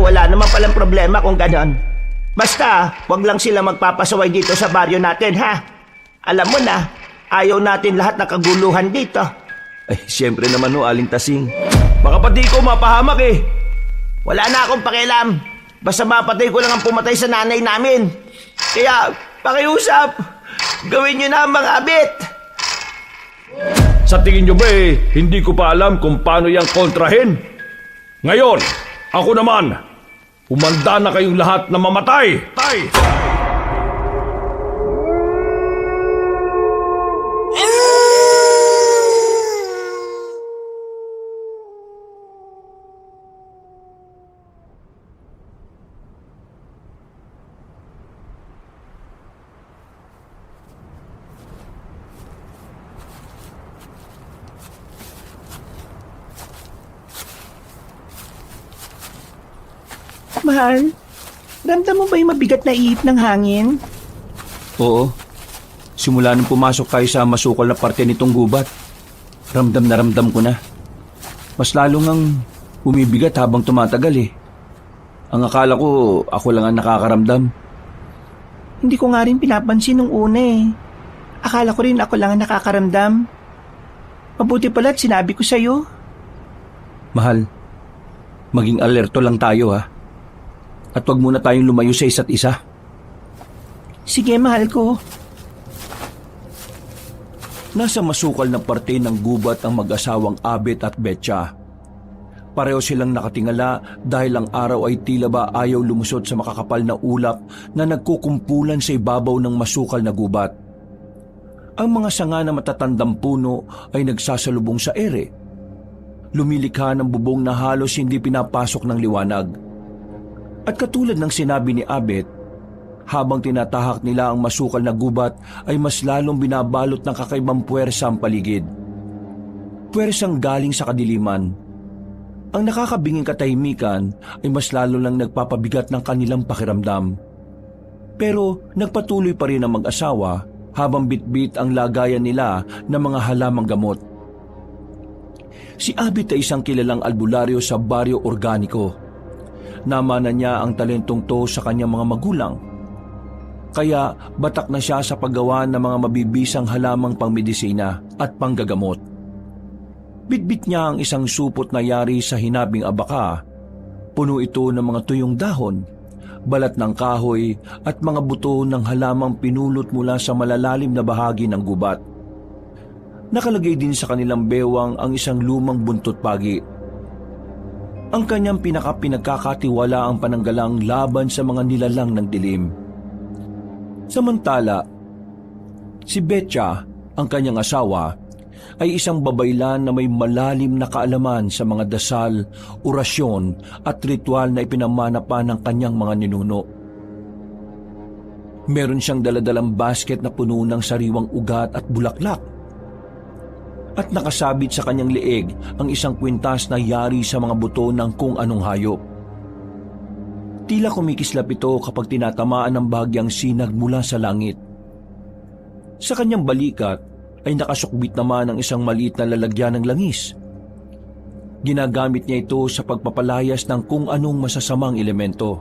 wala naman palang problema kung ganon. Basta, wag lang sila magpapasaway dito sa baryo natin, ha? Alam mo na, ayaw natin lahat na kaguluhan dito. Ay, siyempre naman ho, Aling Tasing. Baka pati ko mapahamak eh. Wala na akong pakialam. Basta mapatay ko lang ang pumatay sa nanay namin. Kaya, pakiusap, gawin nyo na ang mga abit. Sa tingin nyo ba hindi ko pa alam kung paano yang kontrahin? Ngayon, ako naman, umanda na kayong lahat na mamatay. Mahal, ramdam mo ba yung mabigat na ihip ng hangin? Oo. Simula nung pumasok tayo sa masukal na parte nitong gubat, ramdam na ramdam ko na. Mas lalo ngang bumibigat habang tumatagal eh. Ang akala ko, ako lang ang nakakaramdam. Hindi ko nga rin pinapansin nung una eh. Akala ko rin ako lang ang nakakaramdam. Mabuti pala't sinabi ko sa'yo. Mahal, maging alerto lang tayo ha. At wag muna tayong lumayo sa isa't isa. Sige, mahal ko. Nasa masukal na parte ng gubat ang mag-asawang Abet at Betcha. Pareho silang nakatingala dahil ang araw ay tila ba ayaw lumusot sa makakapal na ulap na nagkukumpulan sa ibabaw ng masukal na gubat. Ang mga sanga na matatandang puno ay nagsasalubong sa ere. Lumilikha ng bubong na halos hindi pinapasok ng liwanag. At katulad ng sinabi ni Abet, habang tinatahak nila ang masukal na gubat ay mas lalong binabalot ng kakaibang puwersa ang paligid. Puwersang galing sa kadiliman. Ang nakakabinging katahimikan ay mas lalo lang nagpapabigat ng kanilang pakiramdam. Pero nagpatuloy pa rin ang mag-asawa habang bitbit ang lagayan nila ng mga halamang gamot. Si Abet ay isang kilalang albularyo sa baryo Organiko. Namana niya ang talentong to sa kanyang mga magulang. Kaya batak na siya sa paggawa ng mga mabibisang halamang pangmedisina at panggagamot. Bitbit niya ang isang supot na yari sa hinabing abaka. Puno ito ng mga tuyong dahon, balat ng kahoy at mga buto ng halamang pinulot mula sa malalalim na bahagi ng gubat. Nakalagay din sa kanilang bewang ang isang lumang buntot pagi. Ang kanyang pinagkakatiwala ang pananggalang laban sa mga nilalang ng dilim. Samantala, si Betcha, ang kanyang asawa, ay isang babaylan na may malalim na kaalaman sa mga dasal, orasyon at ritual na ipinamana pa ng kanyang mga ninuno. Meron siyang daladalang basket na puno ng sariwang ugat at bulaklak. At nakasabit sa kanyang leeg ang isang kwintas na yari sa mga buto ng kung anong hayop. Tila kumikislap ito kapag tinatamaan ng bahagyang sinag mula sa langit. Sa kanyang balikat ay nakasukbit naman ang isang maliit na lalagyan ng langis. Ginagamit niya ito sa pagpapalayas ng kung anong masasamang elemento.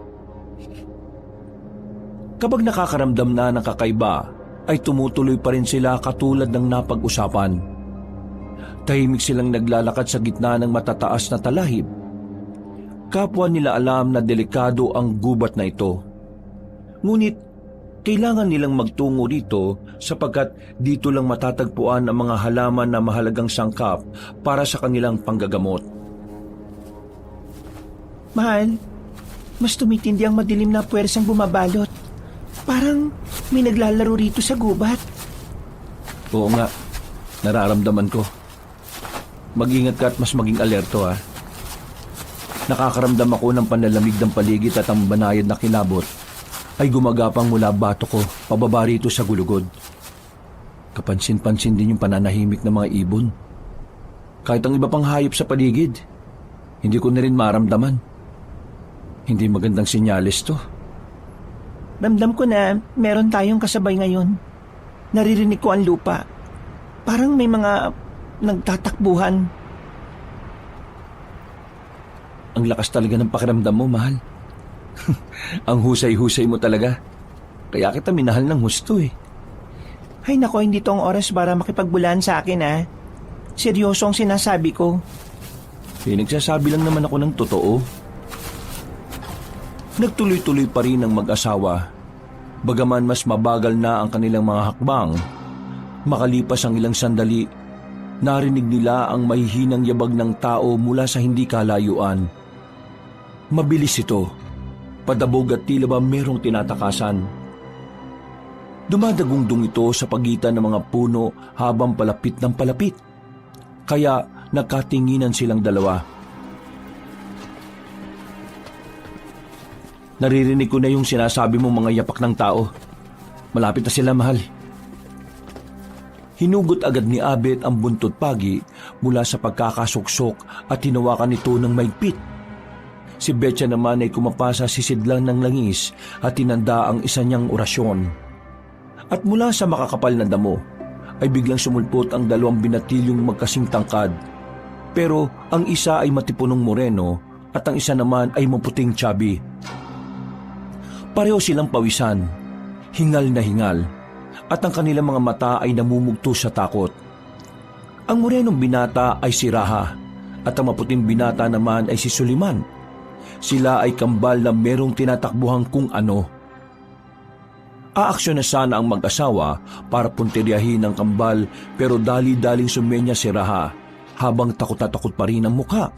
Kapag nakakaramdam na ng kakaiba, ay tumutuloy pa rin sila katulad ng napag-usapan. Tahimik silang naglalakad sa gitna ng matataas na talahib. Kapwa nila alam na delikado ang gubat na ito. Ngunit kailangan nilang magtungo dito sapagkat dito lang matatagpuan ang mga halaman na mahalagang sangkap para sa kanilang panggagamot. Mahal, mas tumitindi ang madilim na puwersang bumabalot. Parang may naglalaro rito sa gubat. Oo nga, nararamdaman ko. Mag-ingat ka at mas maging alerto ha. Nakakaramdam ako ng panlalamig ng paligid at ang banayad na kilabot ay gumagapang mula bato ko pababa rito sa gulugod. Kapansin-pansin din yung pananahimik ng mga ibon. Kahit ang iba pang hayop sa paligid, hindi ko na rin maramdaman. Hindi magandang senyales to. Ramdam ko na meron tayong kasabay ngayon. Naririnig ko ang lupa. Parang may mga nagtatakbuhan. Ang lakas talaga ng pakiramdam mo, mahal. Ang husay-husay mo talaga. Kaya kita minahal ng husto eh. Ay nako, hindi to ang oras para makipagbulaan sa akin ha. Seryoso ang sinasabi ko. Nagsasabi lang naman ako ng totoo. Nagtuloy-tuloy pa rin ang mag-asawa. Bagaman mas mabagal na ang kanilang mga hakbang, makalipas ang ilang sandali, narinig nila ang mahihinang yabag ng tao mula sa hindi kalayuan. Mabilis ito, padabog at tila ba merong tinatakasan. Dumadagundong ito sa pagitan ng mga puno habang palapit ng palapit. Kaya nagkatinginan silang dalawa. Naririnig ko na yung sinasabi mo mga yapak ng tao. Malapit na sila, mahal. Hinugot agad ni Abet ang buntot pagi mula sa pagkakasuksok at hinawakan ito ng maigpit. Si Betcha naman ay kumapasa sisidlan ng langis at tinanda ang isa niyang orasyon. At mula sa makakapal na damo ay biglang sumulpot ang dalawang binatilyong magkasing tangkad. Pero ang isa ay matipunong moreno at ang isa naman ay maputing chubby. Pareho silang pawisan, hingal na hingal, at ang kanilang mga mata ay namumugto sa takot. Ang morenong binata ay si Raha at ang maputing binata naman ay si Suliman. Sila ay kambal na merong tinatakbuhan kung ano. Aaksyon na sana ang mag-asawa para puntiryahin ang kambal pero dali-daling sumenya si Raha habang takot na takot pa rin ang mukha.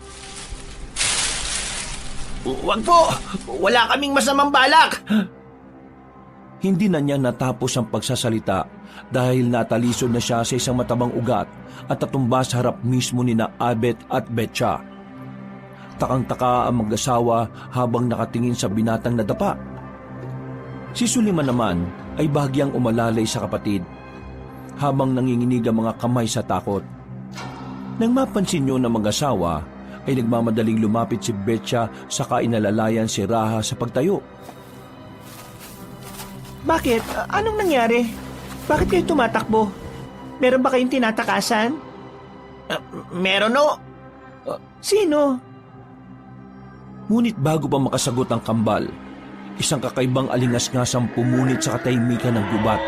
Wag po! Wala kaming masamang balak! Hindi na niya natapos ang pagsasalita dahil natalisod na siya sa isang matabang ugat at natumba sa harap mismo ni na Abet at Betcha. Takang-taka ang mag-asawa habang nakatingin sa binatang nadapa. Si Suliman naman ay bahagyang umalalay sa kapatid habang nanginginig ang mga kamay sa takot. Nang mapansin niyo na mag-asawa, ay nagmamadaling lumapit si Betcha sa kainalalayan si Raha sa pagtayo. Bakit? Anong nangyari? Bakit kayo tumatakbo? Meron ba kayong tinatakasan? Meron no. Sino? Ngunit bago pa makasagot ang kambal, isang kakaibang alingas-ngasang pumunit sa katahimikan ng gubat.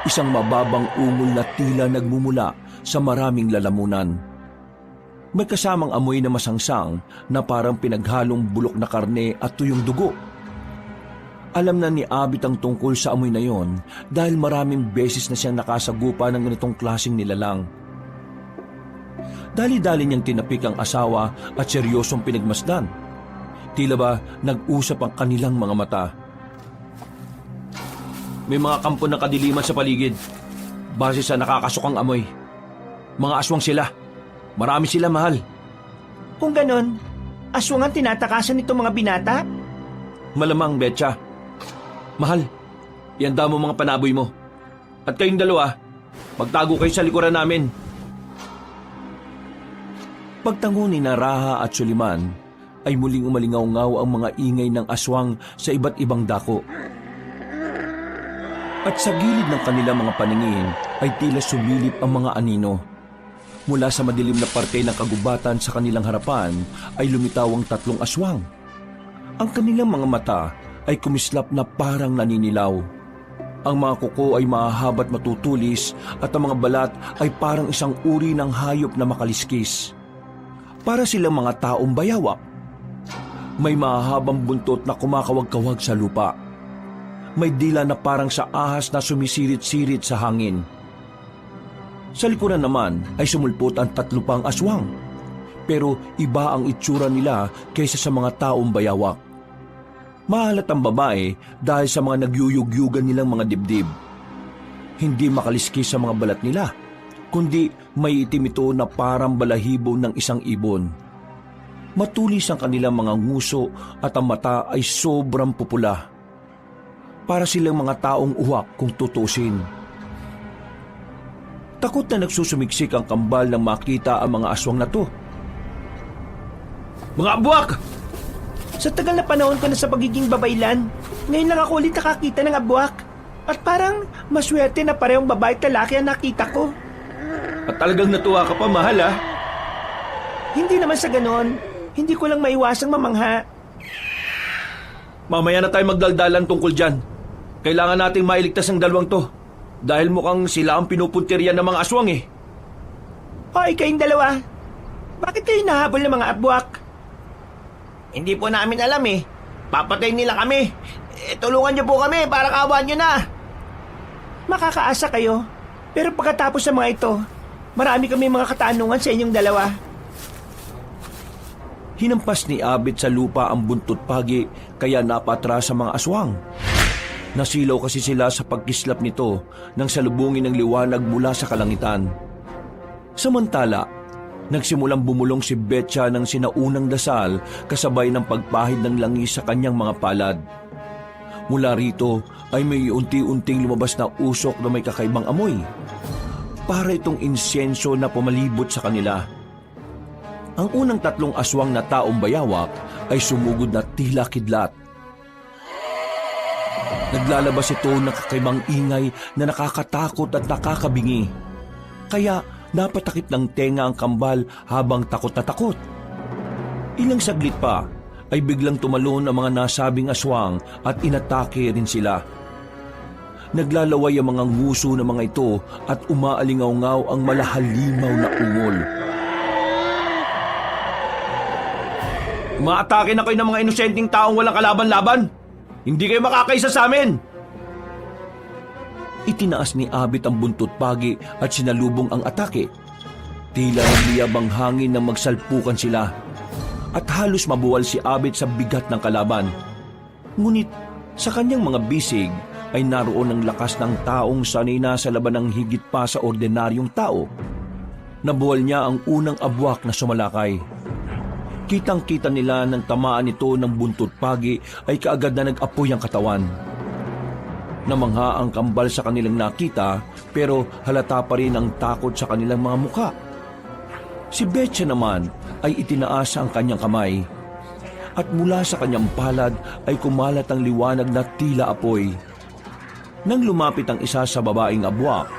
Isang mababang ungol na tila nagmumula sa maraming lalamunan. May kasamang amoy na masangsang na parang pinaghalong bulok na karne at tuyong dugo. Alam na ni Abit ang tungkol sa amoy na yon dahil maraming beses na siyang nakasagupa ng ganitong klaseng nilalang. Dali-dali niyang tinapik ang asawa at seryosong pinagmasdan. Tila ba nag-usap ang kanilang mga mata. May mga kampo ng kadiliman sa paligid. Base sa nakakasukang amoy. Mga aswang sila. Marami sila, mahal. Kung ganon, aswang ang tinatakasan nitong mga binata? Malamang, Betcha. Mahal, ihanda mo mga panaboy mo. At kayong dalawa, magtago kayo sa likuran namin. Pagtango ni Raha at Suliman, ay muling umalingaw-ngaw ang mga ingay ng aswang sa iba't ibang dako. At sa gilid ng kanilang mga paningin ay tila sumilip ang mga anino. Mula sa madilim na parte ng kagubatan sa kanilang harapan ay lumitaw ang tatlong aswang. Ang kanilang mga mata ay kumislap na parang naninilaw. Ang mga kuko ay mahahabat matutulis at ang mga balat ay parang isang uri ng hayop na makaliskis. Para silang mga taong bayawak. May mahahabang buntot na kumakawag-kawag sa lupa. May dila na parang sa ahas na sumisirit-sirit sa hangin. Sa likuran naman ay sumulpot ang tatlo pang aswang. Pero iba ang itsura nila kaysa sa mga taong bayawak. Mahalat ang babae dahil sa mga nagyuyugyugan nilang mga dibdib. Hindi makaliskis sa mga balat nila, kundi may itim ito na parang balahibo ng isang ibon. Matulis ang kanilang mga nguso at ang mata ay sobrang pupula. Para silang mga taong uwak kung tutusin. Takot na nagsusumiksik ang kambal nang makita ang mga aswang na to. Mga abwak! Sa tagal na panahon ko na sa pagiging babaylan, ngayon lang ako ulit nakakita ng abwak. At parang maswerte na parehong babae at lalaki ang nakita ko. At talagang natuwa ka pa, mahal, ha? Hindi naman sa ganon. Hindi ko lang maiwasang mamangha. Mamaya na tayo magdaldalan tungkol dyan. Kailangan nating mailigtas ang dalawang to. Dahil mukhang sila ang pinupuntiryan ng mga aswang eh. Hoy, kayong dalawa. Bakit kayo nahabol ng mga abwak? Hindi po namin alam eh. Papatayin nila kami. Tulungan niyo po kami para kawan niyo na. Makakaasa kayo. Pero pagkatapos ng mga ito, marami kami mga katanungan sa inyong dalawa. Hinampas ni Abit sa lupa ang buntot pagi kaya napatras sa mga aswang. Nasilaw kasi sila sa pagkislap nito nang salubungin ng liwanag mula sa kalangitan. Samantala, nagsimulang bumulong si Betcha ng sinaunang dasal kasabay ng pagpahid ng langis sa kanyang mga palad. Mula rito ay may unti-unting lumabas na usok na may kakaibang amoy. Para itong insenso na pumalibot sa kanila. Ang unang 3 aswang na taong bayawak ay sumugod na tila kidlat. Naglalabas ito ng kakaibang ingay na nakakatakot at nakakabingi. Kaya napatakip ng tenga ang kambal habang takot na takot. Ilang saglit pa ay biglang tumalon ang mga nasabing aswang at inatake rin sila. Naglalaway ang mga nguso ng mga ito at umaalingaw-ngaw ang malahalimaw na ungol. Umaatake na kayo ng mga inosenteng taong walang kalaban-laban. Hindi kayo makakaisa sa amin. Itinaas ni Abit ang buntot pagi at sinalubong ang atake. Tila nagliyab ang hangin na magsalpukan sila. At halos mabuwal si Abit sa bigat ng kalaban. Ngunit sa kanyang mga bisig ay naroon ang lakas ng taong sanay na sa laban ng higit pa sa ordinaryong tao. Nabuwal niya ang unang abwak na sumalakay. Kitang-kita nila ng tamaan nito ng buntot pagi ay kaagad na nag-apoy ang katawan. Namangha ang kambal sa kanilang nakita pero halata pa rin ang takot sa kanilang mga muka. Si Betcha naman ay itinaas ang kanyang kamay at mula sa kanyang palad ay kumalat ang liwanag na tila apoy. Nang lumapit ang isa sa babaeng abwak,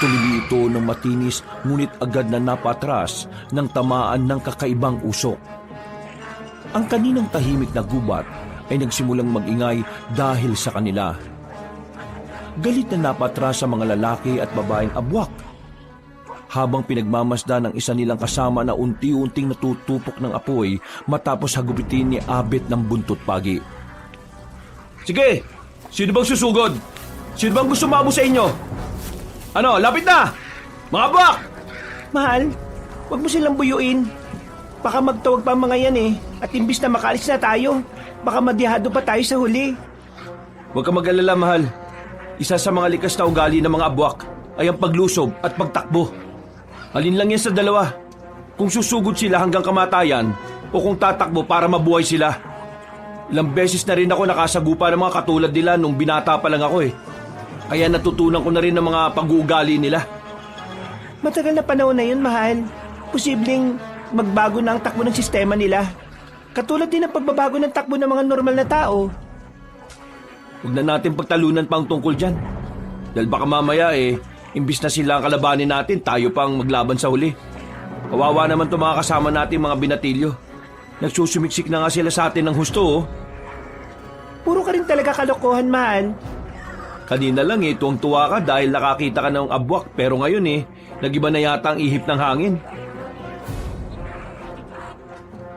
tumili ito ng matinis ngunit agad na napatras ng tamaan ng kakaibang usok. Ang kaninang tahimik na gubat ay nagsimulang mag-ingay dahil sa kanila. Galit na napatras sa mga lalaki at babaeng abwak. Habang pinagmamasdan ng isa nilang kasama na unti-unting natutupok ng apoy matapos hagupitin ni Abit ng buntot pagi. Sige! Sino bang susugod? Sino bang gusto mabot sa inyo? Ano, lapit na! Mga abwak! Mahal, wag mo silang buyuin. Baka magtawag pa ang mga yan eh. At imbis na makalis na tayo, baka madihado pa tayo sa huli. Huwag ka mag-alala, mahal. Isa sa mga likas na ugali ng mga abwak ay ang paglusob at pagtakbo. Alin lang yan sa dalawa. Kung susugod sila hanggang kamatayan o kung tatakbo para mabuhay sila. Ilang beses na rin ako nakasagupa ng mga katulad nila nung binata pa lang ako eh. Kaya natutunan ko na rin ng mga pag-uugali nila. Matagal na panahon na yun, mahal. Posibleng magbago na ang takbo ng sistema nila. Katulad din ng pagbabago ng takbo ng mga normal na tao. Huwag na natin pagtalunan pa ang tungkol dyan. Dahil baka mamaya imbis na sila ang kalabanin natin, tayo pang maglaban sa huli. Kawawa naman itong mga kasama natin mga binatilyo. Nagsusumiksik na nga sila sa atin ng husto. Puro ka rin talaga kalokohan, mahal. Kanina lang tuwang-tuwa ka dahil nakakita ka ng abwak pero ngayon nagiba na yata ang ihip ng hangin.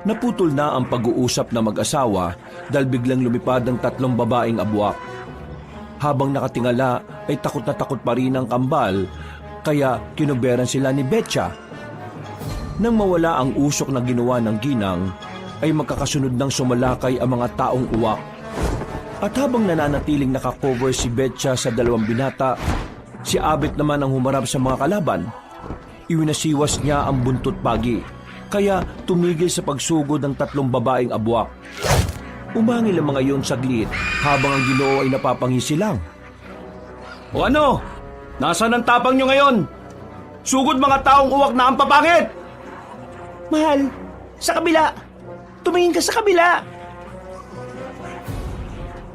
Naputol na ang pag-uusap na mag-asawa dahil biglang lumipad ang 3 babaeng abwak. Habang nakatingala ay takot na takot pa rin ang kambal kaya kinuberan sila ni Betcha. Nang mawala ang usok na ginawa ng ginang ay magkakasunod ng sumalakay ang mga taong uwak. At habang nananatiling nakakover si Betcha sa 2 binata, si Abit naman ang humarap sa mga kalaban. Iwinasiwas niya ang buntot pagi, kaya tumigil sa pagsugod ng 3 babaeng abwak. Umangil ang mga yon saglit habang ang Ginoo ay napapangisi lang. O ano? Nasaan ang tapang nyo ngayon? Sugod mga taong uwak na ang papangit! Mahal, sa kabila! Tumingin ka sa kabila!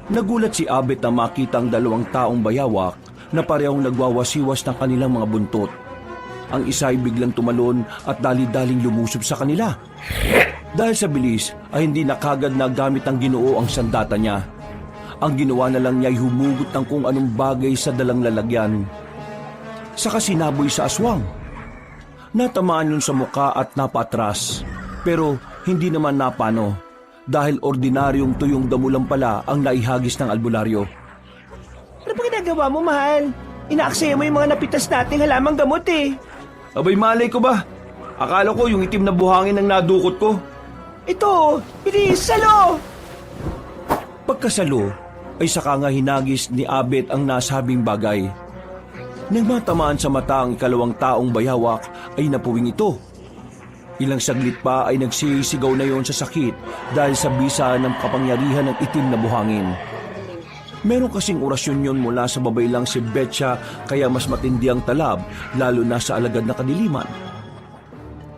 Nagulat si Abit na makita ang 2 taong bayawak na parehong nagwawasiwas ng kanilang mga buntot. Ang isa ay biglang tumalon at dali-daling lumusob sa kanila. Dahil sa bilis ay hindi na kagad nagamit ng Ginoo ang sandata niya. Ang ginawa na lang niya ay humugot ng kung anong bagay sa dalang lalagyan. Saka sinaboy sa aswang. Natamaan yun sa muka at napatras. Pero hindi naman napano dahil ordinaryong tuyong damo lang pala ang naihagis ng albularyo. Ano ba ginagawa mo, mahal? Inaaksaya mo yung mga napitas nating halamang gamot eh. Abay, malay ko ba? Akala ko yung itim na buhangin ang nadukot ko. Ito, bilis, salo! Pagkasalo ay saka nga hinagis ni Abet ang nasabing bagay. Nang matamaan sa mata ang ikalawang taong bayawak ay napuwing ito. Ilang saglit pa ay nagsisigaw na yon sa sakit dahil sa bisa ng kapangyarihan ng itim na buhangin. Meron kasing orasyon yon mula sa babaylang si Betcha kaya mas matindi ang talab lalo na sa alagad na kadiliman.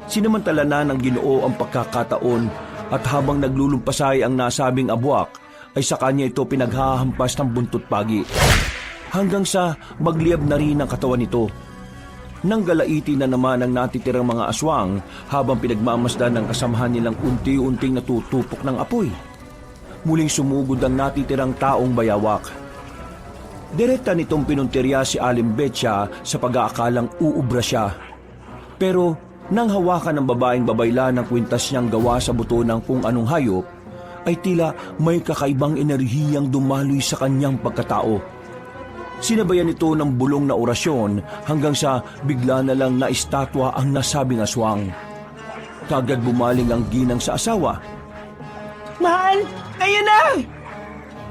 Sinamantala na ng Ginoo ang pagkakataon at habang naglulumpasay ang nasabing abwak ay sa kanya ito pinaghahampas ng buntot pagi. Hanggang sa magliyab na rin ang katawan nito. Nang galaiti na naman ang natitirang mga aswang habang pinagmamasdan ng kasamahan nilang unti-unting natutupok ng apoy. Muling sumugod ang natitirang taong bayawak. Direkta nitong pinuntirya si Aling Betcha sa pag-aakalang uubra siya. Pero nang hawakan ng babaeng babayla ng kwintas niyang gawa sa buto ng kung anong hayop, ay tila may kakaibang enerhiyang dumaloy sa kanyang pagkatao. Sinabayan ito ng bulong na orasyon hanggang sa bigla na lang na estatwa ang nasabing aswang. Kagad bumaling ang ginang sa asawa. Mahal, ayun na!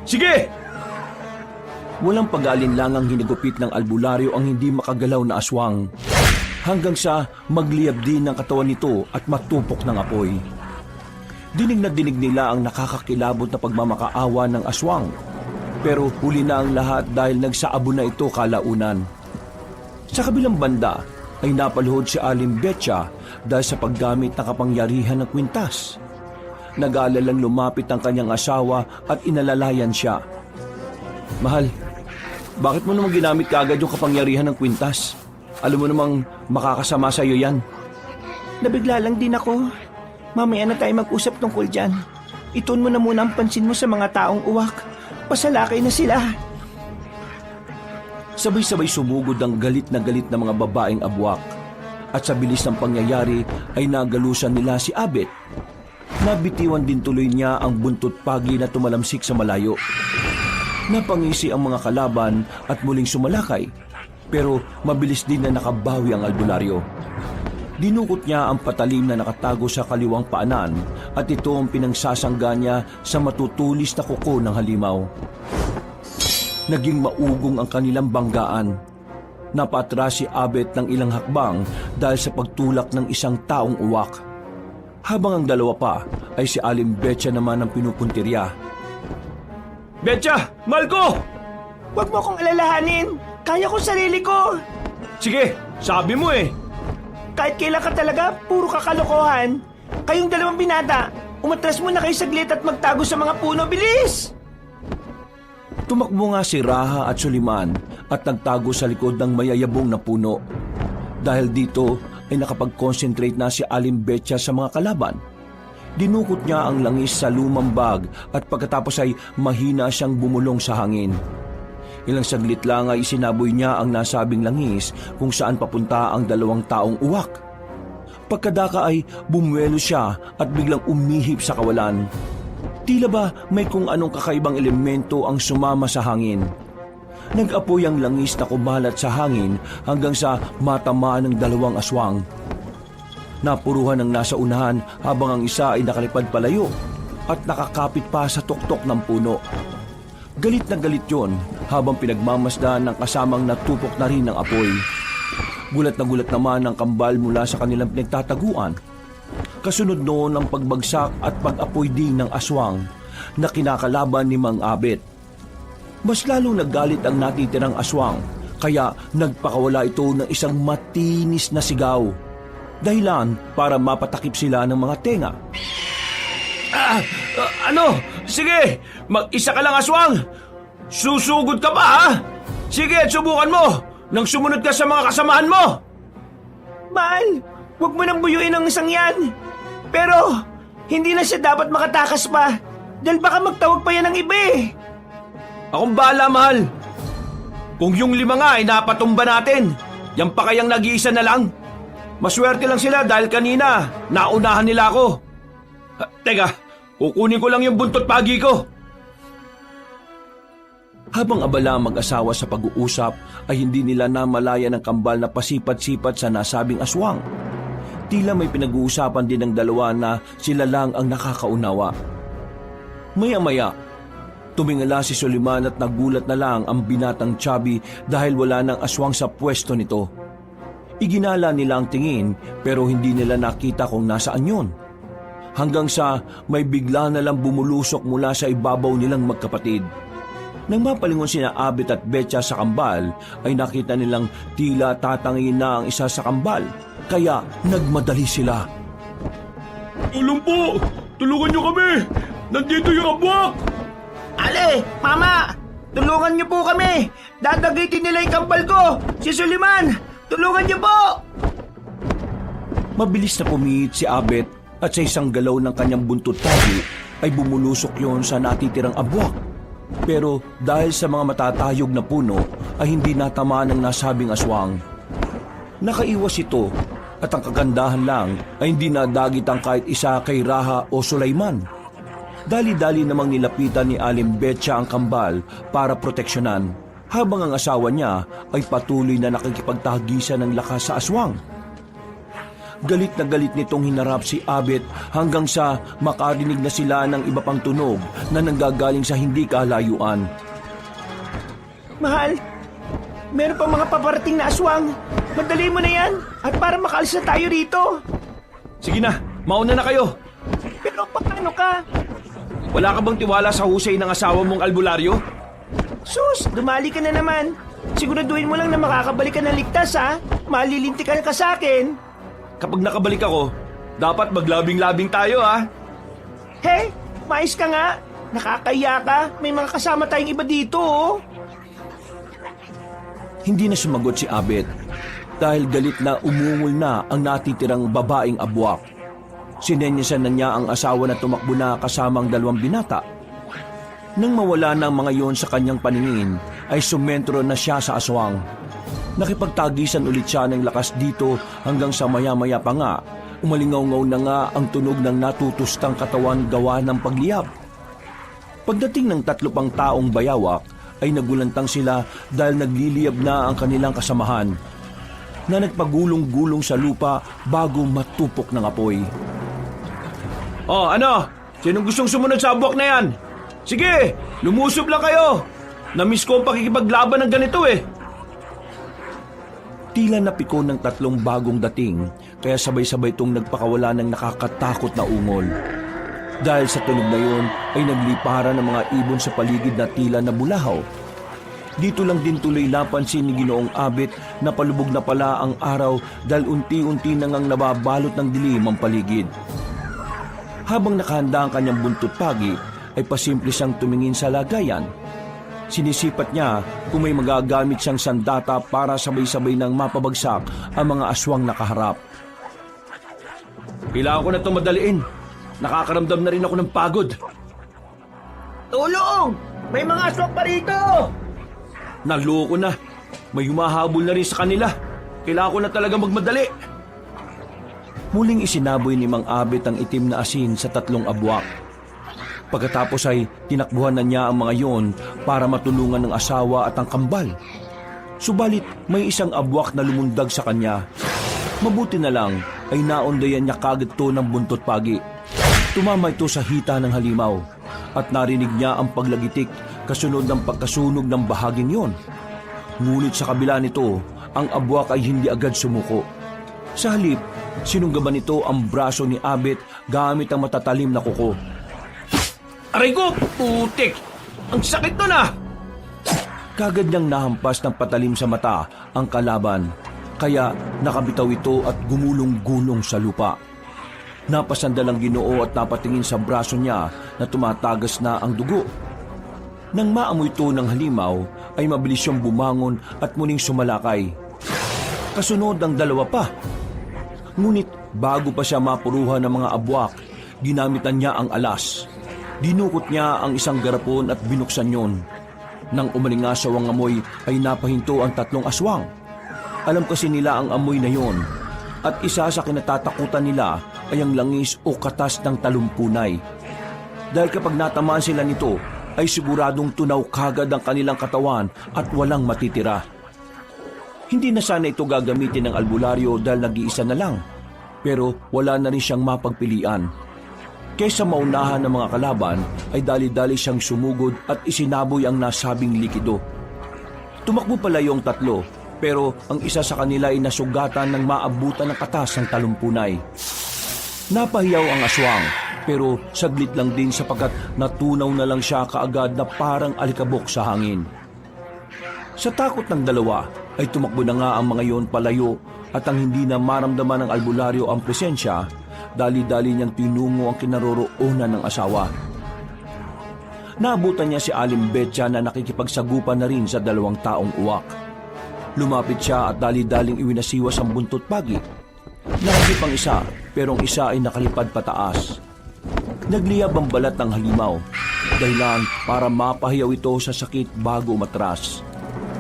Sige! Walang pag-aalinlangang hinigupit ng albularyo ang hindi makagalaw na aswang. Hanggang sa magliyab din ng katawan nito at matupok ng apoy. Dinig na dinig nila ang nakakakilabot na pagmamakaawa ng aswang. Pero huli na ang lahat dahil nagsaabo na ito kalaunan. Sa kabilang banda ay napaluhod si Aling Betcha dahil sa paggamit ng kapangyarihan ng kwintas. Nag-aalalang lumapit ang kanyang asawa at inalalayan siya. Mahal, bakit mo naman ginamit kaagad yung kapangyarihan ng kwintas? Alam mo namang makakasama sa iyo yan. Nabigla lang din ako. Mamaya na tayo mag-usap tungkol dyan. Ituon mo na muna ang pansin mo sa mga taong uwak. Pasalakay na sila. Sabay-sabay sumugod ang galit na mga babaeng abwak. At sa bilis ng pangyayari ay nagalusan nila si Abet. Nabitiwan din tuloy niya ang buntot pagi na tumalamsik sa malayo. Napangisi ang mga kalaban at muling sumalakay. Pero mabilis din na nakabawi ang albularyo. Dinukot niya ang patalim na nakatago sa kaliwang paanan at ito ang pinangsasangga niya sa matutulis na kuko ng halimaw. Naging maugong ang kanilang banggaan. Napatras si Abet ng ilang hakbang dahil sa pagtulak ng isang taong uwak. Habang ang dalawa pa ay si Aling Betcha naman ang pinupuntirya. Betcha! Mahal ko! Huwag mo akong alalahanin. Kaya ko sarili ko. Sige, sabi mo eh. Kahit kailan ka talaga, puro kakalokohan. Kayong dalawang binata, umatras muna kayo saglit at magtago sa mga puno. Bilis! Tumakbo nga si Raha at Suliman at nagtago sa likod ng mayayabong na puno. Dahil dito ay nakapag-concentrate na si Aling Betcha sa mga kalaban. Dinukot niya ang langis sa lumang bag at pagkatapos ay mahina siyang bumulong sa hangin. Ilang saglit lang ay isinaboy niya ang nasabing langis kung saan papunta ang dalawang taong uwak. Pagkadaka ay bumuelo siya at biglang umihip sa kawalan. Tila ba may kung anong kakaibang elemento ang sumama sa hangin. Nag-apoy ang langis na kumalat sa hangin hanggang sa matamaan ng dalawang aswang. Napuruhan ang nasa unahan habang ang isa ay nakalipad palayo at nakakapit pa sa tuktok ng puno. Galit na galit yon habang pinagmamasdan ng kasamang natupok na rin ng apoy. Gulat na gulat naman ang kambal mula sa kanilang pinagtataguan. Kasunod noon ang pagbagsak at pag-apoy din ng aswang na kinakalaban ni Mang Abet. Mas lalong naggalit ang natitirang aswang kaya nagpakawala ito ng isang matinis na sigaw. Dahilan para mapatakip sila ng mga tenga. Ano? Sige, mag-isa ka lang aswang. Susugod ka pa ha? Sige, subukan mo nang sumunod ka sa mga kasamahan mo. Mahal, huwag mo nang buyuin ang isang yan. Pero, Hindi na siya dapat makatakas pa. Dahil baka magtawag pa yan ng iba eh. Akong bahala, mahal. Kung yung 5 nga ay napatumba natin, yan pa kayang nag-iisa na lang. Maswerte lang sila dahil kanina, naunahan nila ako. Teka, kukunin ko lang yung buntot pagi ko. Habang abala ang mag-asawa sa pag-uusap, ay hindi nila namalaya ng kambal na pasipat-sipat sa nasabing aswang. Tila may pinag-uusapan din ng dalawa na sila lang ang nakakaunawa. Maya-maya, tumingala si Soliman at nagulat na lang ang binatang Chubby dahil wala nang aswang sa pwesto nito. Iginala nila ang tingin pero hindi nila nakita kung nasaan yun. Hanggang sa may bigla na lang bumulusok mula sa ibabaw nilang magkapatid. Nang mapalingon sina Abet at Betcha sa kambal, ay nakita nilang tila tatangin na ang isa sa kambal, kaya nagmadali sila. Tulong po! Tulungan niyo kami! Nandito yung abwak! Ale, Mama! Tulungan niyo po kami! Dadagitin nila yung kambal ko! Si Suliman! Tulungan niyo po! Mabilis na pumihit si Abet at sa isang galaw ng kanyang buntot tali ay bumulusok yon sa natitirang abwak. Pero dahil sa mga matatayog na puno ay hindi natamaan ng nasabing aswang. Nakaiwas ito at ang kagandahan lang ay hindi nadagit ang kahit isa kay Raha o Sulaiman. Dali-dali namang nilapitan ni Aling Betcha ang kambal para proteksyonan habang ang asawa niya ay patuloy na nakikipagtagisan ng lakas sa aswang. Galit na galit nitong hinarap si Abet hanggang sa makarinig na sila ng iba pang tunog na nanggagaling sa hindi kalayuan. Mahal, meron pa mga paparating na aswang. Madali mo na yan at para makalis na tayo rito. Sige na, mauna na kayo. Pero paano ka? Wala ka bang tiwala sa husay ng asawa mong albularyo? Sus, dumali ka na naman. Siguraduhin mo lang na makakabalik ka ng ligtas ha. Malilintikan ka sa akin. Kapag nakabalik ako, dapat maglabing-labing tayo ha. He, mais ka nga. Nakakaya ka. May mga kasama tayong iba dito oh. Hindi na sumagot si Abet dahil galit na umungol na ang natitirang babaeng abwak. Sinenyasan na niya ang asawa na tumakbo na kasamang 2 binata. Nang mawala na ang mga yon sa kanyang paningin, ay sumentro na siya sa aswang. Nakipagtagisan ulit siya ng lakas dito hanggang sa maya-maya pa nga, umalingaw-ngaw na nga ang tunog ng natutustang katawan gawa ng pagliyab. Pagdating ng 3 pang taong bayawak, ay nagulantang sila dahil nagliliyab na ang kanilang kasamahan na nagpagulong-gulong sa lupa bago matupok ng apoy. Oh, ano? Sinong gustong sumunod sa abwak na yan? Sige, lumusob lang kayo. Namiss ko ang pakikipaglaban ng ganito eh. Tila napiko ng 3 bagong dating, kaya sabay-sabay itong nagpakawala ng nakakatakot na ungol. Dahil sa tunog na yun, ay nagliparan ng mga ibon sa paligid na tila nabulahaw. Dito lang din tuloy napansin ni Ginoong Abet na palubog na pala ang araw dahil unti-unti nang nababalot ng dilim ang paligid. Habang nakahanda ang kanyang buntot pagi, ay pasimple siyang tumingin sa lagayan. Sinisipat niya kung may magagamit siyang sandata para sabay-sabay nang mapabagsak ang mga aswang nakaharap. Kailangan ko na itong madaliin. Nakakaramdam na rin ako ng pagod. Tulong! May mga aswang pa rito! Naloko na. May humahabol na rin sa kanila. Kailangan ko na talaga magmadali. Muling isinaboy ni Mang Abet ang itim na asin sa 3 abwak. Pagkatapos ay tinakbuhan na niya ang mga yon para matulungan ng asawa at ang kambal. Subalit may isang abwak na lumundag sa kanya. Mabuti na lang ay naondayan niya kagad to ng buntot pagi. Tumama ito sa hita ng halimaw at narinig niya ang paglagitik kasunod ng pagkasunog ng bahaging yon. Ngunit sa kabila nito, ang abwak ay hindi agad sumuko. Sa halip, sinunggaban nito ang braso ni Abet gamit ang matatalim na kuko. Aray ko! Putik! Ang sakit nun ah! Kagad niyang nahampas ng patalim sa mata ang kalaban, kaya nakabitaw ito at gumulong-gulong sa lupa. Napasandalang Ginoo at napatingin sa braso niya na tumatagas na ang dugo. Nang maamoy ito ng halimaw, ay mabilis siyang bumangon at muling sumalakay. Kasunod ang 2 pa. Ngunit bago pa siya mapuruhan ng mga abwak, Ginamitan niya ang alas. Dinukot niya ang isang garapon at binuksan yon. Nang umalingasaw ang amoy ay napahinto ang 3 aswang. Alam kasi nila ang amoy na yon. At isa sa kinatatakutan nila ay ang langis o katas ng talumpunay. Dahil kapag natamaan sila nito, ay siguradong tunaw kagad ang kanilang katawan at walang matitira. Hindi na sana ito gagamitin ng albularyo dahil nag-iisa na lang. Pero wala na rin siyang mapagpilian. Kaysa maunahan ng mga kalaban, ay dali-dali siyang sumugod at isinaboy ang nasabing likido. Tumakbo palayo ang 3, pero ang isa sa kanila ay nasugatan ng maabutan ng katas ng talumpunay. Napahiyaw ang aswang, pero saglit lang din sapagkat natunaw na lang siya kaagad na parang alikabok sa hangin. Sa takot ng dalawa, ay tumakbo na nga ang mga iyon palayo at ang hindi na maramdaman ng albularyo ang presensya, dali-dali niyang tinungo ang kinaroroonan ng asawa. Naabutan niya si Aling Betcha na nakikipagsagupan na rin sa 2 taong uwak. Lumapit siya at dali-daling iwinasiwas ang buntot pagi. Nakagip ang isa, pero ang isa ay nakalipad pataas. Nagliyab ang balat ng halimaw, dahilan para mapahiyaw ito sa sakit bago umatras.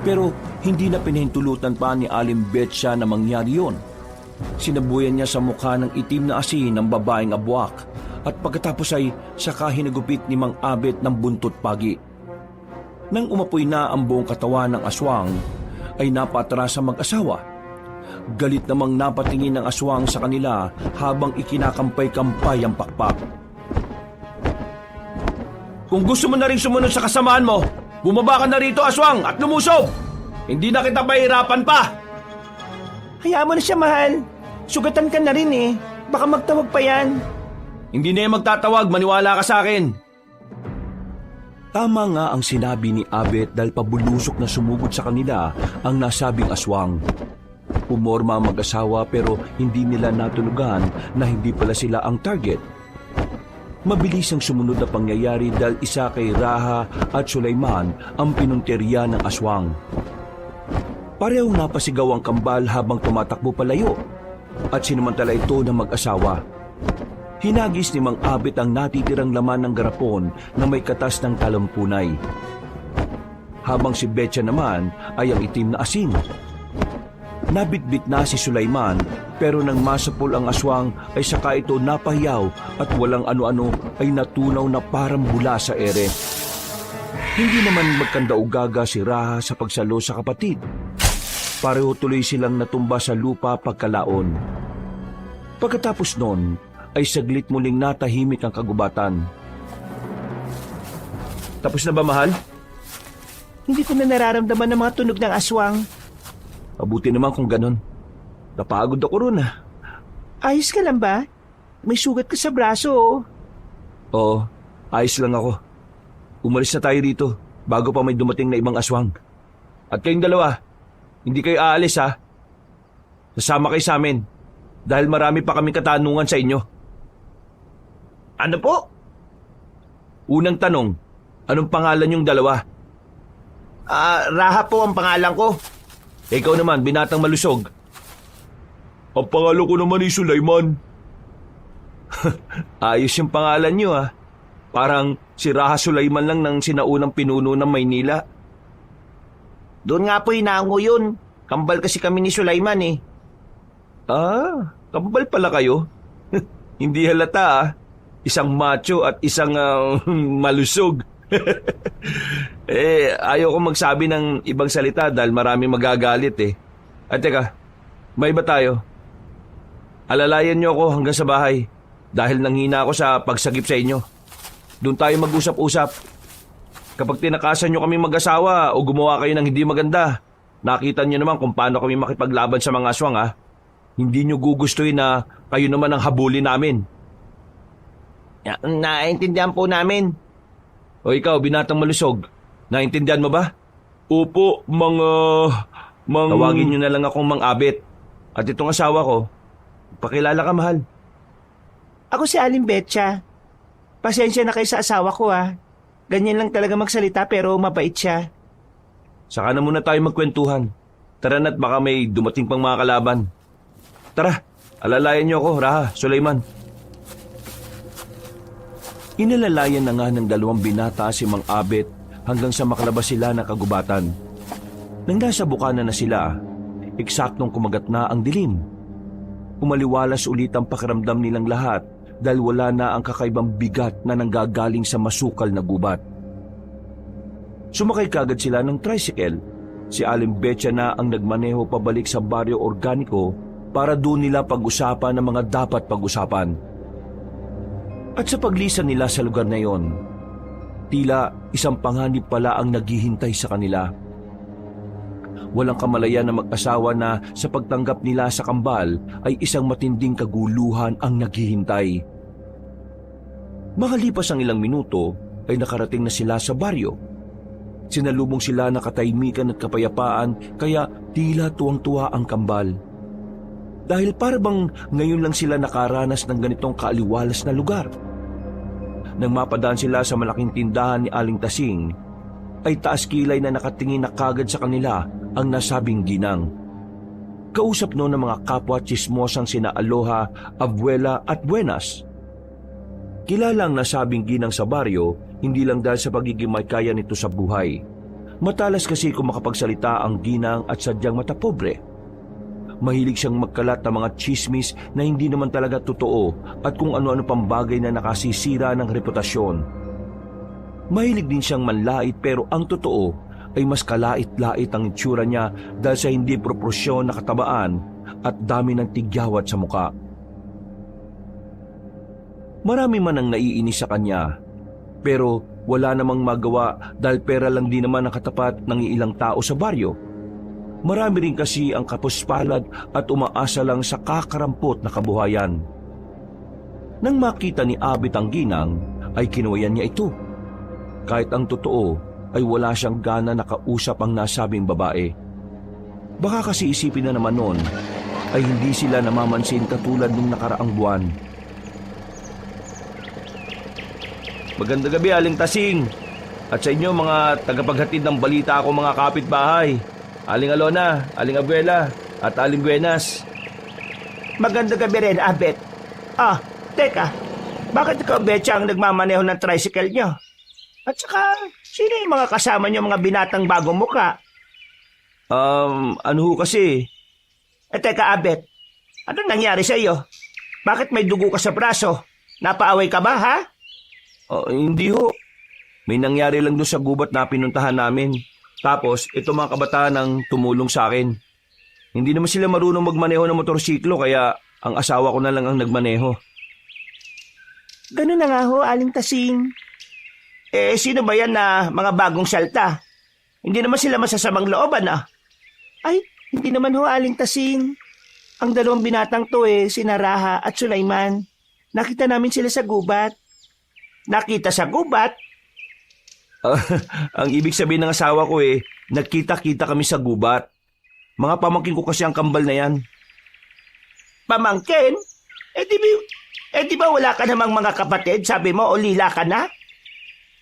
Pero hindi na pinahintulutan pa ni Aling Betcha na mangyari yun. Sinabuyan niya sa mukha ng itim na asin ng babaeng abwak at pagkatapos ay saka hinagupit ni Mang Abet ng buntot pagi. Nang umapoy na ang buong katawan ng aswang, ay napatras ang mag-asawa. Galit namang napatingin ng aswang sa kanila habang ikinakampay-kampay ang pakpak. Kung gusto mo na rin sumunod sa kasamaan mo, bumaba ka na rito, aswang, at lumusob! Hindi na kita mahirapan pa! Hayaan mo na siya, mahal. Sugatan ka na rin eh. Baka magtawag pa yan. Hindi na yung magtatawag, maniwala ka sa akin. Tama nga ang sinabi ni Abet dahil pabulusok na sumugod sa kanila ang nasabing aswang. Pumorma ang mag-asawa pero hindi nila natulugan na hindi pala sila ang target. Mabilis ang sumunod na pangyayari dahil isa kay Raha at Sulaiman ang pinunteriya ng aswang. Parehong napasigaw ang kambal habang tumatakbo palayo at sinumantala ito ng mag-asawa. Hinagis ni Mang Abet ang natitirang laman ng garapon na may katas ng talampunay. Habang si Betcha naman ay ang itim na asin. Nabitbit na si Sulaiman pero nang masapul ang aswang ay saka ito napahiyaw at walang ano-ano ay natunaw na parang bula sa ere. Hindi naman magkandaugaga si Raha sa pagsalo sa kapatid. Pareho tuloy silang natumba sa lupa pagkalaon. Pagkatapos nun, ay saglit muling natahimik ang kagubatan. Tapos na ba, mahal? Hindi ko na nararamdaman ang mga tunog ng aswang. Mabuti naman kung ganon. Napagod ako ron ah. Ayos ka lang ba? May sugat ka sa braso oh. Oo, ayos lang ako. Umalis na tayo rito bago pa may dumating na ibang aswang. At kayong dalawa, hindi kayo aalis ha. Sasama kayo sa amin dahil marami pa kaming katanungan sa inyo. Ano po? Unang tanong, anong pangalan yung dalawa? Raha po ang pangalan ko. Ikaw naman, binatang malusog. Ang pangalan ko naman ay Sulaiman. Ayos yung pangalan nyo ha. Parang si Raha Sulaiman lang ng sinaunang pinuno ng Maynila. Doon nga po inaango yun. Kambal kasi kami ni Sulaiman eh. Kambal pala kayo? Hindi halata ah. Isang macho at isang malusog. Ayaw ko magsabi ng ibang salita dahil maraming magagalit eh. At teka, may iba tayo. Alalayan niyo ako hanggang sa bahay dahil nanghina ako sa pagsagip sa inyo. Doon tayo mag-usap-usap. Kapag tinakasan niyo kami mag-asawa o gumawa kayo ng hindi maganda, nakita niyo naman kung paano kami makipaglaban sa mga aswang ha. Hindi niyo gugustuhin na kayo naman ang habulin namin. Naintindihan po namin. O ikaw, binatang malusog, naintindihan mo ba? Opo, Tawagin niyo na lang akong Mang Abet. At itong asawa ko, pakilala ka, mahal. Ako si Aling Betcha. Pasensya na kayo sa asawa ko ha. Ganyan lang talaga magsalita pero mabait siya. Saka na muna tayo magkwentuhan. Tara na't baka may dumating pang mga kalaban. Tara, alalayan niyo ako, Raha, Sulaiman. Inalalayan na nga ng dalawang binata si Mang Abet hanggang sa makalabas sila ng kagubatan. Nang nasa bukana na sila, eksaktong kumagat na ang dilim. Umaliwalas ulit ang pakiramdam nilang lahat dahil wala na ang kakaibang bigat na nanggagaling sa masukal na gubat. Sumakay kagad sila ng tricycle. Si Aling Betcha na ang nagmaneho pabalik sa Baryo Organiko para doon nila pag-usapan ang mga dapat pag-usapan. At sa paglisan nila sa lugar na yon, tila isang panganib pala ang naghihintay sa kanila. Walang kamalayan na mag-asawa na sa pagtanggap nila sa kambal ay isang matinding kaguluhan ang naghihintay. Makalipas ang ilang minuto ay nakarating na sila sa baryo. Sinalubong sila na katahimikan at kapayapaan kaya tila tuwang-tuwa ang kambal. Dahil para bang ngayon lang sila nakaranas ng ganitong kaaliwalas na lugar. Nang mapadaan sila sa malaking tindahan ni Aling Tasing, ay taas kilay na nakatingin na kagad sa kanila ang nasabing ginang. Kausap noon ng mga kapwa tsismosang sina Aloha, Abuela at Buenas. Kilala ang nasabing ginang sa baryo hindi lang dahil sa pagiging may kaya nito sa buhay. Matalas kasi kung makapagsalita ang ginang at sadyang matapobre. Mahilig siyang magkalat ng mga chismis na hindi naman talaga totoo at kung ano-ano pang bagay na nakasisira ng reputasyon. Mahilig din siyang manlait pero ang totoo ay mas kalait-lait ang itsura niya dahil sa hindi proporsyon na katabaan at dami ng tigyawat sa muka. Marami man ang naiinis sa kanya, pero wala namang magawa dahil pera lang din naman ang katapat ng ilang tao sa baryo. Marami rin kasi ang kapuspalad at umaasa lang sa kakarampot na kabuhayan. Nang makita ni Abet ang ginang, ay kinuwayan niya ito. Kahit ang totoo ay wala siyang gana na kausap ang nasabing babae. Baka kasi isipin na naman noon ay hindi sila namamansin katulad nung nakaraang buwan. Magandang gabi, Aling Tasing. At sa inyo mga tagapaghatid ng balita ako mga kapitbahay. Aling Alona, Aling Abuela at Aling Buenas. Magandang gabi rin, Abet. Teka. Bakit ikaw, Betcha, ang nagmamaneho ng tricycle nyo? At saka, sino yung mga kasama nyo, mga binatang bagong muka? Ano ho kasi? Teka, Abet. Anong nangyari sa iyo? Bakit may dugo ka sa braso? Napaaway ka ba, ha? Hindi ho. May nangyari lang doon sa gubat na pinuntahan namin. Tapos, ito mga kabataan ang tumulong sa akin. Hindi naman sila marunong magmaneho ng motorsiklo kaya ang asawa ko na lang ang nagmaneho. Ganun na nga ho, Aling Tasing. Sino ba yan na mga bagong salta? Hindi naman sila masasamang looban, Ay, hindi naman ho, Aling Tasing. Ang dalawang binatang to sina Raha at Sulaiman. Nakita namin sila sa gubat. Nakita sa gubat? Ang ibig sabihin ng asawa ko nagkita-kita kami sa gubat. Mga pamangkin ko kasi ang kambal na yan. Pamangkin? Di ba wala ka namang mga kapatid? Sabi mo, o lila ka na?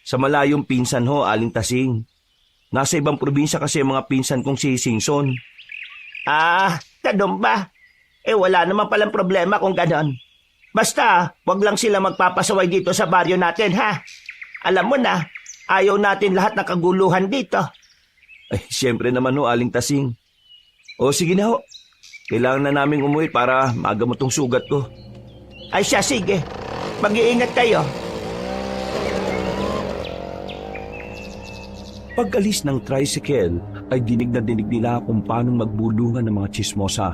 Sa malayong pinsan ho, Aling Tasing. Nasa ibang probinsya kasi ang mga pinsan kong si Singson. Ganun ba? Wala naman palang problema kung ganon. Basta, wag lang sila magpapasaway dito sa baryo natin, ha? Alam mo na, ayaw natin lahat ng kaguluhan dito. Ay, siyempre naman ho, Aling Tasing. O sige na ho. Kailangan na namin umuwi para magamot tong sugat ko. Ay siya, sige. Mag-iingat kayo. Pag-alis ng tricycle ay dinig na dinig nila kung paano magbulungan ng mga tsismosa.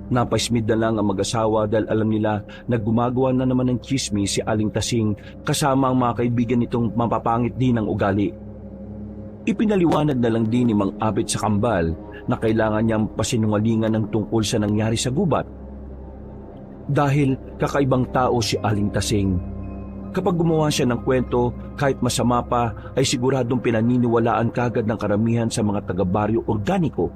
Napaismid na lang ang mag-asawa dahil alam nila na gumagawa na naman ng tsismis si Aling Tasing kasama ang mga kaibigan nitong mapapangit din ng ugali. Ipinaliwanag na lang din ni Mang Abet sa kambal na kailangan niyang pasinungalingan ng tungkol sa nangyari sa gubat. Dahil kakaibang tao si Aling Tasing. Kapag gumawa siya ng kwento, kahit masama pa, ay siguradong pinaniniwalaan kagad ng karamihan sa mga taga-baryo Organiko.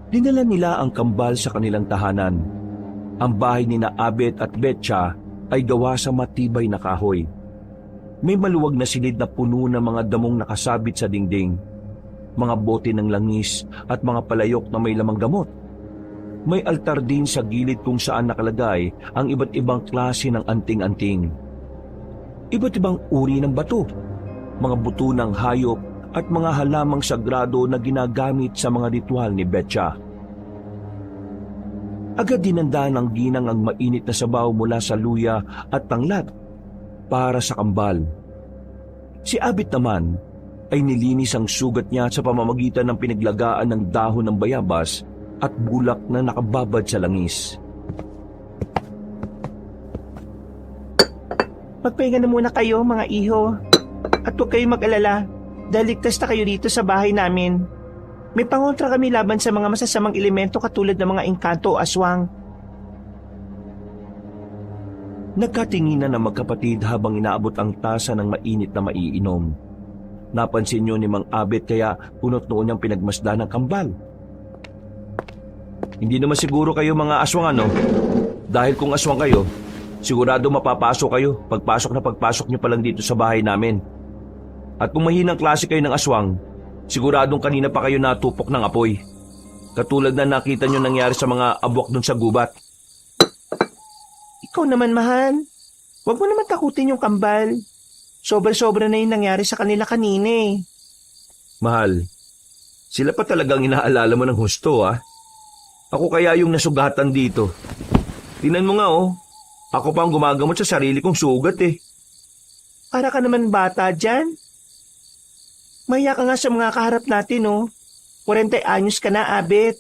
Dinala nila ang kambal sa kanilang tahanan. Ang bahay ni na Abet at Betcha ay gawa sa matibay na kahoy. May maluwag na silid na puno ng mga damong nakasabit sa dingding, mga bote ng langis at mga palayok na may lamang gamot. May altar din sa gilid kung saan nakalagay ang iba't ibang klase ng anting-anting. Iba't ibang uri ng bato, mga buto ng hayop at mga halamang sagrado na ginagamit sa mga ritual ni Betcha. Agad dinanda ng ginang ang mainit na sabaw mula sa luya at tanglat para sa kambal. Si Abit naman ay nilinis ang sugat niya sa pamamagitan ng pinaglagaan ng dahon ng bayabas at bulak na nakababad sa langis. Magpahinga na muna kayo mga iho. At huwag kayong mag-alala dahil ligtas na kayo dito sa bahay namin. May pangontra kami laban sa mga masasamang elemento katulad ng mga engkanto o aswang. Nagkatinginan ng magkapatid habang inaabot ang tasa ng mainit na maiinom. Napansin niyo ni Mang Abet kaya punot noon niyang pinagmasdan ng kambal. Hindi naman siguro kayo mga aswang ano? Dahil kung aswang kayo, sigurado mapapasok kayo pagpasok niyo pa lang dito sa bahay namin. At kung mahinang klase kayo ng aswang, siguradong kanina pa kayo natupok ng apoy. Katulad na nakita niyo nangyari sa mga abwak dun sa gubat. Ikaw naman, mahal. Huwag mo naman takutin yung kambal. Sobra-sobra na yung nangyari sa kanila kanina eh. Mahal, sila pa talagang inaalala mo ng husto ah. Ako kaya yung nasugatan dito. Tingnan mo nga oh, ako pa ang gumagamot sa sarili kong sugat eh. Para ka naman bata dyan. Mahiya ka nga sa mga kaharap natin oh. 40 anyos ka na, Abet.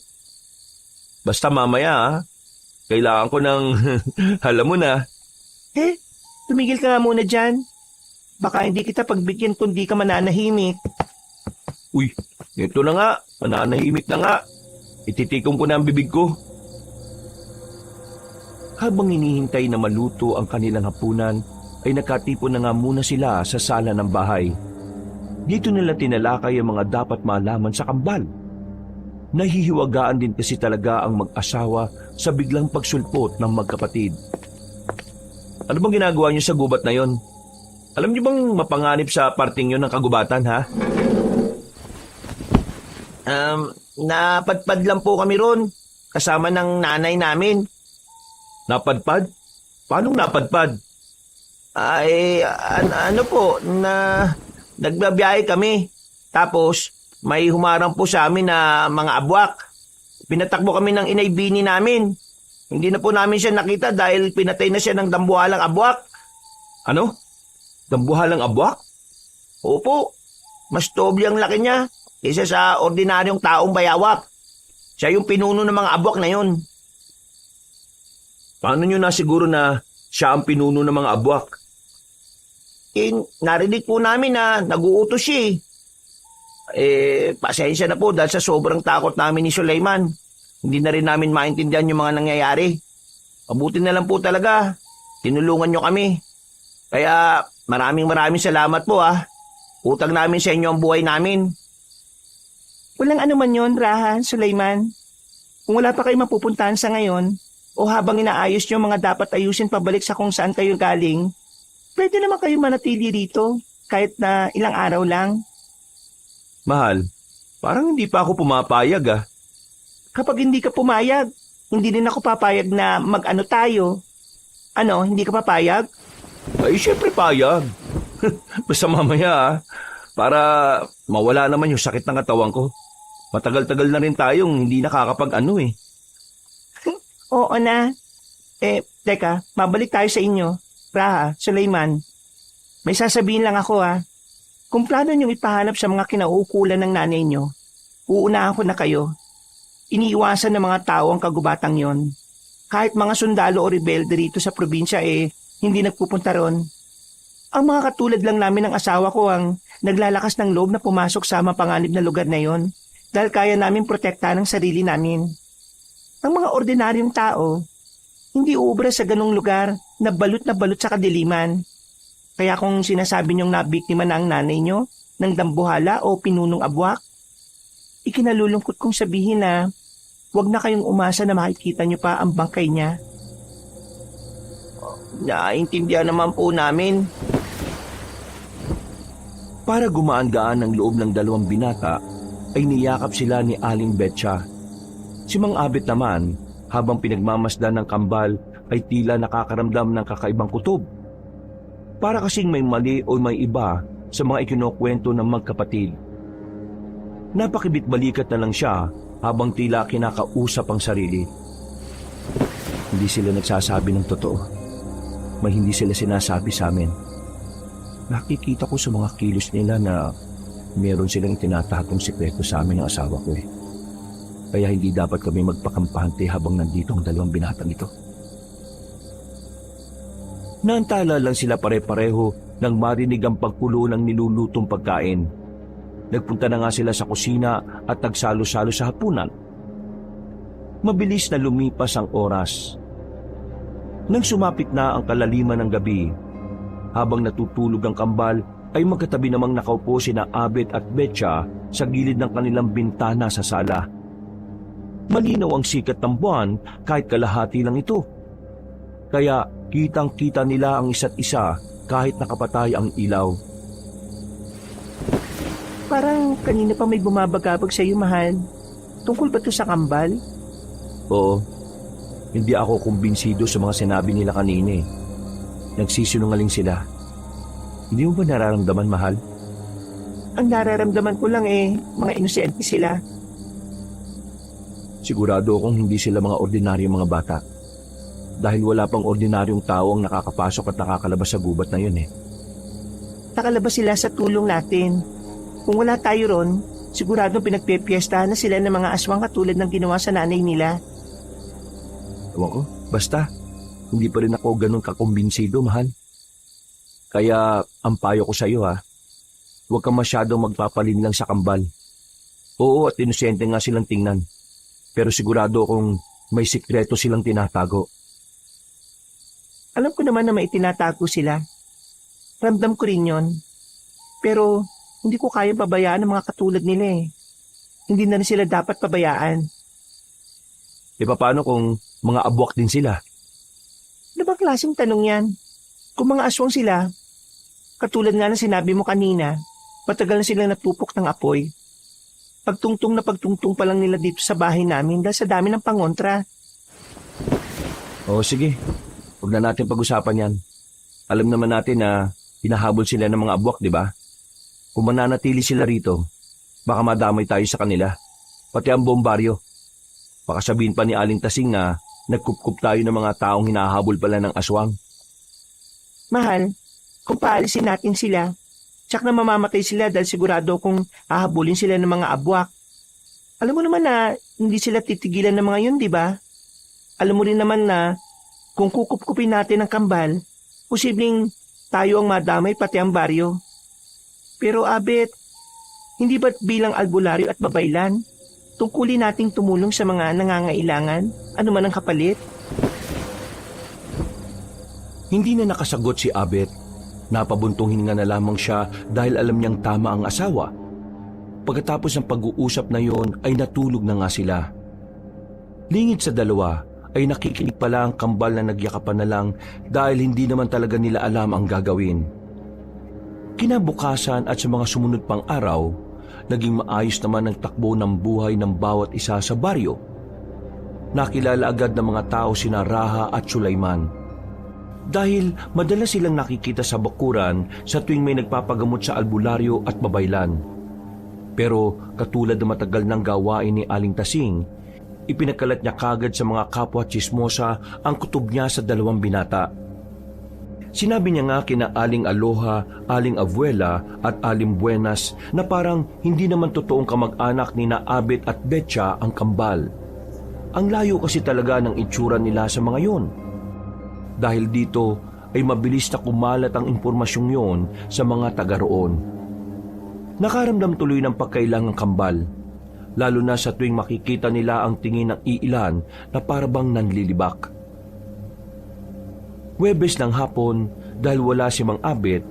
Basta mamaya ah, kailangan ko ng alam mo na. Tumigil ka nga muna dyan. Baka hindi kita pagbigyan kundi ka mananahimik. Uy, ito na nga, mananahimik na nga. Ititikom ko na ang bibig ko. Habang hinihintay na maluto ang kanilang hapunan, ay nakatipon na nga muna sila sa sala ng bahay. Dito nila tinalakay ang mga dapat malaman sa kambal. Nahihiwagaan din kasi talaga ang mag-asawa sa biglang pagsulpot ng magkapatid. Ano bang ginagawa niyo sa gubat na yon? Alam niyo bang mapanganib sa parting yon ng kagubatan, ha? Napadpad lang po kami ron. Kasama ng nanay namin. Napadpad? Paanong napadpad? Ano po, nagbabiyahe kami. Tapos, may humarang po sa amin na mga abwak. Pinatakbo kami ng inay bini namin. Hindi na po namin siya nakita dahil pinatay na siya ng dambuhalang abwak. Ano? Dambuhalang abwak? Opo, mas doble ang laki niya kaysa sa ordinaryong taong bayawak. Siya yung pinuno ng mga abwak na yun. Paano nyo nasiguro na siya ang pinuno ng mga abwak? Narinig po namin na nag-uutos siya pasensya na po dahil sa sobrang takot namin ni Sulaiman. Hindi na rin namin maintindihan yung mga nangyayari. Mabuti na lang po talaga. Tinulungan nyo kami. Kaya maraming salamat po ah. Utang namin sa inyo ang buhay namin. Walang anuman yon, Rahan, Sulaiman. Kung wala pa kayo mapupuntahan sa ngayon, o habang inaayos nyo mga dapat ayusin pabalik sa kung saan kayo galing, pwede naman kayo manatili rito kahit na ilang araw lang. Mahal, parang hindi pa ako pumapayag ah. Kapag hindi ka pumayag, hindi din ako papayag na mag-ano tayo. Ano, hindi ka papayag? Ay, syempre payag. Basta mamaya ah, para mawala naman yung sakit ng katawan ko. Matagal-tagal na rin tayong hindi nakakapag-ano eh. Oo na. Teka, mabalik tayo sa inyo. Raha, Sulaiman. May sasabihin lang ako ah. Kung plano niyong ipahanap sa mga kinauukulan ng nanay niyo, uunahan ko na kayo. Iniiwasan ng mga tao ang kagubatang yon. Kahit mga sundalo o rebelde rito sa probinsya hindi nagpupunta ron. Ang mga katulad lang namin ng asawa ko ang naglalakas ng loob na pumasok sa mapanganib na lugar na yon dahil kaya namin protektahan ang sarili namin. Ang mga ordinaryong tao, hindi uubra sa ganong lugar na balot sa kadiliman. Kaya kung sinasabi niyong nabiktima na ang nanay niyo ng dambuhala o pinunong abwak, ikinalulungkot kong sabihin na huwag na kayong umasa na makikita niyo pa ang bangkay niya. Naintindihan naman po namin. Para gumaan-gaan ang loob ng dalawang binata, ay niyakap sila ni Aling Betcha. Si Mang Abet naman, habang pinagmamasdan ng kambal, ay tila nakakaramdam ng kakaibang kutob. Para kasing may mali o may iba sa mga ikinukwento ng magkapatid. Napakibit-balikat na lang siya habang tila kinakausap ang sarili. Hindi sila nagsasabi ng totoo. May hindi sila sinasabi sa amin. Nakikita ko sa mga kilos nila na meron silang tinatagong sikreto sa amin ng asawa ko eh. Kaya hindi dapat kami magpakampante habang nandito ang dalawang binatang ito. Naantala lang sila pare-pareho nang marinig ang pagkulo ng nilulutong pagkain. Nagpunta na nga sila sa kusina at nagsalo-salo sa hapunan. Mabilis na lumipas ang oras. Nang sumapit na ang kalaliman ng gabi, habang natutulog ang kambal, ay magkatabi namang nakaupo sina Abet at Betcha sa gilid ng kanilang bintana sa sala. Malinaw ang sikat ng buwan kahit kalahati lang ito. Kaya kitang-kita nila ang isa't isa kahit nakapatay ang ilaw. Parang kanina pa may bumabagabag sa iyo, mahal. Tungkol ba to sa kambal? Oo, hindi ako kumbinsido sa mga sinabi nila kanina eh. Nagsisinungaling sila. Hindi mo ba nararamdaman, mahal? Ang nararamdaman ko lang mga inosente sila. Sigurado akong hindi sila mga ordinaryong mga bata. Dahil wala pang ordinaryong tao ang nakakapasok at nakakalabas sa gubat na yun eh. Nakalabas sila sa tulong natin. Kung wala tayo ron, sigurado pinagpepiestahan na sila ng mga aswang katulad ng ginawa sa nanay nila. Ewan ko, basta, hindi pa rin ako ganun kakumbinsido, mahal. Kaya, ang payo ko sa iyo huwag kang masyadong magpapalin lang sa kambal. Oo, at inosente nga silang tingnan. Pero sigurado akong may sikreto silang tinatago. Alam ko naman na may itinatago sila. Ramdam ko rin yon. Pero hindi ko kaya pabayaan ang mga katulad nila eh. Hindi na rin sila dapat pabayaan. E paano kung mga abwak din sila? Ano bang klaseng tanong yan? Kung mga aswang sila, katulad nga ng sinabi mo kanina, matagal na silang natupok ng apoy. Pagtungtong pa lang nila dito sa bahay namin dahil sa dami ng pangontra. Oo, sige. Huwag na natin pag-usapan yan. Alam naman natin na hinahabol sila ng mga abwak, di ba? Kung mananatili sila rito, baka madamay tayo sa kanila. Pati ang buong baryo. Baka sabihin pa ni Aling Tasing na nagkupkup tayo ng mga taong hinahabol pala ng aswang. Mahal, kung paalisin natin sila, tsak na mamamatay sila dahil sigurado kung hahabulin sila ng mga abwak. Alam mo naman na hindi sila titigilan ng mga yun, di ba? Alam mo rin naman na kung kukupkupin natin ang kambal, posibleng tayo ang madamay pati ang baryo. Pero Abet, hindi ba't bilang albularyo at babaylan, tungkulin nating tumulong sa mga nangangailangan, ano man ang kapalit? Hindi na nakasagot si Abet. Napabuntong hininga na lamang siya dahil alam niyang tama ang asawa. Pagkatapos ng pag-uusap na yon ay natulog na nga sila. Lingid sa dalawa ay nakikinig pala ang kambal na nagyakapan na lang dahil hindi naman talaga nila alam ang gagawin. Kinabukasan at sa mga sumunod pang araw, naging maayos naman ang takbo ng buhay ng bawat isa sa baryo. Nakilala agad ng mga tao sina Raha at Sulaiman. Dahil madalas silang nakikita sa bakuran sa tuwing may nagpapagamot sa albularyo at babaylan. Pero katulad ng matagal ng gawain ni Aling Tasing, ipinagkalat niya kagad sa mga kapwa tsismosa ang kutob niya sa dalawang binata. Sinabi niya nga kina Aling Aloha, Aling Abuela at Aling Buenas na parang hindi naman totoong kamag-anak ni na Abet at Betcha ang kambal. Ang layo kasi talaga ng itsura nila sa mga yon. Dahil dito ay mabilis na kumalat ang impormasyong yon sa mga taga roon. Nakaramdam tuloy ng pagkailang ang kambal, lalo na sa tuwing makikita nila ang tingin ng iilan na parabang nanlilibak. Huwebes ng hapon, dahil wala si Mang Abet,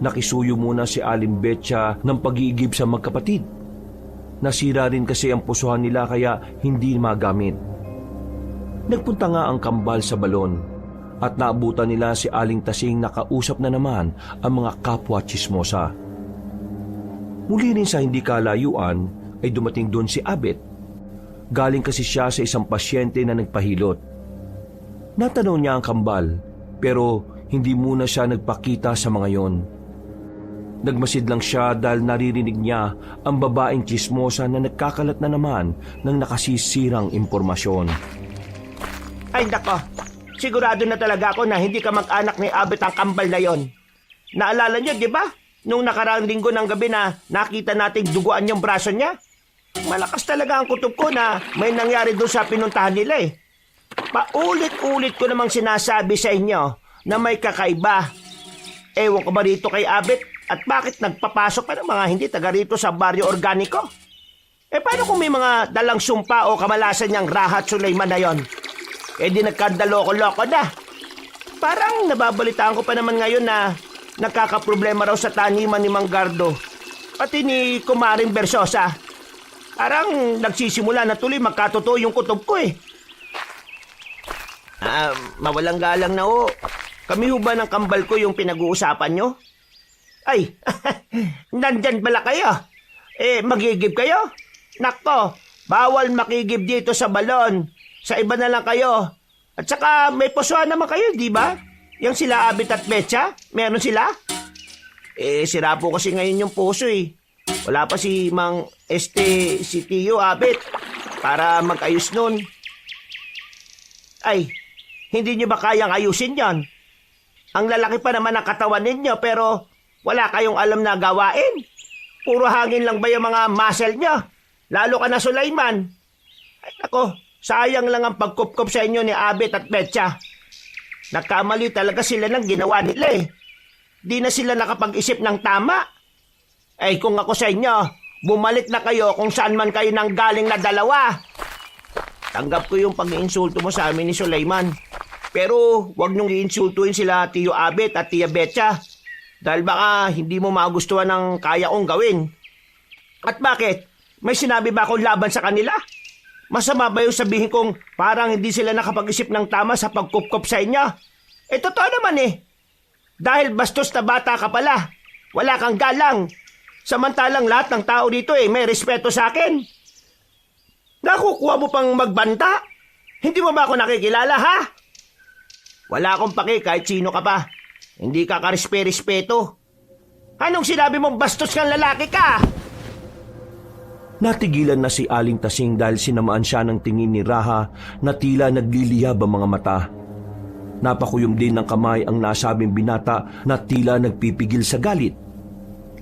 nakisuyo muna si Aling Betcha ng pag-iigib sa magkapatid. Nasira rin kasi ang pusuhan nila kaya hindi magamit. Nagpunta nga ang kambal sa balon at naabutan nila si Aling Tasing na kausap na naman ang mga kapwa tsismosa. Muli rin sa hindi kalayuan ay dumating doon si Abet. Galing kasi siya sa isang pasyente na nagpahilot. Natanong niya ang kambal pero hindi muna siya nagpakita sa mga yon. Nagmasid lang siya dahil naririnig niya ang babaeng tsismosa na nagkakalat na naman ng nakasisirang impormasyon. Ay nako, sigurado na talaga ako na hindi ka mag-anak ni Abet ang kambal na yon. Naalala niyo, di ba? Nung nakaraang linggo ng gabi na nakita nating duguan yung braso niya. Malakas talaga ang kutob ko na may nangyari doon sa pinuntahan nila eh. Paulit-ulit ko namang sinasabi sa inyo na may kakaiba. Ewan ko ba rito kay Abet at bakit nagpapasok pa ng mga hindi taga rito sa baryo organiko? Paano kung may mga dalang sumpa o kamalasan niyang Rahat Sulaiman na yon? Di nagkandaloko-loko na. Parang nababalitaan ko pa naman ngayon na nakakaproblema raw sa taniman ni Mang Gardo pati ni Kumaring Bersosa. Parang nagsisimula na tuloy magkatotoo yung kutob ko eh. Mawalang galang na ho. Kami ho ba ng kambal ko yung pinag-uusapan nyo? Ay, nandyan pala kayo. Magigib kayo? Nako, bawal makigib dito sa balon. Sa iba na lang kayo. At saka may pusuan naman kayo, di ba? Yang sila Abet at Betcha, meron sila? Sira po kasi ngayon yung puso eh. Wala pa si si Tio Abet para mag-ayos nun. Ay, hindi nyo ba kayang ayusin yon? Ang lalaki pa naman ang katawan ninyo pero wala kayong alam na gawain. Puro hangin lang ba yung mga muscle nyo? Lalo ka na Sulaiman. Ay nako, sayang lang ang pagkupkop sa inyo ni Abet at Betcha. Nagkamali talaga sila ng ginawa nila eh. Di na sila nakapag-isip ng tama. Ay kung ako sa inyo, bumalik na kayo kung saan man kayo nang galing na dalawa. Tanggap ko yung pag-iinsulto mo sa amin ni Sulaiman. Pero huwag niyong iinsultuin sila Tio Abet at Tia Betcha. Dahil baka hindi mo magustuhan ng kaya kong gawin. At bakit? May sinabi ba akong laban sa kanila? Masama ba yung sabihin kong parang hindi sila nakapag-isip ng tama sa pagkupkop sa inyo? Totoo naman eh. Dahil bastos na bata ka pala. Wala kang galang. Samantalang lahat ng tao dito may respeto sa akin. Nakukuha mo pang magbanta? Hindi mo ba ako nakikilala ha? Wala akong paki kahit sino ka pa. Hindi ka karespe-respeto. Anong sinabi mong bastos kang lalaki ka? Natigilan na si Aling Tasing dahil sinamaan siya ng tingin ni Raha na tila nagliliyab ang mga mata. Napakuyom din ng kamay ang nasabing binata na tila nagpipigil sa galit.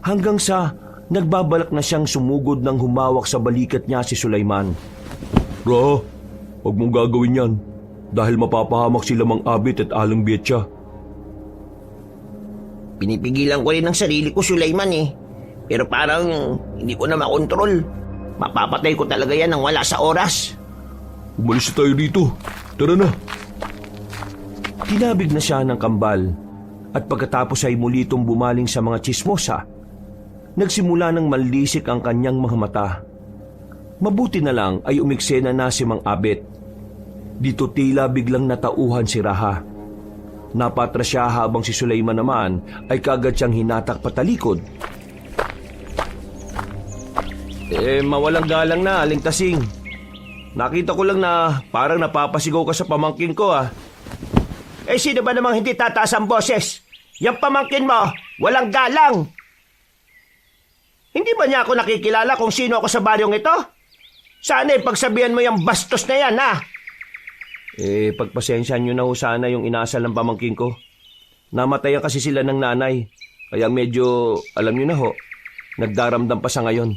Hanggang sa nagbabalak na siyang sumugod ng humawak sa balikat niya si Sulaiman. Raha, huwag mong gagawin yan dahil mapapahamak sila Mang Abet at Aling Betcha. Pinipigilan ko rin ang sarili ko, Sulaiman eh. Pero parang hindi ko na makontrol. Mapapatay ko talaga yan nang wala sa oras. Umalis na tayo dito. Tara na. Tinabig na siya ng kambal at pagkatapos ay muli itong bumaling sa mga tsismosa. Nagsimula ng manlisik ang kanyang mga mata. Mabuti na lang ay umiksena na si Mang Abet. Dito tila biglang natauhan si Raha. Napatras siya habang si Sulaiman naman ay kagad siyang hinatak patalikod. Mawalang galang na, Aling Tasing. Nakita ko lang na parang napapasigaw ka sa pamangkin ko ah. Sino ba namang hindi tataas ang boses? Yung pamangkin mo, walang galang. Hindi ba niya ako nakikilala kung sino ako sa baryong ito? Sana pagsabihan mo yung bastos na yan ha. Pagpasensyahan nyo na ho sana yung inasal ng pamangkin ko. Namatayan kasi sila ng nanay. Kaya medyo, alam nyo na ho, nagdaramdam pa sa ngayon.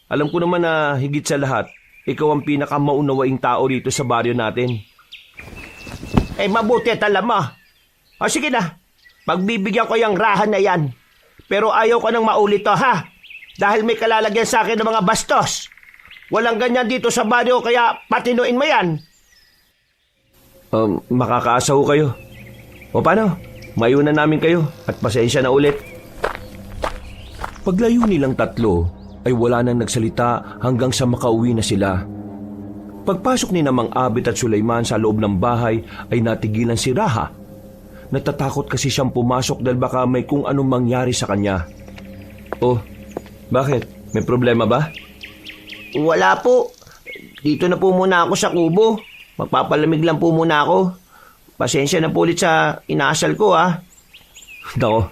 Alam ko naman na higit sa lahat, ikaw ang pinakamaunawaing tao dito sa baryo natin. Mabuti at alam mo. Sige na, pagbibigyan ko yung Raha na yan. Pero ayaw ko nang maulit to ha. Dahil may kalalagyan sa akin ng mga bastos. Walang ganyan dito sa baryo kaya patinuin mo yan. Makakaasa ho kayo. O paano? Maiunan namin kayo at pasensya na ulit. Paglayo nilang tatlo ay wala nang nagsalita hanggang sa makauwi na sila. Pagpasok ni Mang Abet at Sulaiman sa loob ng bahay ay natigilan si Raha. Natatakot kasi siyang pumasok dahil baka may kung anong mangyari sa kanya. Oh, bakit? May problema ba? Wala po. Dito na po muna ako sa kubo. Magpapalamig lang po muna ako. Pasensya na po ulit sa inaasal ko Nako,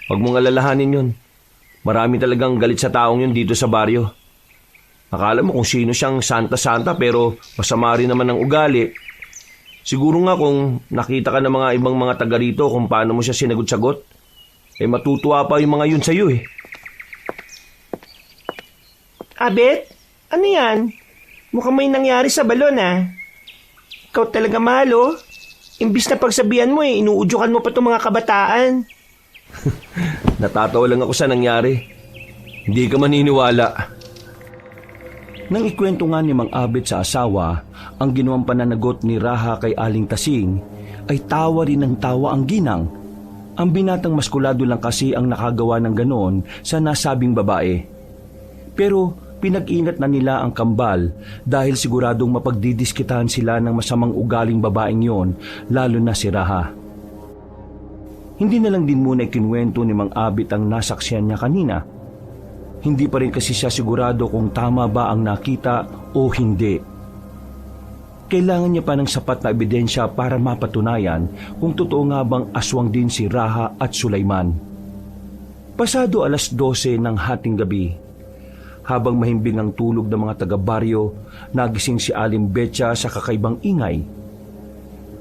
huwag mong alalahanin yun. Marami talagang galit sa taong yun dito sa baryo. Akala mo kung sino siyang santa-santa pero masama rin naman ang ugali. Siguro nga kung nakita ka ng mga ibang mga taga rito kung paano mo siya sinagot-sagot, matutuwa pa yung mga yun sa'yo Abet, ano yan? Mukhang may nangyari sa balon Ikaw talaga mahal Imbis na pagsabihan mo inuudyukan mo pa itong mga kabataan. Natatawa lang ako sa nangyari. Hindi ka maniniwala. Nang ikwento nga ni Mang Abet sa asawa ang ginawang pananagot ni Raha kay Aling Tasing, ay tawa rin ng tawa ang ginang. Ang binatang maskulado lang kasi ang nakagawa ng ganon sa nasabing babae. Pero pinag-ingat na nila ang kambal dahil siguradong mapagdidiskitahan sila ng masamang ugaling babaeng yon, lalo na si Raha. Hindi na lang din muna ikinwento ni Mang Abet ang nasaksihan niya kanina. Hindi pa rin kasi siya sigurado kung tama ba ang nakita o hindi. Kailangan niya pa ng sapat na ebidensya para mapatunayan kung totoo nga bang aswang din si Raha at Sulaiman. Pasado 12:00 ng hating gabi, habang mahimbing ang tulog ng mga taga-baryo, nagising si Aling Betcha sa kakaibang ingay.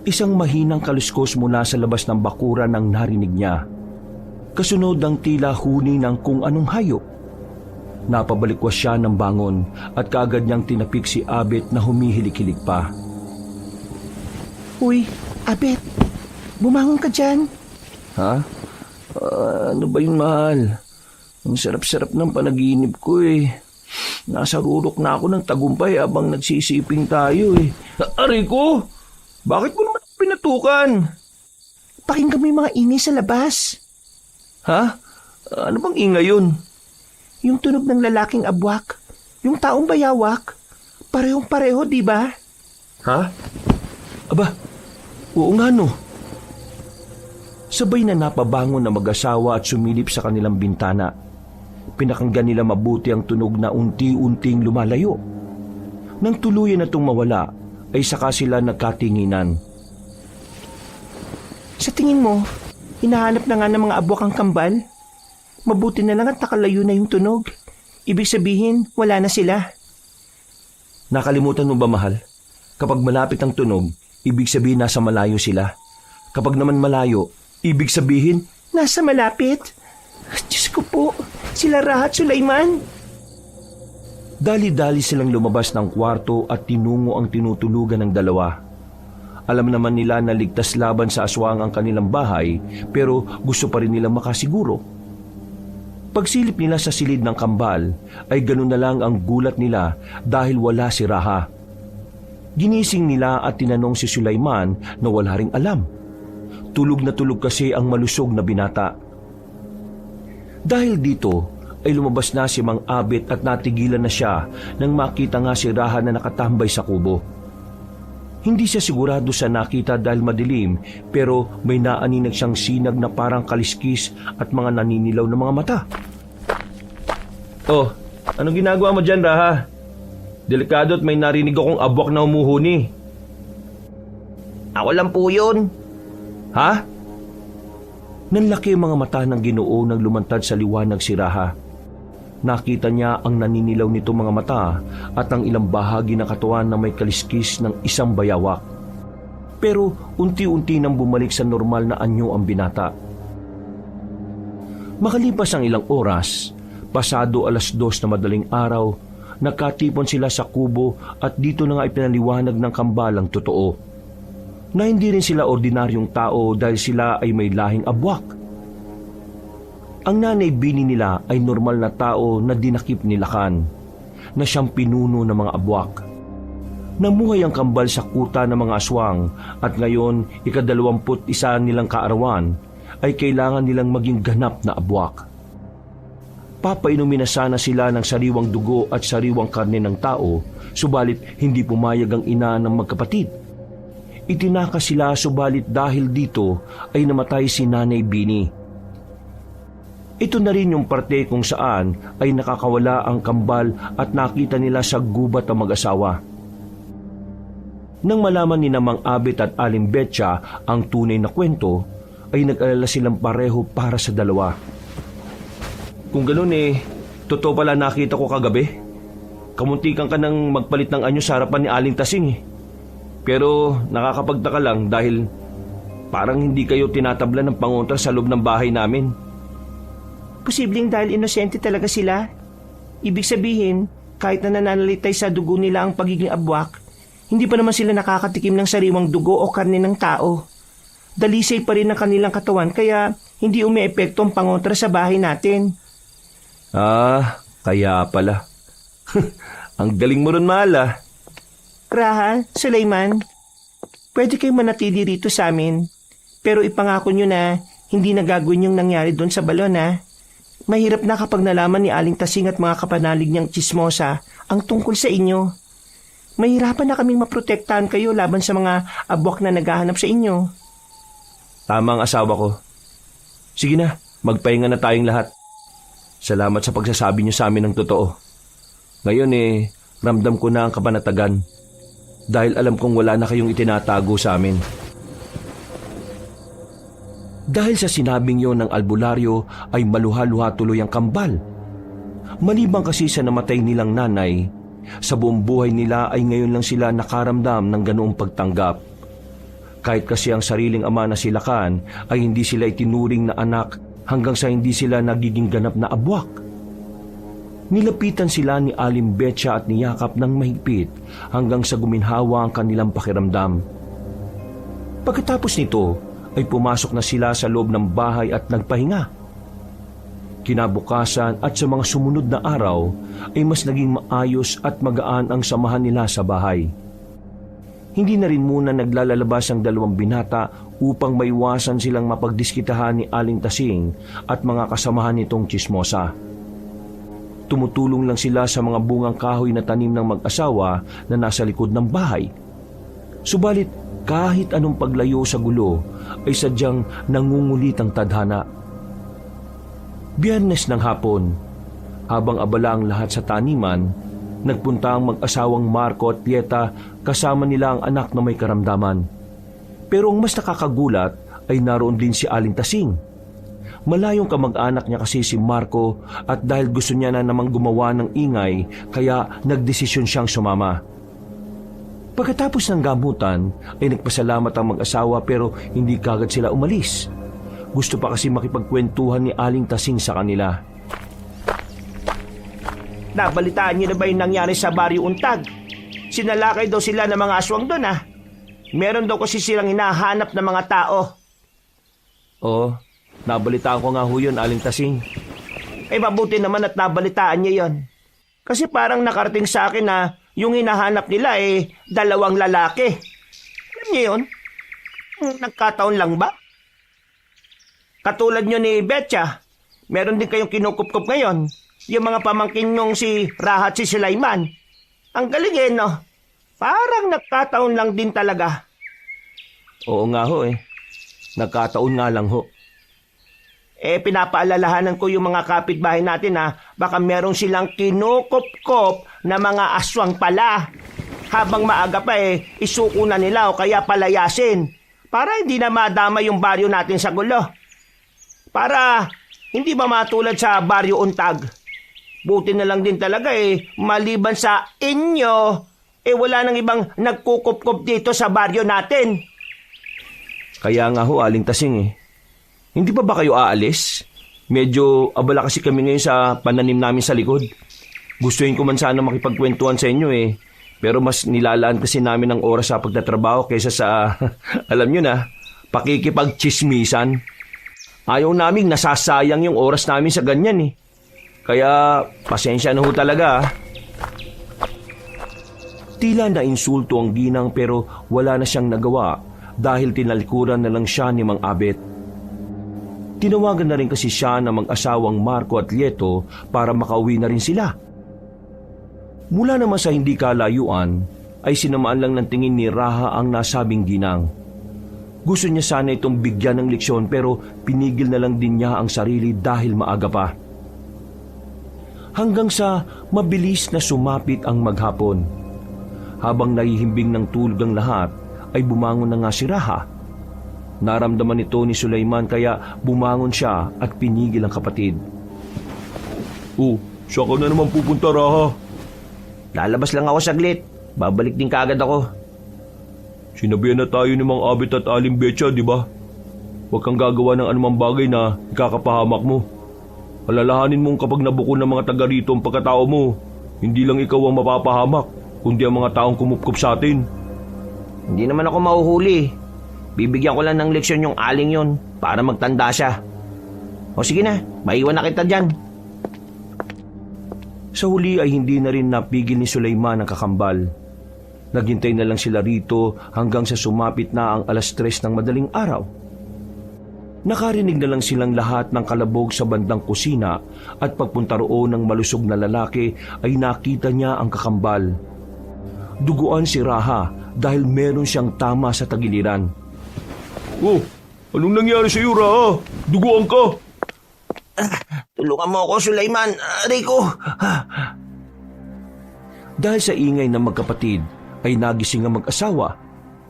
Isang mahinang kaluskos mula sa labas ng bakuran ang narinig niya. Kasunod ng tila huni ng kung anong hayop. Napabalikwas siya ng bangon at kaagad niyang tinapik si Abet na humihilik-hilik pa. Uy, Abet, bumangon ka dyan. Ha? Ano ba yun, mahal? Ang sarap-sarap ng panaginip ko Nasa rurok na ako ng tagumpay habang nagsisiping tayo Aray ko! Bakit mo naman pinatukan? Pakinggan mo yung mga ingay sa labas. Ha? Ano bang ingay yun? Yung tunog ng lalaking abwak, yung taong bayawak, parehong-pareho, di ba? Ha? Aba, oo nga no. Sabay na napabangon na mag-asawa at sumilip sa kanilang bintana. Pinakinggan nila mabuti ang tunog na unti-unting lumalayo. Nang tuluyan na itong mawala, ay saka sila nagkatinginan. Sa tingin mo, hinahanap na nga ng mga abwak ang kambal? Mabuti na lang at nakalayo na yung tunog. Ibig sabihin, wala na sila. Nakalimutan mo ba, mahal? Kapag malapit ang tunog, ibig sabihin nasa malayo sila. Kapag naman malayo, ibig sabihin nasa malapit? Diyos ko po, sila Raha at Sulaiman. Dali-dali silang lumabas ng kwarto at tinungo ang tinutulugan ng dalawa. Alam naman nila na ligtas laban sa aswang ang kanilang bahay, pero gusto pa rin nilang makasiguro. Pagsilip nila sa silid ng kambal, ay ganun na lang ang gulat nila dahil wala si Raha. Ginising nila at tinanong si Sulaiman na wala ring alam. Tulog na tulog kasi ang malusog na binata. Dahil dito, ay lumabas na si Mang Abet at natigilan na siya nang makita nga si Raha na nakatambay sa kubo. Hindi siya sigurado sa nakita dahil madilim, pero may naaninag siyang sinag na parang kaliskis at mga naninilaw na mga mata. Oh, anong ginagawa mo dyan, Raha? Delikado at may narinig akong abwak na humuhuni. Ako lang po yun. Ha? Nanlaki ang mga mata ng Ginoo nang lumantad sa liwanag si Raha. Nakita niya ang naninilaw nito mga mata at ang ilang bahagi ng katawan na may kaliskis ng isang bayawak. Pero unti-unti nang bumalik sa normal na anyo ang binata. Makalipas ang ilang oras, pasado 2:00 na madaling araw, nakatipon sila sa kubo at dito na nga ipinaliwanag ng kambalang totoo. Na hindi rin sila ordinaryong tao dahil sila ay may lahing abwak. Ang nanay bini nila ay normal na tao na dinakip ni Lakan, na siyang pinuno ng mga abwak. Namuhay ang kambal sa kuta ng mga aswang at ngayon, 21 nilang kaarawan, ay kailangan nilang maging ganap na abwak. Papainumin na sana sila ng sariwang dugo at sariwang karne ng tao, subalit hindi pumayag ang ina ng magkapatid. Itinaka sila subalit dahil dito ay namatay si Nanay Bini. Ito na rin yung parte kung saan ay nakakawala ang kambal at nakita nila sa gubat ang mag-asawa. Nang malaman ni Namang Abet at Aling Betcha ang tunay na kwento, ay nag-alala silang pareho para sa dalawa. Kung ganun totoo pala nakita ko kagabi. Kamuntikan ka nang magpalit ng anyo sa harapan ni Aling Tasing Pero nakakapagtaka lang dahil parang hindi kayo tinatabla ng pangontra sa loob ng bahay namin. Posibleng dahil inosente talaga sila. Ibig sabihin, kahit na nananalitay sa dugo nila ang pagiging abwak, hindi pa naman sila nakakatikim ng sariwang dugo o karne ng tao. Dalisay pa rin ang kanilang katawan kaya hindi umiepekto ang pangontra sa bahay natin. Kaya pala. Ang galing mo ron, Mahal. Raha, Sulaiman, pwede kayong manatili rito sa amin. Pero ipangako nyo na hindi na gagawin yung nangyari doon sa balon Mahirap na kapag nalaman ni Aling Tasing at mga kapanalig niyang tsismosa ang tungkol sa inyo. Mahirapan na kaming maprotektahan kayo laban sa mga abwak na naghahanap sa inyo. Tama ang asawa ko. Sige na, magpahinga na tayong lahat. Salamat sa pagsasabi niyo sa amin ng totoo. Ngayon ramdam ko na ang kapanatagan. Dahil alam kong wala na kayong itinatago sa amin. Dahil sa sinabing yon ng albularyo ay maluha-luha tuloy ang kambal. Maliban kasi sa namatay nilang nanay, sa buong buhay nila ay ngayon lang sila nakaramdam ng ganoong pagtanggap. Kahit kasi ang sariling ama na sila Kan ay hindi sila itinuring na anak hanggang sa hindi sila nagiging ganap na abwak. Nilapitan sila ni Aling Betcha at niyakap ng mahigpit hanggang sa guminhawa ang kanilang pakiramdam. Pagkatapos nito ay pumasok na sila sa loob ng bahay at nagpahinga. Kinabukasan at sa mga sumunod na araw ay mas naging maayos at magaan ang samahan nila sa bahay. Hindi na rin muna naglalalabas ang dalawang binata upang maiwasan silang mapagdiskitahan ni Aling Tasing at mga kasamahan nitong tsismosa. Tumutulong lang sila sa mga bungang kahoy na tanim ng mag-asawa na nasa likod ng bahay. Subalit kahit anong paglayo sa gulo ay sadyang nangungulit ang tadhana. Biyernes ng hapon, habang abala ang lahat sa taniman, nagpunta ang mag-asawang Marco at Pieta kasama nila ang anak na may karamdaman. Pero ang mas nakakagulat ay naroon din si Aling Tasing. Malayong kamag-anak niya kasi si Marco at dahil gusto niya na namang gumawa ng ingay kaya nagdesisyon siyang sumama. Pagkatapos ng gamutan ay nagpasalamat ang mag-asawa pero hindi kagad sila umalis. Gusto pa kasi makipagkwentuhan ni Aling Tasing sa kanila. Nabalitaan niyo na ba yung nangyari sa Baryo Untag? Sinalakay daw sila ng mga aswang doon Meron daw kasi silang hinahanap ng mga tao. Oo, nabalitaan ko nga ho yun, Aling Tasing. Mabuti naman at nabalitaan niya yon. Kasi parang nakarating sa akin na yung hinahanap nila dalawang lalaki. Alam niyo yun? Nagkataon lang ba? Katulad nyo ni Betcha, meron din kayong kinukup-kup ngayon. Yung mga pamangkin nyong si Raha at si Sulaiman. Ang galing no? Parang nagkataon lang din talaga. Oo nga ho Nagkataon nga lang ho. Pinapaalalahanan ko yung mga kapitbahay natin baka merong silang kinukop-kop na mga aswang pala. Habang maaga pa isuko na nila o kaya palayasin. Para hindi na madama yung baryo natin sa gulo. Para hindi ba matulad sa Baryo Untag. Buti na lang din talaga maliban sa inyo, wala nang ibang nagkukop-kop dito sa baryo natin. Kaya nga ho, Aling Tasing Hindi pa ba kayo aalis? Medyo abala kasi kami ngayon sa pananim namin sa likod. Gustuin ko man sana makipagkwentuhan sa inyo Pero mas nilalaan kasi namin ang oras sa pagtatrabaho kaysa sa, alam nyo na, pakikipagchismisan. Ayaw naming nasasayang yung oras namin sa ganyan Kaya pasensya na ho talaga Tila na insulto ang ginang pero wala na siyang nagawa dahil tinalikuran na lang siya ni Mang Abet. Tinawagan na rin kasi siya ng mag-asawang Marco at Lieto para makauwi na rin sila. Mula naman sa hindi kalayuan ay sinamaan lang ng tingin ni Raha ang nasabing ginang. Gusto niya sana itong bigyan ng leksyon pero pinigil na lang din niya ang sarili dahil maaga pa. Hanggang sa mabilis na sumapit ang maghapon. Habang nahihimbing ng tulog ang lahat, ay bumangon na nga si Raha. Naramdaman ito ni Sulaiman kaya bumangon siya at pinigil ang kapatid. Oh, saan ka na naman pupunta, Raha? Lalabas lang ako saglit. Babalik din kaagad ako. Sinabihan na tayo ni Mang Abit at Aling Betcha, di ba? Huwag kang gagawa ng anumang bagay na ikakapahamak mo. Alalahanin mong kapag nabuko ng mga taga rito ang pagkatao mo, hindi lang ikaw ang mapapahamak, kundi ang mga taong kumupkup sa atin. Hindi naman ako mahuhuli. Bibigyan ko lang ng leksyon yung aling yon para magtanda siya. O sige na, maiwan na kita dyan. Sa huli ay hindi na rin napigil ni Sulaiman ang kakambal. Naghintay na lang sila rito hanggang sa sumapit na ang 3:00 ng madaling araw. Nakarinig na lang silang lahat ng kalabog sa bandang kusina at pagpunta roon ng malusog na lalaki ay nakita niya ang kakambal. Duguan si Raha dahil meron siyang tama sa tagiliran. Oh, anong nangyari sa iyo, Raha? Duguan ka! Tulungan mo ako, Sulaiman. Aray ko. Dahil sa ingay ng magkapatid ay nagising ang mag-asawa.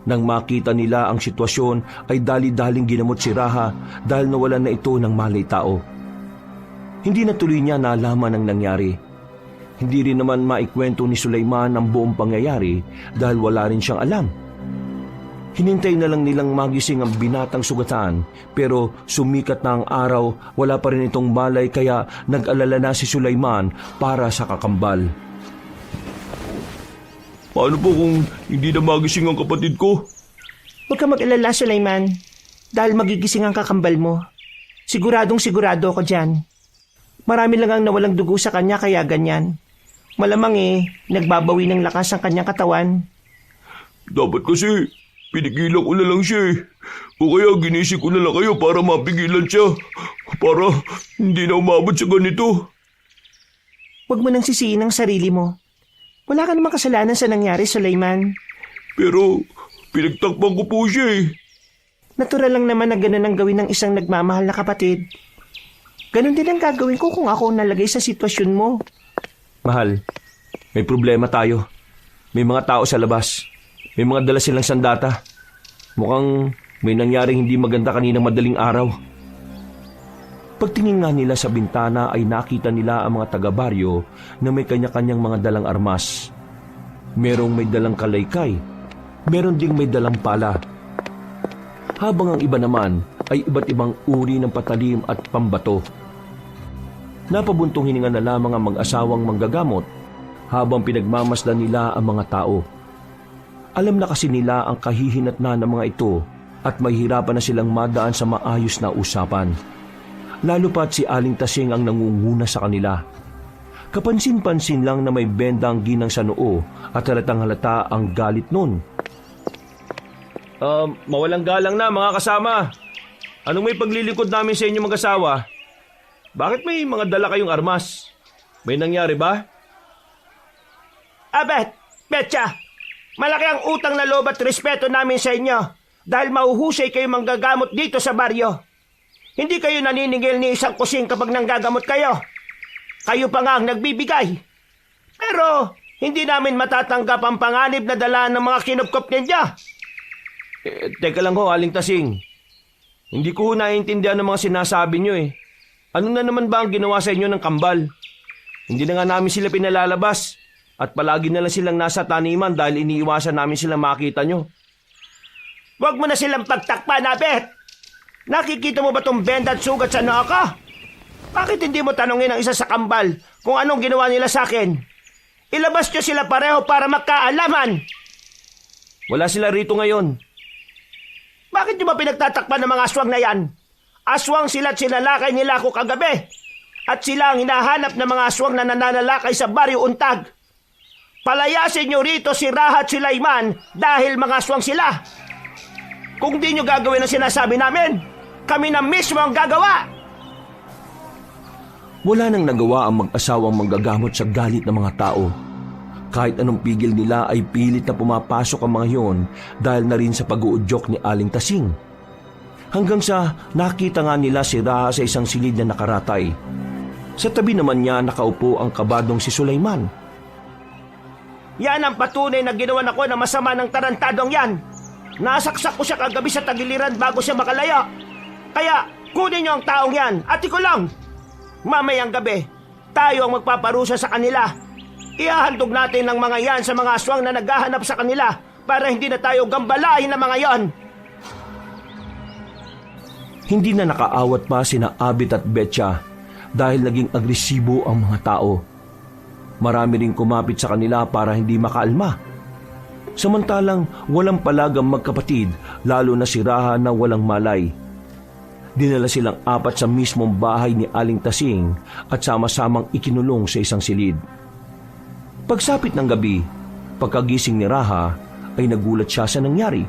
Nang makita nila ang sitwasyon ay dali-daling ginamot si Raha dahil nawalan na ito ng malay tao. Hindi na tuloy niya nalaman ang nangyari. Hindi rin naman maikwento ni Sulaiman ang buong pangyayari dahil wala rin siyang alam. Hinintay na lang nilang magising ang binatang sugatan pero sumikat na ang araw, wala pa rin itong malay kaya nag-alala na si Sulaiman para sa kakambal. Paano po kung hindi na magising ang kapatid ko? Huwag ka mag-alala, Sulaiman. Dahil magigising ang kakambal mo. Siguradong sigurado ako dyan. Marami lang ang nawalang dugo sa kanya kaya ganyan. Malamang nagbabawi ng lakas ang kanyang katawan. Dapat kasi, pinigilan ko na lang siya eh. O kaya ginising ko na lang kayo para mapigilan siya. Para hindi na umabot sa ganito. Huwag mo nang sisihin ang sarili mo. Wala ka namang kasalanan sa nangyari, Sulaiman. Pero pinagtakpan ko po siya eh. Natural lang naman na ganun ang gawin ng isang nagmamahal na kapatid. Ganun din ang gagawin ko kung ako nalagay sa sitwasyon mo. Mahal, may problema tayo. May mga tao sa labas. May mga dala silang sandata. Mukhang may nangyaring hindi maganda kaninang madaling araw. Pagtingin nga nila sa bintana ay nakita nila ang mga taga-baryo na may kanya-kanyang mga dalang armas. Merong may dalang kalaykay, meron ding may dalang pala. Habang ang iba naman ay iba't ibang uri ng patalim at pambato. Napabuntong hininga na lamang ang mag-asawang manggagamot habang pinagmamasdan nila ang mga tao. Alam na kasi nila ang kahihinatnan ng mga ito at mahihirapan na silang madaan sa maayos na usapan. Lalo pa't si Aling Tasing ang nangunguna sa kanila. Kapansin-pansin lang na may benda ang ginang sa noo at halatang halata ang galit nun. Mawalang galang na mga kasama. Anong may paglilingkod namin sa inyo mag-asawa? Bakit may mga dala kayong armas? May nangyari ba? Abet, Betcha, malaki ang utang na loob at respeto namin sa inyo dahil mahuhusay kayo manggagamot dito sa baryo. Hindi kayo naniningil ni isang kusing kapag nanggagamot kayo. Kayo pa nga ang nagbibigay. Pero hindi namin matatanggap ang panganib na dala ng mga kinupkop ninyo. Teka lang ho, Aling Tasing. Hindi ko naiintindihan ang mga sinasabi nyo eh. Ano na naman ba ang ginawa sa inyo ng kambal? Hindi na nga namin sila pinalalabas at palagi na lang silang nasa taniman dahil iniiwasan namin silang makita nyo. Huwag mo na silang pagtakpan, Abet. Nakikita mo ba tong benda at sugat sa noo ko? Bakit hindi mo tanungin ang isa sa kambal kung anong ginawa nila sa akin? Ilabas nyo sila pareho para magkaalaman. Wala sila rito ngayon. Bakit nyo ba pinagtatakpan ng mga aswang na yan? Aswang sila at sinalakay nila ako kagabi. At sila ang hinahanap ng mga aswang na nananalakay sa Baryo Untag. Palayasin nyo rito si Raha at Sulaiman dahil mga aswang sila. Kung di nyo gagawin ang sinasabi namin, kami na mismo ang gagawa. Wala nang nagawa ang mag-asawang manggagamot sa galit ng mga tao. Kahit anong pigil nila ay pilit na pumapasok ang mga yon dahil na rin sa pag-uudyok ni Aling Tasing. Hanggang sa nakita nga nila si Raha sa isang silid na nakaratay. Sa tabi naman niya nakaupo ang kabadong si Sulaiman. Yan ang patunay na ginawan ako ng masama ng tarantadong yan. Nasaksak ko siya kagabi sa tagiliran bago siya makalaya. Kaya kunin niyo ang taong yan at ikulong. Mamayang gabi, tayo ang magpaparusa sa kanila. Ihahandog natin ng mga yan sa mga aswang na naghahanap sa kanila para hindi na tayo gambalain ng mga yon. Hindi na nakaawat pa sina Abit at Betcha dahil naging agresibo ang mga tao. Marami ring kumapit sa kanila para hindi makaalma. Samantalang walang palagang magkapatid, lalo na si Raha na walang malay. Dinala silang 4 sa mismong bahay ni Aling Tasing at sama-samang ikinulong sa isang silid. Pagsapit ng gabi, pagkagising ni Raha ay nagulat siya sa nangyari.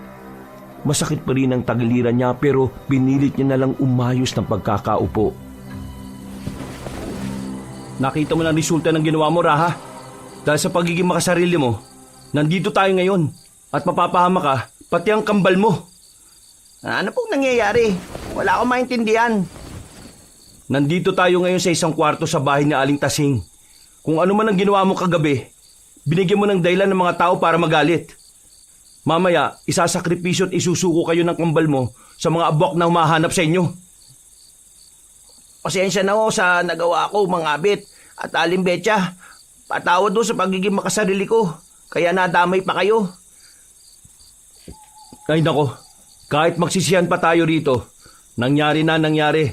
Masakit pa rin ang tagiliran niya pero pinilit niya na lang umayos ng pagkakaupo. Nakita mo na ang resulta ng ginawa mo, Raha. Dahil sa pagiging makasarili mo, nandito tayo ngayon at mapapahama ka pati ang kambal mo. Ano pong nangyayari? Wala akong maintindihan. Nandito tayo ngayon sa isang kwarto sa bahay ni Aling Tasing. Kung ano man ang ginawa mo kagabi, binigyan mo ng dahilan ng mga tao para magalit. Mamaya, isasakripisyo at isusuko kayo ng kambal mo sa mga abwak na humahanap sa inyo. Pasensya na ho sa nagawa ko, mga Abit at Aling Betcha. Patawad ho sa pagiging makasarili ko. Kaya nadamay pa kayo. Ay nako, kahit magsisihan pa tayo rito, nangyari na nangyari.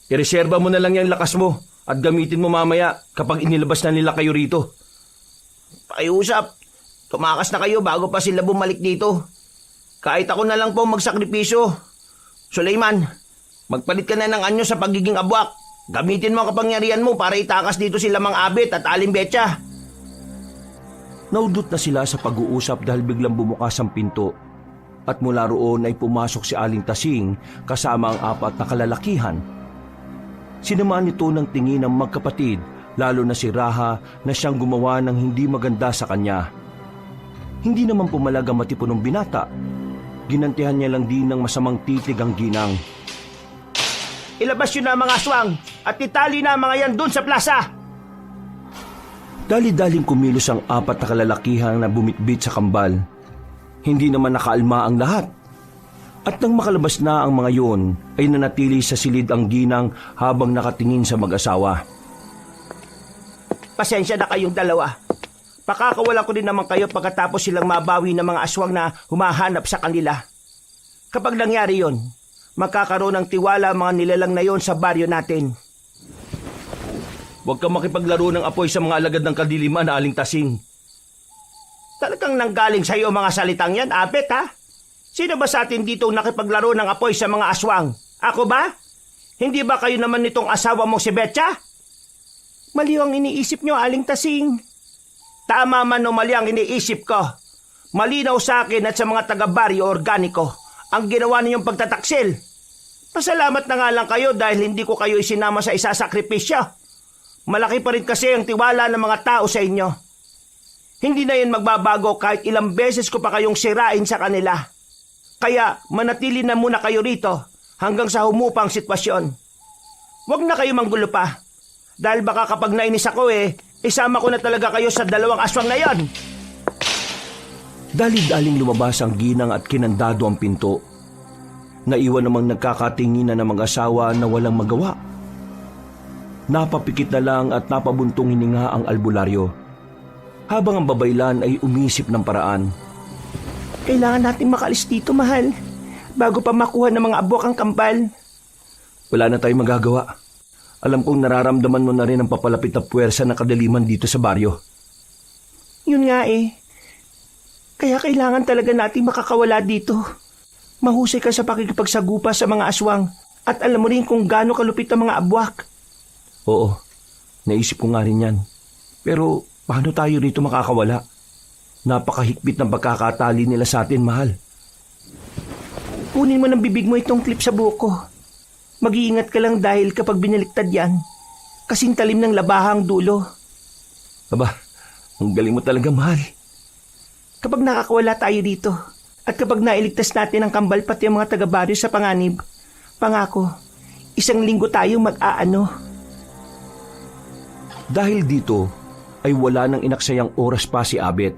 Ireserba mo na lang yung lakas mo at gamitin mo mamaya kapag inilabas na nila kayo rito. Pakiusap, tumakas na kayo bago pa sila bumalik dito. Kahit ako na lang po magsakripisyo. Suleyman, magpalit ka na ng anyo sa pagiging abwak. Gamitin mo ang kapangyarihan mo para itakas dito sila Mang Abit at Aling Betcha. Naudot na sila sa pag-uusap dahil biglang bumukas ang pinto. At mula roon ay pumasok si Aling Tasing kasama ang 4 na kalalakihan. Sinamaan nito ng tingin ng magkapatid, lalo na si Raha na siyang gumawa ng hindi maganda sa kanya. Hindi naman pumalag ang matipunong binata. Ginantihan niya lang din ng masamang titig ang ginang. Ilabas yun na mga aswang at itali na mga yan dun sa plaza. Dali-daling kumilos ang 4 na kalalakihan na bumitbit sa kambal. Hindi naman nakaalma ang lahat. At nang makalabas na ang mga yon, ay nanatili sa silid ang ginang habang nakatingin sa mag-asawa. Pasensya na kayong dalawa. Pakakawalan ko din naman kayo pagkatapos silang mabawi ng mga aswang na humahanap sa kanila. Kapag nangyari yon, magkakaroon ng tiwala ang mga nilalang na yon sa baryo natin. Huwag kang makipaglaro ng apoy sa mga alagad ng kadiliman na Aling Tasing. Talagang nanggaling sa iyo mga salitang yan, Abet, ha? Sino ba sa atin dito nakipaglaro ng apoy sa mga aswang? Ako ba? Hindi ba kayo naman nitong asawa mong si Betcha? Mali ang iniisip nyo, Aling Tasing. Tama man o mali ang iniisip ko. Malinaw sa akin at sa mga taga-baryo organiko ang ginawa ninyong pagtataksil. Pasalamat na nga lang kayo dahil hindi ko kayo isinama sa isasakripisyo. Malaki pa rin kasi ang tiwala ng mga tao sa inyo. Hindi na yan magbabago kahit ilang beses ko pa kayong sirain sa kanila. Kaya manatili na muna kayo rito hanggang sa humupang sitwasyon. Huwag na kayo manggulo pa. Dahil baka kapag nainis ako isama ko na talaga kayo sa 2 aswang na yon. Dali-daling lumabas ang ginang at kinandado ang pinto. Naiwan namang nagkakatinginan ng mag-asawa na walang magawa. Napapikit na lang at napabuntong hininga ang albularyo. Habang ang babaylan ay umisip ng paraan. Kailangan nating makalis dito, mahal. Bago pa makuha ng mga abwak ang kambal. Wala na tayong magagawa. Alam kong nararamdaman mo na rin ang papalapit na puwersa ng kadaliman dito sa baryo. Yun nga Kaya kailangan talaga nating makakawala dito. Mahusay ka sa pakikipagsagupa sa mga aswang at alam mo rin kung gaano kalupit ang mga abwak. Oo, naisip ko nga rin yan. Pero paano tayo rito makakawala? Napakahigpit ng pagkakatali nila sa atin, mahal. Kunin mo ng bibig mo itong clip sa buko. Mag-iingat ka lang dahil kapag binaliktad yan, kasing talim ng labahang dulo. Aba, ang galing mo talaga, mahal. Kapag nakakawala tayo dito, at kapag nailigtas natin ang kambal pati ang mga taga-baryo sa panganib, pangako, 1 linggo tayo mag-aano. Dahil dito, ay wala nang inaksayang oras pa si Abet.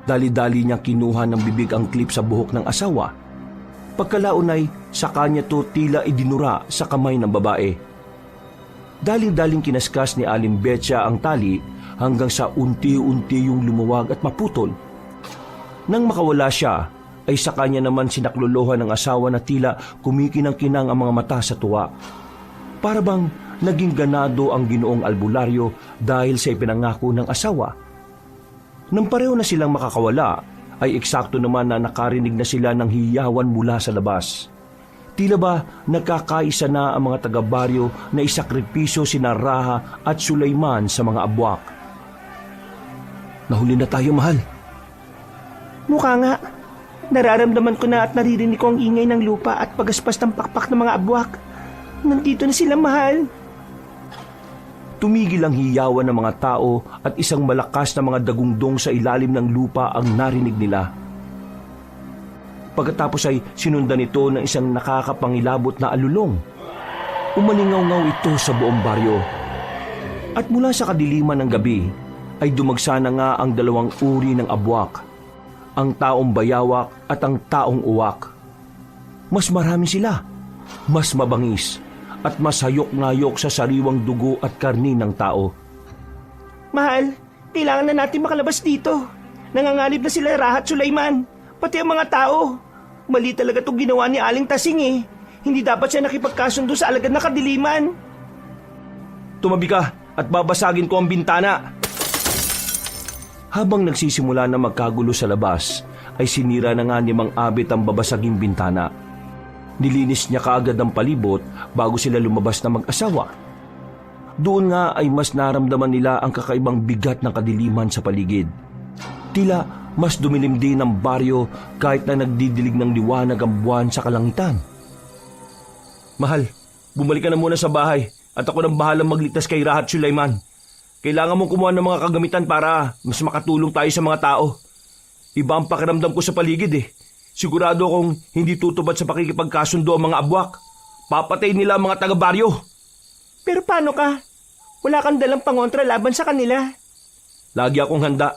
Dali-dali niyang kinuha ng bibig ang klip sa buhok ng asawa. Pagkalaon ay sa kanya to tila idinura sa kamay ng babae. Daling-daling kinaskas ni Aling Betsa ang tali hanggang sa unti-unti yung lumuwag at maputol. Nang makawala siya, ay sa kanya naman sinaklolohan ng asawa na tila kumikinang-kinang ang mga mata sa tuwa. Para bang naging ganado ang Ginoong Albularyo dahil sa ipinangako ng asawa. Nang pareho na silang makakawala, ay eksakto naman na nakarinig na sila ng hiyawan mula sa labas. Tila ba nagkakaisa na ang mga taga-baryo na isakripisyo sina Raha at Sulaiman sa mga abwak. Nahuli na tayo, mahal. Mukha nga. Nararamdaman ko na at naririnig ko ang ingay ng lupa at pagaspas ng pakpak ng mga abwak. Nandito na sila, mahal. Tumigil ang hiyawan ng mga tao at isang malakas na mga dagundong sa ilalim ng lupa ang narinig nila. Pagkatapos ay sinundan ito ng isang nakakapangilabot na alulong. Umalingaw-ngaw ito sa buong baryo. At mula sa kadiliman ng gabi ay dumagsa na nga ang dalawang uri ng abwak, ang taong bayawak at ang taong uwak. Mas marami sila, mas mabangis, at mas hayok-ngayok sa sariwang dugo at karni ng tao. Mahal, kailangan na natin makalabas dito. Nanganganib na sila Raha at Sulaiman, pati ang mga tao. Mali talaga itong ginawa ni Aling Tasing eh. Hindi dapat siya nakipagkasundo sa alagad na kadiliman. Tumabi ka at babasagin ko ang bintana. Habang nagsisimula na magkagulo sa labas, ay sinira na nga ni Mang Abit ang babasaging bintana. Nilinis niya kaagad ang palibot bago sila lumabas na mag-asawa. Doon nga ay mas naramdaman nila ang kakaibang bigat ng kadiliman sa paligid. Tila mas dumilim din ang baryo kahit na nagdidilig ng liwanag ang buwan sa kalangitan. Mahal, bumalik ka na muna sa bahay at ako nang bahalang magligtas kay Raha at Sulaiman. Kailangan mong kumuha ng mga kagamitan para mas makatulong tayo sa mga tao. Iba ang pakiramdam ko sa paligid eh. Sigurado akong hindi tutupad sa pakikipagkasundo ang mga abwak. Papatay nila ang mga taga-baryo. Pero paano ka? Wala kang dalang pangontra laban sa kanila. Lagi akong handa.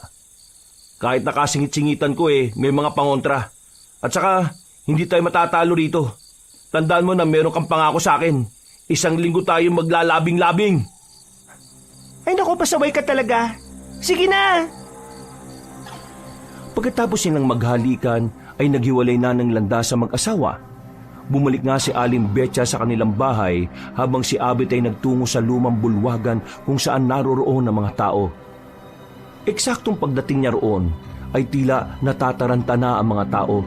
Kahit nakasingit-singitan ko may mga pangontra. At saka, hindi tayo matatalo rito. Tandaan mo na meron kang pangako sa akin. 1 linggo tayo maglalabing-labing. Ay naku, pasaway ka talaga. Sige na! Pagkatapos silang maghalikan, ay naghiwalay na ng landas sa mag-asawa. Bumalik nga si Aling Betsa sa kanilang bahay habang si Abit ay nagtungo sa lumang bulwagan kung saan naroroon ang mga tao. Eksaktong pagdating niya roon ay tila natataranta na ang mga tao.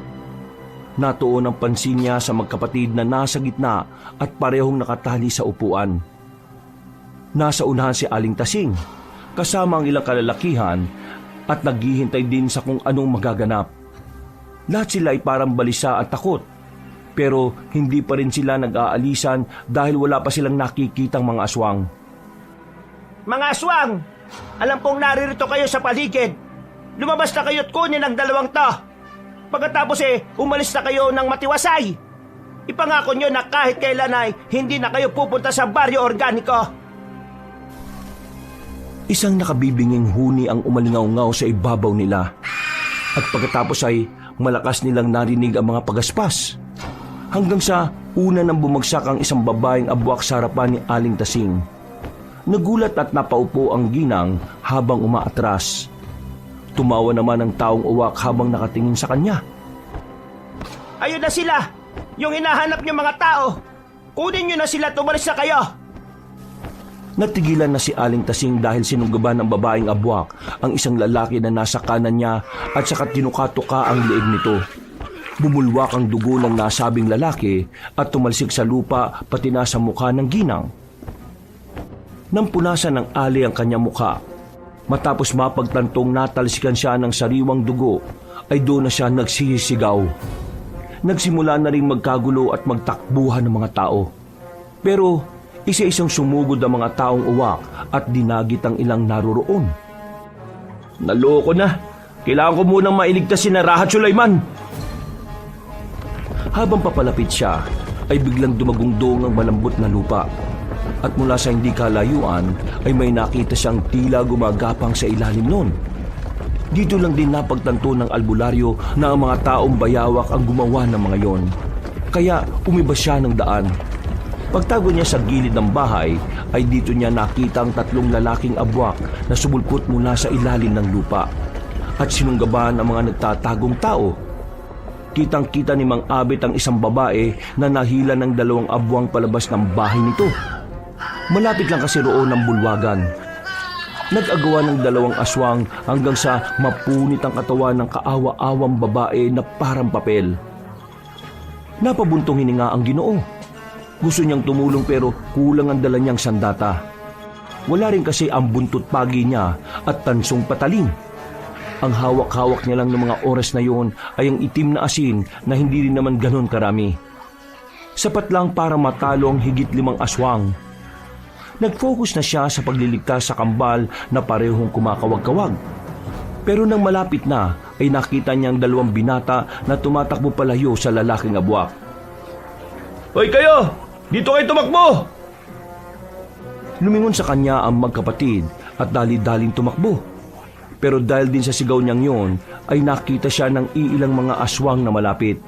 Natuon ang pansin niya sa magkapatid na nasa gitna at parehong nakatali sa upuan. Nasa unahan si Aling Tasing, kasama ang ilang kalalakihan at naghihintay din sa kung anong magaganap. Lahat sila ay parang balisa at takot, pero hindi pa rin sila nag-aalisan dahil wala pa silang nakikitang mga aswang. Mga aswang! Alam kong naririto kayo sa paligid. Lumabas na kayo't kunin ang 2 to. Pagkatapos umalis na kayo ng matiwasay. Ipangako nyo na kahit kailan ay hindi na kayo pupunta sa baryo organiko. Isang nakabibinging huni ang umalingaw-ngaw sa ibabaw nila. At pagkatapos ay malakas nilang narinig ang mga pagaspas. Hanggang sa una nang bumagsak ang isang babaeng abwak sa harapan ni Aling Tasing. Nagulat at napaupo ang ginang habang umaatras. Tumawa naman ang taong uwak habang nakatingin sa kanya. Ayun na sila! Yung hinahanap niyo mga tao! Kunin nyo na sila, tumalis na kayo! Natigilan na si Aling Tasing dahil sinunggaban ng babaeng abwak ang isang lalaki na nasa kanan niya at saka tinuka-tuka ang leeg nito. Bumulwak ang dugo ng nasabing lalaki at tumalsik sa lupa pati na sa mukha ng ginang. Nang punasan ng ali ang kanyang mukha, matapos mapagtantong natalsikan siya ng sariwang dugo, ay doon na siya nagsisigaw. Nagsimula na rin magkagulo at magtakbuhan ng mga tao. Pero isa-isang sumugod ang mga taong uwak at dinagit ang ilang naroroon. Naloko na! Kailangan ko munang mailigtas si Raha at Sulaiman! Habang papalapit siya, ay biglang dumagungdong ang malambot na lupa. At mula sa hindi kalayuan, ay may nakita siyang tila gumagapang sa ilalim nun. Dito lang din napagtanto ng albularyo na ang mga taong bayawak ang gumawa ng mga yon. Kaya umiba siya ng daan. Pagtago niya sa gilid ng bahay ay dito niya nakita ang 3 lalaking abwak na sumulpot mula sa ilalim ng lupa at sinunggaban ang mga nagtatagong tao. Kitang-kita ni Mang Abet ang isang babae na nahila ng 2 abwang palabas ng bahay nito. Malapit lang kasi roon ang bulwagan. Nag-agawa ng 2 aswang hanggang sa mapunit ang katawan ng kaawa-awang babae na parang papel. Napabuntong hininga ang Ginoo. Gusto niyang tumulong pero kulang ang dala niyang sandata. Wala rin kasi ang buntot pagi niya at tansong patalim. Ang hawak-hawak niya lang ng mga oras na yon ay ang itim na asin na hindi rin naman ganon karami. Sapat lang para matalo ang higit 5 aswang. Nag-focus na siya sa pagliligtas sa kambal na parehong kumakawag-kawag. Pero nang malapit na ay nakita niyang 2 binata na tumatakbo palayo sa lalaking abwak. "Hoy kayo! Dito kayo tumakbo!" Lumingon sa kanya ang magkapatid at dali-daling tumakbo. Pero dahil din sa sigaw niyang yon ay nakita siya ng iilang mga aswang na malapit.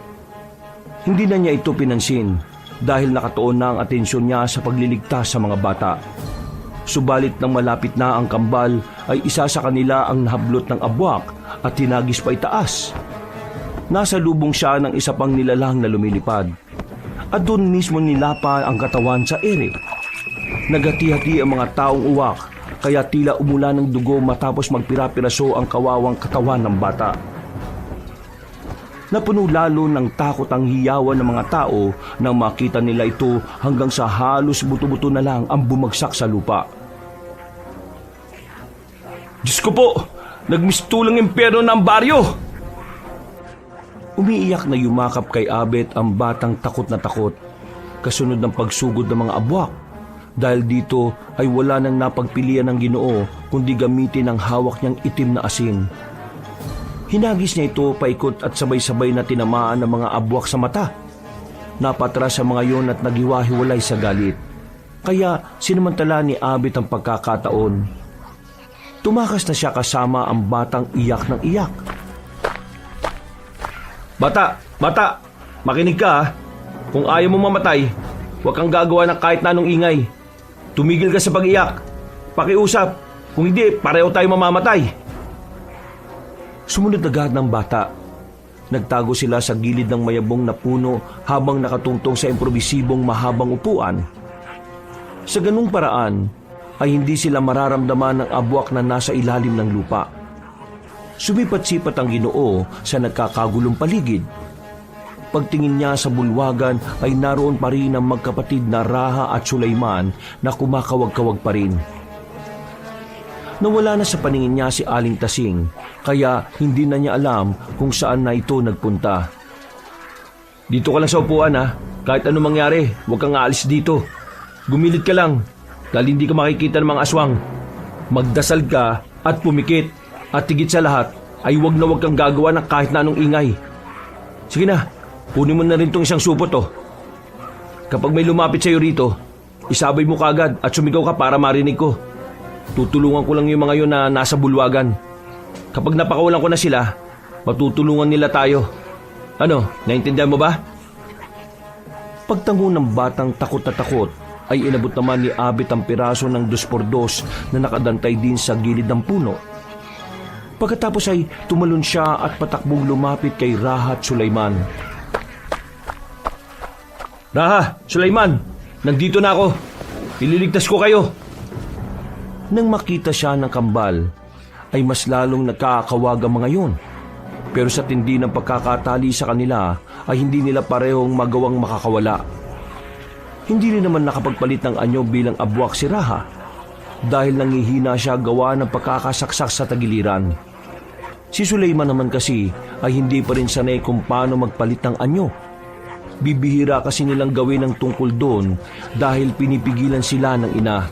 Hindi na niya ito pinansin dahil nakatuon na ang atensyon niya sa pagliligtas sa mga bata. Subalit nang malapit na ang kambal ay isa sa kanila ang nahablot ng abwak at tinagis pa itaas. Nasa lubong siya ng isa pang nilalang na lumilipad. At doon mismo nilapa ang katawan sa ere. Nagati-hati ang mga taong uwak, kaya tila umula ng dugo matapos magpira-piraso ang kawawang katawan ng bata. Napuno lalo ng takot ang hiyawan ng mga tao nang makita nila ito hanggang sa halos buto-buto na lang ang bumagsak sa lupa. "Diyos ko po! Nagmistulang impyerno ng baryo!" Umiiyak na yumakap kay Abet ang batang takot na takot, kasunod ng pagsugod ng mga abwak. Dahil dito ay wala nang napagpilian ng Ginoo kundi gamitin ang hawak niyang itim na asin. Hinagis niya ito paikot at sabay-sabay na tinamaan ng mga abwak sa mata. Napatras sa mga yon at naghiwa-hiwalay sa galit. Kaya sinamantala ni Abet ang pagkakataon. Tumakas na siya kasama ang batang iyak ng iyak. Bata, makinig ka ha. Kung ayaw mo mamatay, huwag kang gagawa ng kahit na anong ingay. Tumigil ka sa pag-iyak. Pakiusap, kung hindi, pareho tayo mamamatay." Sumunod agad ng bata. Nagtago sila sa gilid ng mayabong na puno habang nakatungtong sa improbisibong mahabang upuan. Sa ganung paraan, ay hindi sila mararamdaman ng abwak na nasa ilalim ng lupa. Sumipat-sipat ang Ginoo sa nagkakagulong paligid. Pagtingin niya sa bulwagan ay naroon pa rin ang magkapatid na Raha at Sulaiman na kumakawag-kawag pa rin. Nawala na sa paningin niya si Aling Tasing, kaya hindi na niya alam kung saan na ito nagpunta. "Dito ka lang sa upuan ha. Kahit anong mangyari, huwag kang aalis dito. Gumilid ka lang dahil hindi ka makikita ng mga aswang. Magdasal ka at pumikit. At higit sa lahat ay huwag na huwag kang gagawa ng kahit na anong ingay. Sige na, kunin mo na rin tong isang supot oh. Kapag may lumapit sa iyo rito, isabay mo kaagad at sumigaw ka para marinig ko. Tutulungan ko lang yung mga yun na nasa bulwagan. Kapag napakawalan ko na sila, matutulungan nila tayo. Ano, naintindihan mo ba?" Pagtango ng batang takot na takot, ay inabot naman ni Abet ang piraso ng 2x2 na nakadantay din sa gilid ng puno. Pagkatapos ay tumalon siya at patakbong lumapit kay Raha at Sulaiman. "Raha, Sulaiman, nandito na ako. Ililigtas ko kayo." Nang makita siya ng kambal, ay mas lalong nagkakawag ang mga yun. Pero sa tindi ng pagkakatali sa kanila, ay hindi nila parehong magawang makakawala. Hindi rin naman nakapagpalit ng anyo bilang abwak si Raha, dahil nangihina siya gawa ng pagkakasaksak sa tagiliran. Si Sulaiman naman kasi ay hindi pa rin sanay kung paano magpalit ng anyo. Bibihira kasi nilang gawin ang tungkol doon dahil pinipigilan sila ng ina.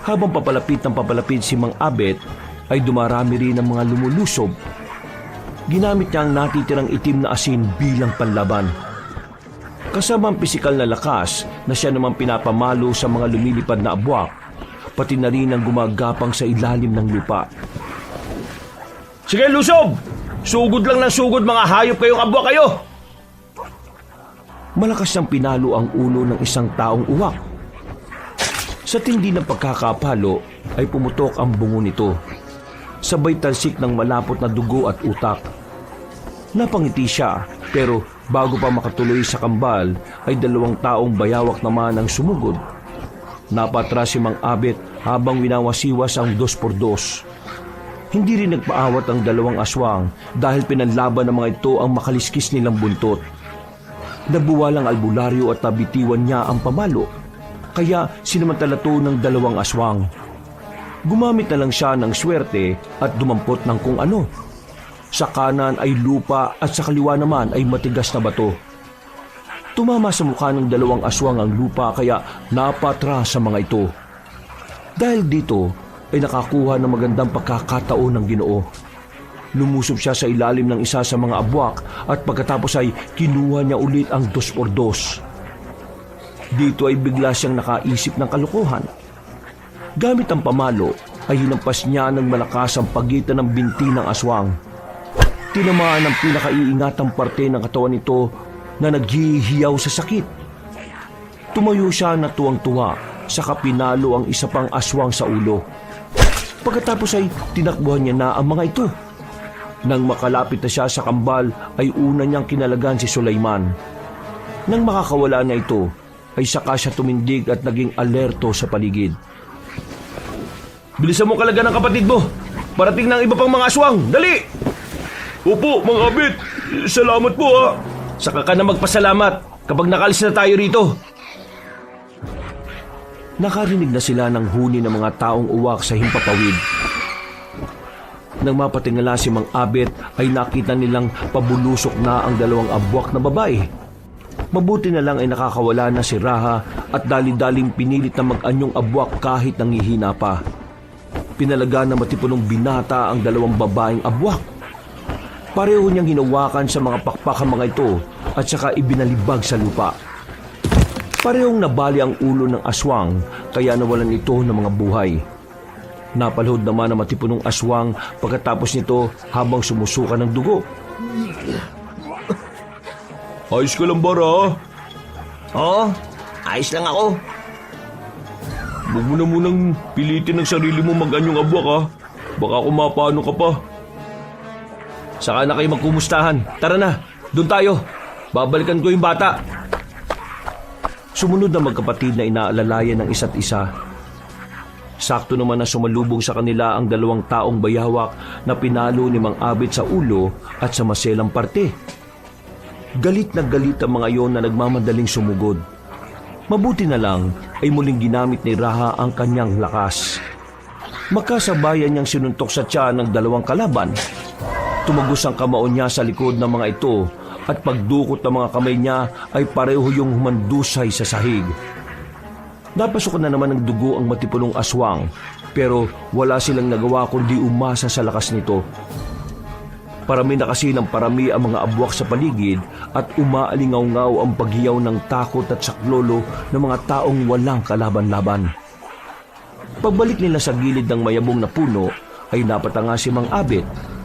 Habang papalapit si Mang Abet, ay dumarami rin ang mga lumulusob. Ginamit niya ang natitirang itim na asin bilang panlaban. Kasama ang pisikal na lakas na siya naman pinapamalo sa mga lumilipad na abwak, pati na rin ang gumagapang sa ilalim ng lupa. Sige, lusob! Sugod lang ng sugod, mga hayop kayong abwa kayo! Malakas nang pinalo ang ulo ng isang taong uwak. Sa tindi ng pagkakapalo ay pumutok ang bungo nito. Sabay talsik ng malapot na dugo at utak. Napangiti siya, pero bago pa makatuloy sa kambal ay 2 taong bayawak naman ang sumugod. Napatras si Mang Abet habang winawasiwas ang 2x2. Hindi rin nagpaawat ang 2 aswang dahil pinanlaban ng mga ito ang makaliskis nilang buntot. Nabuwalang albularyo at nabitiwan niya ang pamalo, kaya sinamantala to ng 2 aswang. Gumamit na lang siya ng swerte at dumampot ng kung ano. Sa kanan ay lupa at sa kaliwa naman ay matigas na bato. Tumama sa mukha ng 2 aswang ang lupa kaya napatras sa mga ito. Dahil dito ay nakakuha ng magandang pagkakataon ng Ginoo. Lumusob siya sa ilalim ng isa sa mga abwak at pagkatapos ay kinuha niya ulit ang 2x2. Dito ay bigla siyang nakaisip ng kalokohan. Gamit ang pamalo ay hinampas niya ng malakas ang pagitan ng binti ng aswang. Tinamaan ang pinakaiingatang parte ng katawan nito na naghihiyaw sa sakit. Tumayo siya na tuwang-tuwa, saka pinalo ang isa pang aswang sa ulo. Pagkatapos ay tinakbuhan niya na ang mga ito. Nang makalapit na siya sa kambal ay una niyang kinalagan si Sulaiman. Nang makakawala na ito ay saka siya tumindig at naging alerto sa paligid. Bilisan mo kalaga ng kapatid mo. Parating ng iba pang mga aswang. Dali! Opo, Mang Abet. Salamat po ha. Saka ka na magpasalamat kapag nakalis na tayo rito. Nakarinig na sila ng huni ng mga taong uwak sa himpapawid. Nang mapatingala si Mang Abet ay nakita nilang pabulusok na ang 2 abwak na babae. Mabuti na lang ay nakakawala na si Raha at dali-daling pinilit na mag-anyong abwak kahit nangihina pa. Pinalaga na matipunong binata ang 2 babaeng abwak. Pareho niyang hinawakan sa mga pakpak ang mga ito at saka ibinalibag sa lupa. Parehong nabali ang ulo ng aswang kaya nawalan ito ng mga buhay. Napalhod naman ang matipunong aswang pagkatapos nito habang sumusuka ng dugo. Ayos ka lang ba, Ra? Oo, ayos lang ako. Huwag mo na munang pilitin ng sarili mo mag-anyong abwak ha. Baka kumapano ka pa. Saka na kayo magkumustahan. Tara na, doon tayo. Babalikan ko yung bata. Sumunod na magkapatid na inaalalayan ng isa't isa. Sakto naman na sumalubong sa kanila ang 2 taong bayawak na pinalo ni Mang Abet sa ulo at sa maselang parte. Galit na galit ang mga iyon na nagmamadaling sumugod. Mabuti na lang ay muling ginamit ni Raha ang kanyang lakas. Magkasabayan niyang sinuntok sa tiyan ng 2 kalaban. Tumagos ang kamao niya sa likod ng mga ito at pagdukot ng mga kamay niya ay pareho yung humandusay sa sahig. Napasok na naman ng dugo ang matipunong aswang pero wala silang nagawa kundi umasa sa lakas nito. Parami na kasi ng parami ang mga abwak sa paligid at umaalingaw-ngaw ang paghiyaw ng takot at saklolo ng mga taong walang kalaban-laban. Pagbalik nila sa gilid ng mayabong na puno ay napatanga si Mang Abet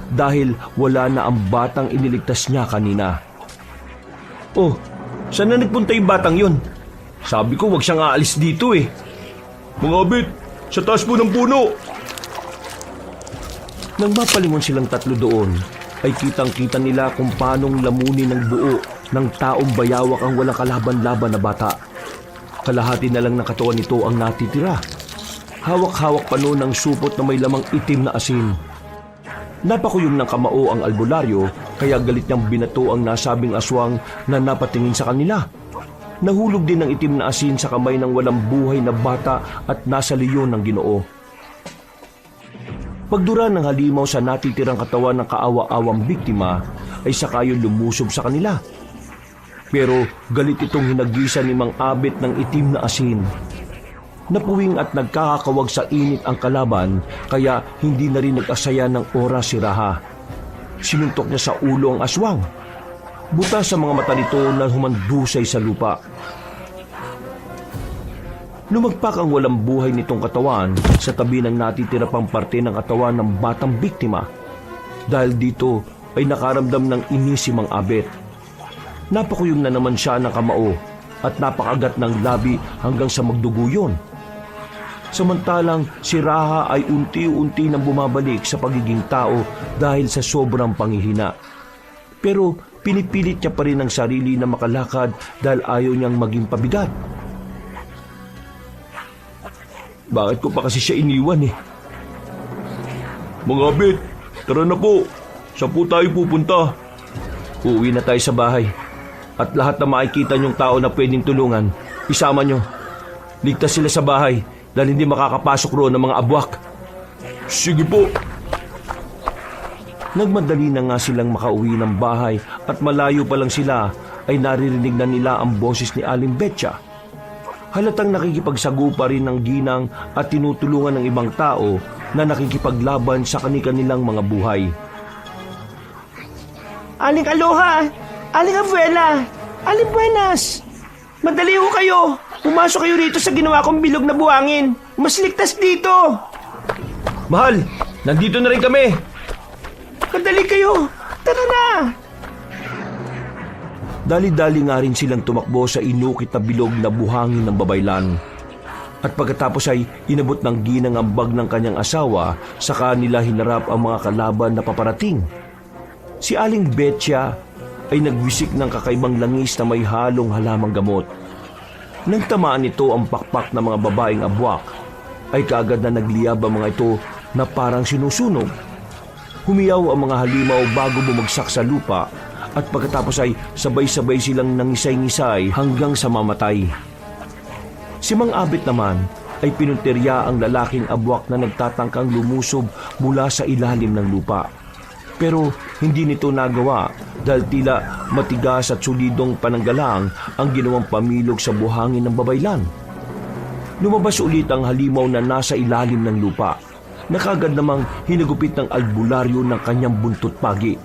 dahil wala na ang batang iniligtas niya kanina. Oh, saan na nagpunta yung batang yun? Sabi ko wag siyang aalis dito eh. Mang Abet, sa taas po ng puno. Nang mapalingon silang 3 doon, ay kitang-kita nila kung paanong lamunin ng buo ng taong bayawak ang walang kalaban-laban na bata. Kalahati na lang ng katawan nito ang natitira. Hawak-hawak pa noon ang supot na may lamang itim na asin. Napakuyom ng kamao ang albularyo kaya galit niyang binato ang nasabing aswang na napatingin sa kanila. Nahulog din ng itim na asin sa kamay ng walang buhay na bata at nasa leyon ng Ginoo. Pagdura ng halimaw sa natitirang katawan ng kaawa-awang biktima ay saka yun lumusob sa kanila. Pero galit itong hinagisan ni Mang Abet ng itim na asin. Napuwing at nagkakakawag sa init ang kalaban kaya hindi na rin nag-asaya ng oras si Raha. Sinuntok niya sa ulo ang aswang. Buta sa mga mata nito na humandusay sa lupa. Lumagpak ang walang buhay nitong katawan sa tabi ng natitira pang parte ng katawan ng batang biktima. Dahil dito ay nakaramdam ng inis si Mang Abet. Napakuyong na naman siya ng kamao at napakagat ng labi hanggang sa magdugo yun. Samantalang si Raha ay unti-unti nang bumabalik sa pagiging tao dahil sa sobrang panghihina. Pero pinipilit niya pa rin ang sarili na makalakad dahil ayaw niyang maging pabigat. Bakit ko pa kasi siya iniwan eh? Mga Abet, tara na po. Saan po tayo pupunta? Uuwi na tayo sa bahay. At lahat na makikita niyong tao na pwedeng tulungan, isama niyo. Ligtas sila sa bahay dahil hindi makakapasok roon ng mga abwak. Sige po. Nagmadali na nga silang makauwi ng bahay at malayo pa lang sila ay naririnig na nila ang boses ni Aling Betcha. Halatang nakikipagsagupa rin ng ginang at tinutulungan ng ibang tao na nakikipaglaban sa kani-kanilang mga buhay. Aling Aloha! Aling Abuela! Aling Buenas! Madali ho kayo! Pumasok kayo rito sa ginawa kong bilog na buhangin! Mas ligtas dito! Mahal, nandito na rin kami! Madali kayo! Tara na! Dali-dali nga rin silang tumakbo sa inukit na bilog na buhangin ng babaylan. At pagkatapos ay inabot ng ginang ang bag ng kanyang asawa, saka nila hinarap ang mga kalaban na paparating. Si Aling Betcha ay nagwisik ng kakaibang langis na may halong halamang gamot. Nang tamaan nito ang pakpak ng mga babaeng abwak, ay kaagad na nagliyab ang mga ito na parang sinusunog. Humiyaw ang mga halimaw bago bumagsak sa lupa at pagkatapos ay sabay-sabay silang nangisay-ngisay hanggang sa mamatay. Si Mang Abet naman ay pinunterya ang lalaking abwak na nagtatangkang lumusob mula sa ilalim ng lupa. Pero hindi nito nagawa dahil tila matigas at solidong pananggalang ang ginawang pamilog sa buhangin ng babaylan. Lumabas ulit ang halimaw na nasa ilalim ng lupa. Nakagad namang hinagupit ng albularyo ng kanyang buntot pagi.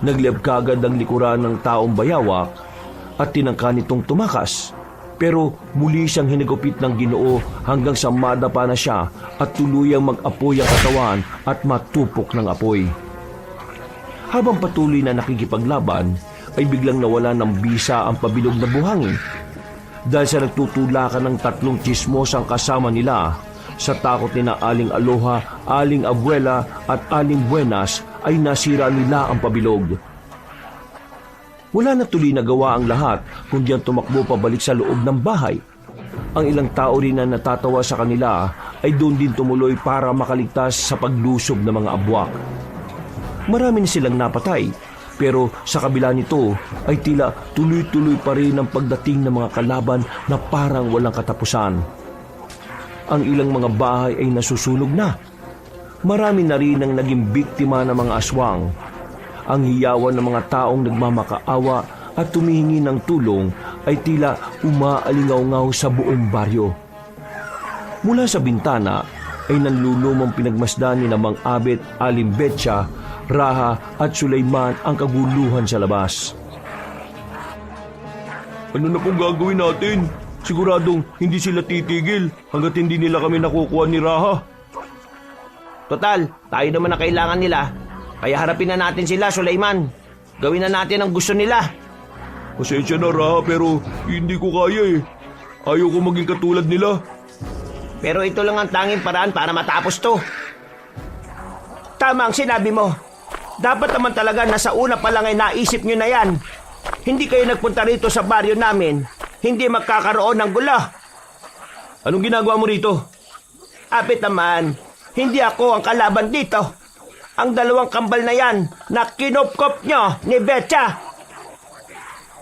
Nagliyab kagad ang likuran ng taong bayawak at tinangka nitong tumakas. Pero muli siyang hinagupit ng Ginoo hanggang sa madapa na siya at tuluyang mag-apoy ang katawan at matupok ng apoy. Habang patuloy na nakikipaglaban, ay biglang nawala ng bisa ang pabilog na buhangin. Dahil sa nagtutulakan ng 3 tsismosang kasama nila, sa takot ni na Aling Aloha, Aling Abuela at Aling Buenas ay nasira nila ang pabilog. Wala na tuloy na gawa ang lahat kundi ang tumakbo pabalik sa loob ng bahay. Ang ilang tao rin na natatawa sa kanila ay doon din tumuloy para makaligtas sa paglusob ng mga abwak. Marami na silang napatay, pero sa kabila nito ay tila tuloy-tuloy pa rin ang pagdating ng mga kalaban na parang walang katapusan. Ang ilang mga bahay ay nasusunog na. Marami na rin ang naging biktima ng mga aswang. Ang hiyawan ng mga taong nagmamakaawa at tumihingi ng tulong ay tila umaalingaw-ngaw sa buong baryo. Mula sa bintana ay nanlulumang pinagmasdan ni Mang Abet, Aling Betcha, Raha at Sulaiman ang kaguluhan sa labas. Ano na pong gagawin natin? Siguradong hindi sila titigil hanggat hindi nila kami nakukuha ni Raha. Total, tayo naman ang kailangan nila. Kaya harapin na natin sila, Sulaiman. Gawin na natin ang gusto nila. Pasensya na Raha pero hindi ko kaya eh. Ayaw ko maging katulad nila. Pero ito lang ang tanging paraan para matapos to. Tama ang sinabi mo. Dapat naman talaga na sa una pa lang ay naisip nyo na yan. Hindi kayo nagpunta rito sa baryo namin. Hindi magkakaroon ng gulo. Anong ginagawa mo rito? Abet naman, hindi ako ang kalaban dito. Ang 2 kambal na yan na kinupkop nyo ni Betcha.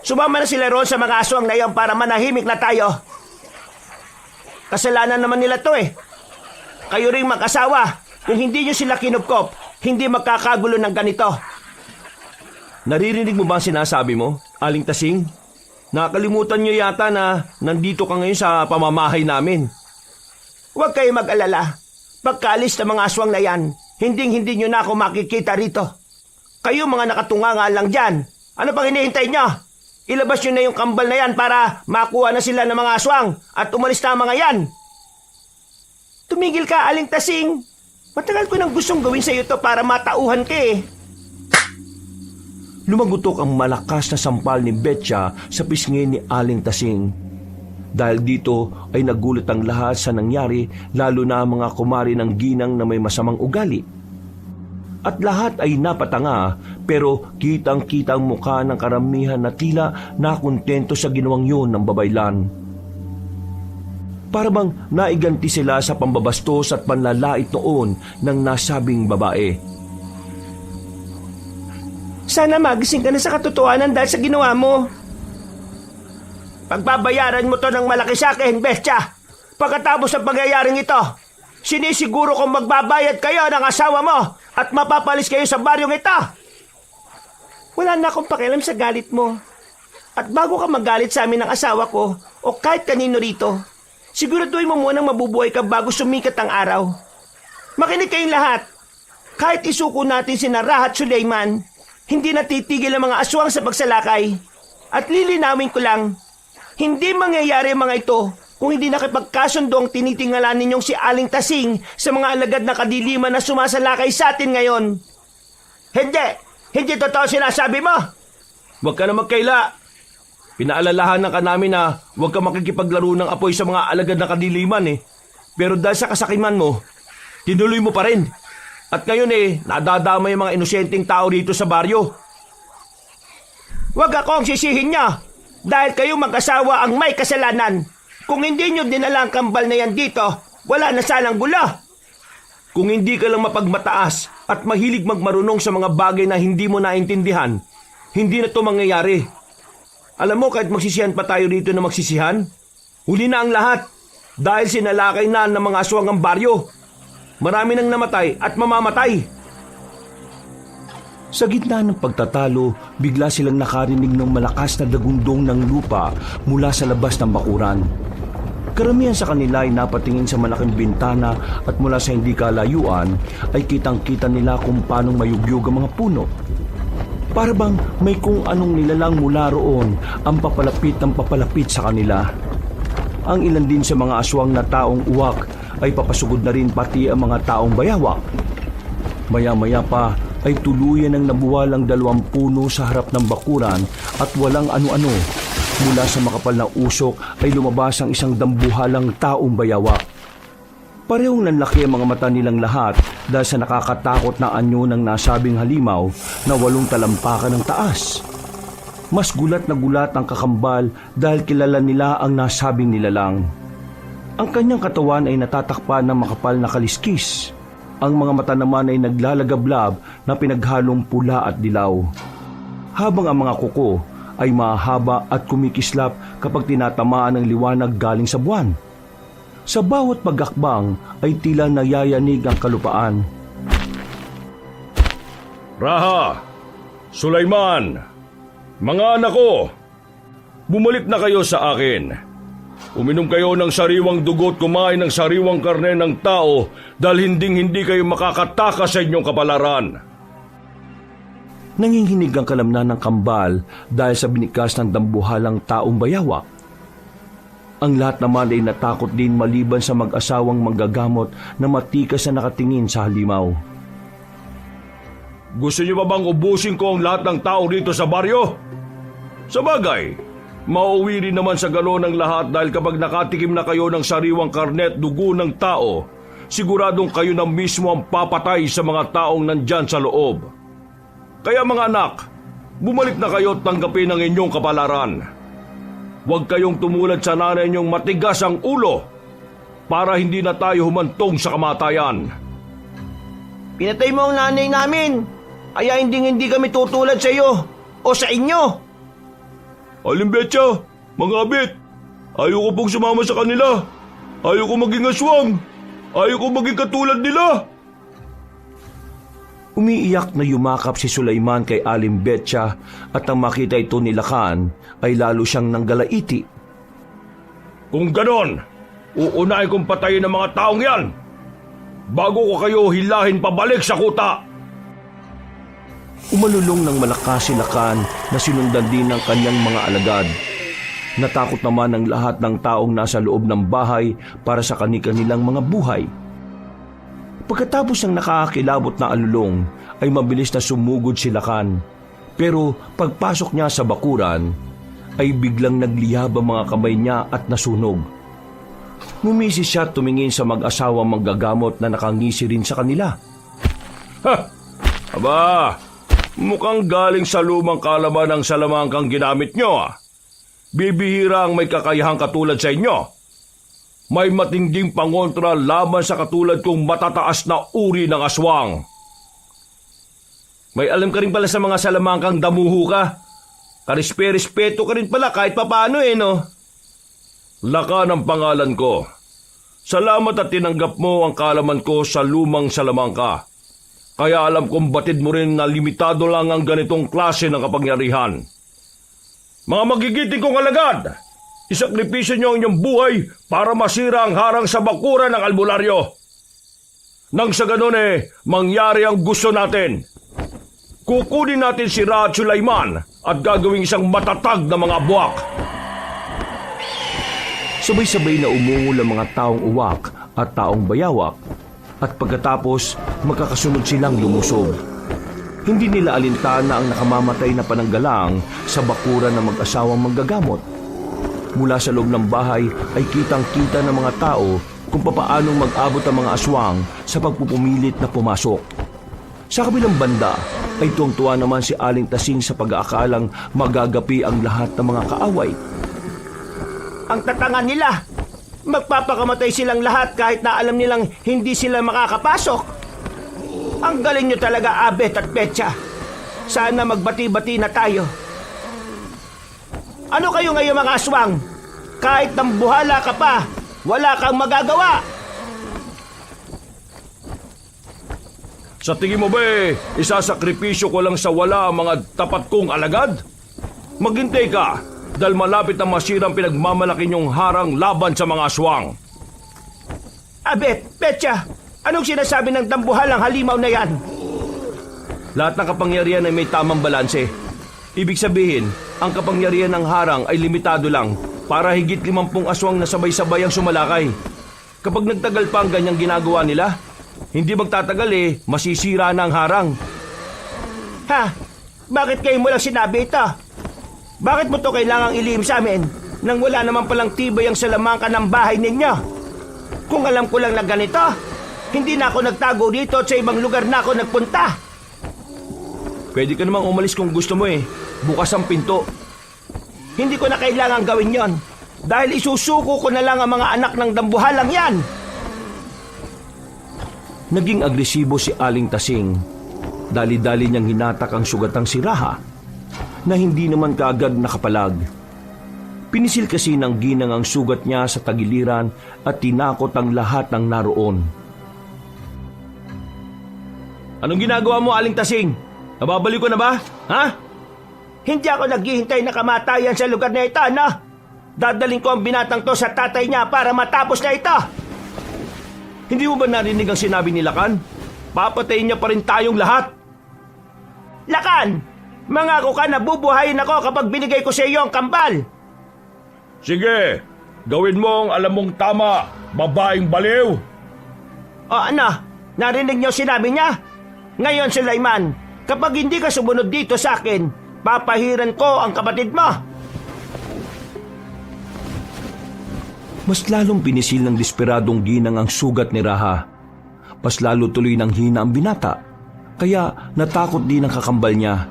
Sumama na sila roon sa mga aswang na yan para manahimik na tayo. Kasalanan naman nila to eh. Kayo ring mag-asawa. Kung hindi nyo sila kinupkop, hindi magkakagulo ng ganito. Naririnig mo ba ang sinasabi mo, Aling Tasing? Nakalimutan nyo yata na nandito ka ngayon sa pamamahay namin. Huwag kayo mag-alala. Pagkaalis ng mga aswang na yan, hindi nyo na ako makikita rito. Kayo mga nakatunganga lang dyan. Ano pang hinihintay nyo? Ilabas nyo na yung kambal na yan para makuha na sila ng mga aswang at umalis na ang mga yan. Tumigil ka, Aling Tasing. Matagal ko nang gustong gawin sa iyo to para matauhan ka eh. lumagutok ang malakas na sampal ni Betcha sa pisngi ni Aling Tasing. Dahil dito ay nagulat ang lahat sa nangyari, lalo na ang mga kumari ng ginang na may masamang ugali. At lahat ay napatanga, pero kitang-kita ang mukha ng karamihan na tila nakontento sa ginawang yun ng babaylan. Para bang naiganti sila sa pambabastos at panlalait noon ng nasabing babae. Sana magising ka na sa katotohanan dahil sa ginawa mo. Pagbabayaran mo to ng malaki sa akin, Betcha. Pagkatapos ng pangyayaring ito, sinisiguro kong magbabayad kayo ng asawa mo at mapapalis kayo sa baryong ito. Wala na akong pakialam sa galit mo. At bago ka magalit sa amin ng asawa ko o kahit kanino rito, siguraduhin mo munang mabubuhay ka bago sumikat ang araw. Makinig kayong lahat. Kahit isuko natin si Raha at Sulaiman, hindi natitigil ang mga aswang sa pagsalakay. At lilinawin ko lang, hindi mangyayari ang mga ito kung hindi nakipagkasundo ang tinitingala ninyong si Aling Tasing sa mga alagad na kadiliman na sumasalakay sa atin ngayon. Hindi totoo sinasabi mo. Huwag ka na magkaila. Pinaalalahanan ka namin na huwag ka makikipaglaro ng apoy sa mga alagad na kadiliman Pero dahil sa kasakiman mo, tinuloy mo pa rin. At ngayon nadadamay yung mga inosenteng tao dito sa baryo. Huwag akong sisihin niya dahil kayong mag-asawa ang may kasalanan. Kung hindi nyo dinala ang kambal na yan dito, wala na sanang gulo. Kung hindi ka lang mapagmataas at mahilig magmarunong sa mga bagay na hindi mo naintindihan, hindi na to mangyayari. Alam mo, kahit magsisihan pa tayo dito na magsisihan, huli na ang lahat dahil sinalakay na ng mga aswang ang baryo. Marami nang namatay at mamamatay. Sa gitna ng pagtatalo, bigla silang nakarinig ng malakas na dagundong ng lupa mula sa labas ng bakuran. Karamihan sa kanila ay napatingin sa malaking bintana at mula sa hindi kalayuan ay kitang-kita nila kung paanong mayugyog ang mga puno. Para bang may kung anong nilalang mula roon ang papalapit ng papalapit sa kanila. Ang ilan din sa mga aswang na taong uwak ay papasugod na rin pati ang mga taong bayawak. Maya-maya pa ay tuluyan ng nabuwal ang 2 puno sa harap ng bakuran at walang ano-ano. Mula sa makapal na usok ay lumabas ang isang dambuhalang taong bayawak. Parehong nanlaki ang mga mata nilang lahat dahil sa nakakatakot na anyo ng nasabing halimaw na 8 talampakan ng taas. Mas gulat na gulat ang kakambal dahil kilala nila ang nasabing nilalang. Ang kanyang katawan ay natatakpan ng makapal na kaliskis. Ang mga mata naman ay naglalagablab na pinaghalong pula at dilaw. Habang ang mga kuko ay mahaba at kumikislap kapag tinatamaan ng liwanag galing sa buwan. Sa bawat pagakbang ay tila nayayanig ang kalupaan. Raha, Sulaiman, mga anak ko, bumalik na kayo sa akin. Uminom kayo ng sariwang dugo at kumain ng sariwang karne ng tao dahil hindi kayo makakatakas sa inyong kapalaran. Nanginginig ang kalamnan ng kambal dahil sa binikas ng dambuhalang taong bayawak. Ang lahat naman ay natakot din maliban sa mag-asawang manggagamot na matikas na nakatingin sa halimaw. Gusto niyo ba bang ubusin ko ang lahat ng tao dito sa baryo? Sa bagay, mauwi rin naman sa ganoon ang lahat dahil kapag nakatikim na kayo ng sariwang karne at dugo ng tao, siguradong kayo na mismo ang papatay sa mga taong nandyan sa loob. Kaya mga anak, bumalik na kayo at tanggapin ang inyong kapalaran. Huwag kayong tumulad sa nanay niyong matigas ang ulo para hindi na tayo humantong sa kamatayan. Pinatay mo ang nanay namin, kaya hindi kami tutulad sa iyo o sa inyo. Aling Betcha, mga abit, ayoko pong sumama sa kanila. Ayoko maging aswang. Ayoko maging katulad nila. Umiiyak na yumakap si Sulaiman kay Aling Betcha at nang makita ito ni Lakan ay lalo siyang nanggalaiti. Kung ganon, uunahin kong patayin ang mga taong yan bago ko kayo hilahin pabalik sa kuta. Umalulong ng malakas si Lakan na sinundan din ng kanyang mga alagad. Natakot naman ang lahat ng taong nasa loob ng bahay para sa kani-kanilang mga buhay. Pagkatapos ng nakakakilabot na alulong, ay mabilis na sumugod si Lakan. Pero pagpasok niya sa bakuran, ay biglang nagliyab ang mga kamay niya at nasunog. Ngumisi siya at tumingin sa mag-asawang manggagamot na nakangisi rin sa kanila. Ha! Aba, mukhang galing sa lumang kalaban ng salamangkang ginamit nyo ah. Bibihira ang may kakayahang katulad sa inyo. May matinding pangontra laban sa katulad kong matataas na uri ng aswang. May alam ka rin pala sa mga salamangkang damuho ka. Karispe-respeto ka rin pala kahit papaano no? Lakan ang pangalan ko. Salamat at tinanggap mo ang kalaman ko sa lumang salamangka. Kaya alam kong batid mo rin na limitado lang ang ganitong klase ng kapangyarihan. Mga magigiting kong alagad, isakripisyo niyo ang inyong buhay para masira ang harang sa bakuran ng albularyo. Nang sa ganun mangyari ang gusto natin. Kukunin natin si Ra at Sulaiman at gagawing isang matatag na mga buwak. Sabay-sabay na umungol ang mga taong uwak at taong bayawak at pagkatapos magkakasunod silang lumusog. Hindi nila alintana ang nakamamatay na pananggalang sa bakuran ng mag-asawang manggagamot. Mula sa loob ng bahay ay kitang-kita ng mga tao kung papaanong mag-abot ang mga aswang sa pagpupumilit na pumasok. Sa kabilang banda ay tuwang-tuwa naman si Aling Tasing sa pag-aakalang magagapi ang lahat ng mga kaaway. Ang tatangan nila! Magpapakamatay silang lahat kahit na alam nilang hindi sila makakapasok. Ang galing nyo talaga, Abet at Betcha. Sana magbati-bati na tayo. Ano kayo ngayon mga aswang? Kahit nambuhala ka pa, wala kang magagawa. Sa tingin mo ba isasakripisyo ko lang sa wala ang mga tapat kong alagad? Maghintay ka dahil malapit na masira ang pinagmamalaki niyong harang laban sa mga aswang. Abet, Betcha, anong sinasabi ng dambuhalang halimaw na yan? Lahat ng kapangyarihan ay may tamang balanse. Ibig sabihin, ang kapangyarihan ng harang ay limitado lang para higit 50 aswang na sabay-sabay ang sumalakay. Kapag nagtagal pa ang ganyang ginagawa nila, hindi magtatagal masisira na ang harang. Ha? Bakit kayo mo lang sinabi ito? Bakit mo to kailangang ilihim sa amin nang wala naman palang tibay ang salamangka ng bahay ninyo? Kung alam ko lang na ganito, hindi na ako nagtago dito at sa ibang lugar na ako nagpunta. Pwede ka namang umalis kung gusto mo Bukas ang pinto. Hindi ko na kailangang gawin yon dahil isusuko ko na lang ang mga anak ng dambuhalang yan. Naging agresibo si Aling Tasing. Dali-dali niyang hinatak ang sugatang si Raha na hindi naman kaagad nakapalag. Pinisil kasi ng ginang ang sugat niya sa tagiliran at tinakot ang lahat ng naroon. Anong ginagawa mo, Aling Tasing? Nababalik ko na ba? Ha? Hindi ako naghihintay na kamatayan sa lugar na ito, no? Dadaling ko ang binatang to sa tatay niya para matapos na ito. Hindi mo ba narinig ang sinabi ni Lakan? Papatayin niya pa rin tayong lahat. Lakan! Mangako ka na bubuhayin ako kapag binigay ko sa iyo ang kambal. Sige, gawin mo ang alam mong tama, babaeng baliw. O ano? Narinig niyo sinabi niya? Ngayon, Sulaiman, kapag hindi ka sumunod dito sa akin, papahiran ko ang kapatid mo. Mas lalong pinisil ng desperadong ginang ang sugat ni Raha. Mas lalo tuloy ng hina ang binata, kaya natakot din ang kakambal niya.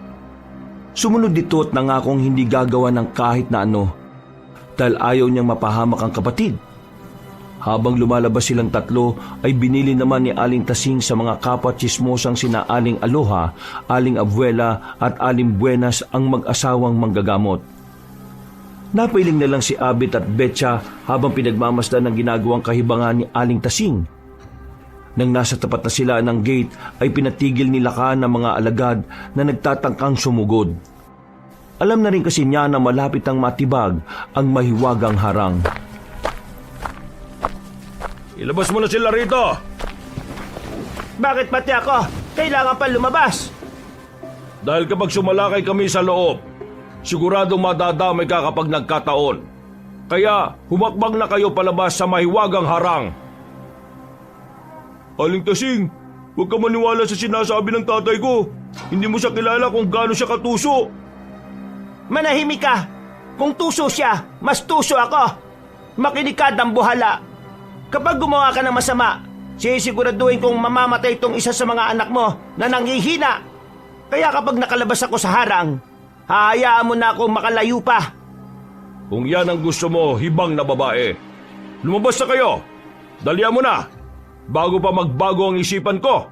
Sumunod dito at nangakong hindi gagawa ng kahit na ano dahil ayaw niyang mapahamak ang kapatid. Habang lumalabas silang tatlo ay binili naman ni Aling Tasing sa mga kapwa tsismosang sina Aling Aloha, Aling Abuela at Aling Buenas ang mag-asawang manggagamot. Napailing na lang si Abet at Betcha habang pinagmamasdan ng ginagawang kahibangan ni Aling Tasing. Nang nasa tapat na sila ng gate ay pinatigil ni Lakan ng mga alagad na nagtatangkang sumugod. Alam na rin kasi niya na malapit ang matibag ang mahiwagang harang. Ilabas mo na sila rito. Bakit pati ako? Kailangan pa lumabas. Dahil kapag sumalakay kami sa loob, siguradong madadamay ka kapag nagkataon. Kaya humakbang na kayo palabas sa mahiwagang harang. Aling Tasing, Huwag ka maniwala sa sinasabi ng tatay ko. Hindi mo siya kilala kung gaano siya katuso. Manahimik ka! Kung tuso siya, mas tuso ako! Makinig ka, dambuhala! Kapag gumawa ka ng masama, sisiguraduhin kong mamamatay itong isa sa mga anak mo na nanghihina. Kaya kapag nakalabas ako sa harang, hahayaan mo na akong makalayo pa. Kung yan ang gusto mo, hibang na babae. Lumabas na kayo! Dalian mo na! Bago pa magbago ang isipan ko!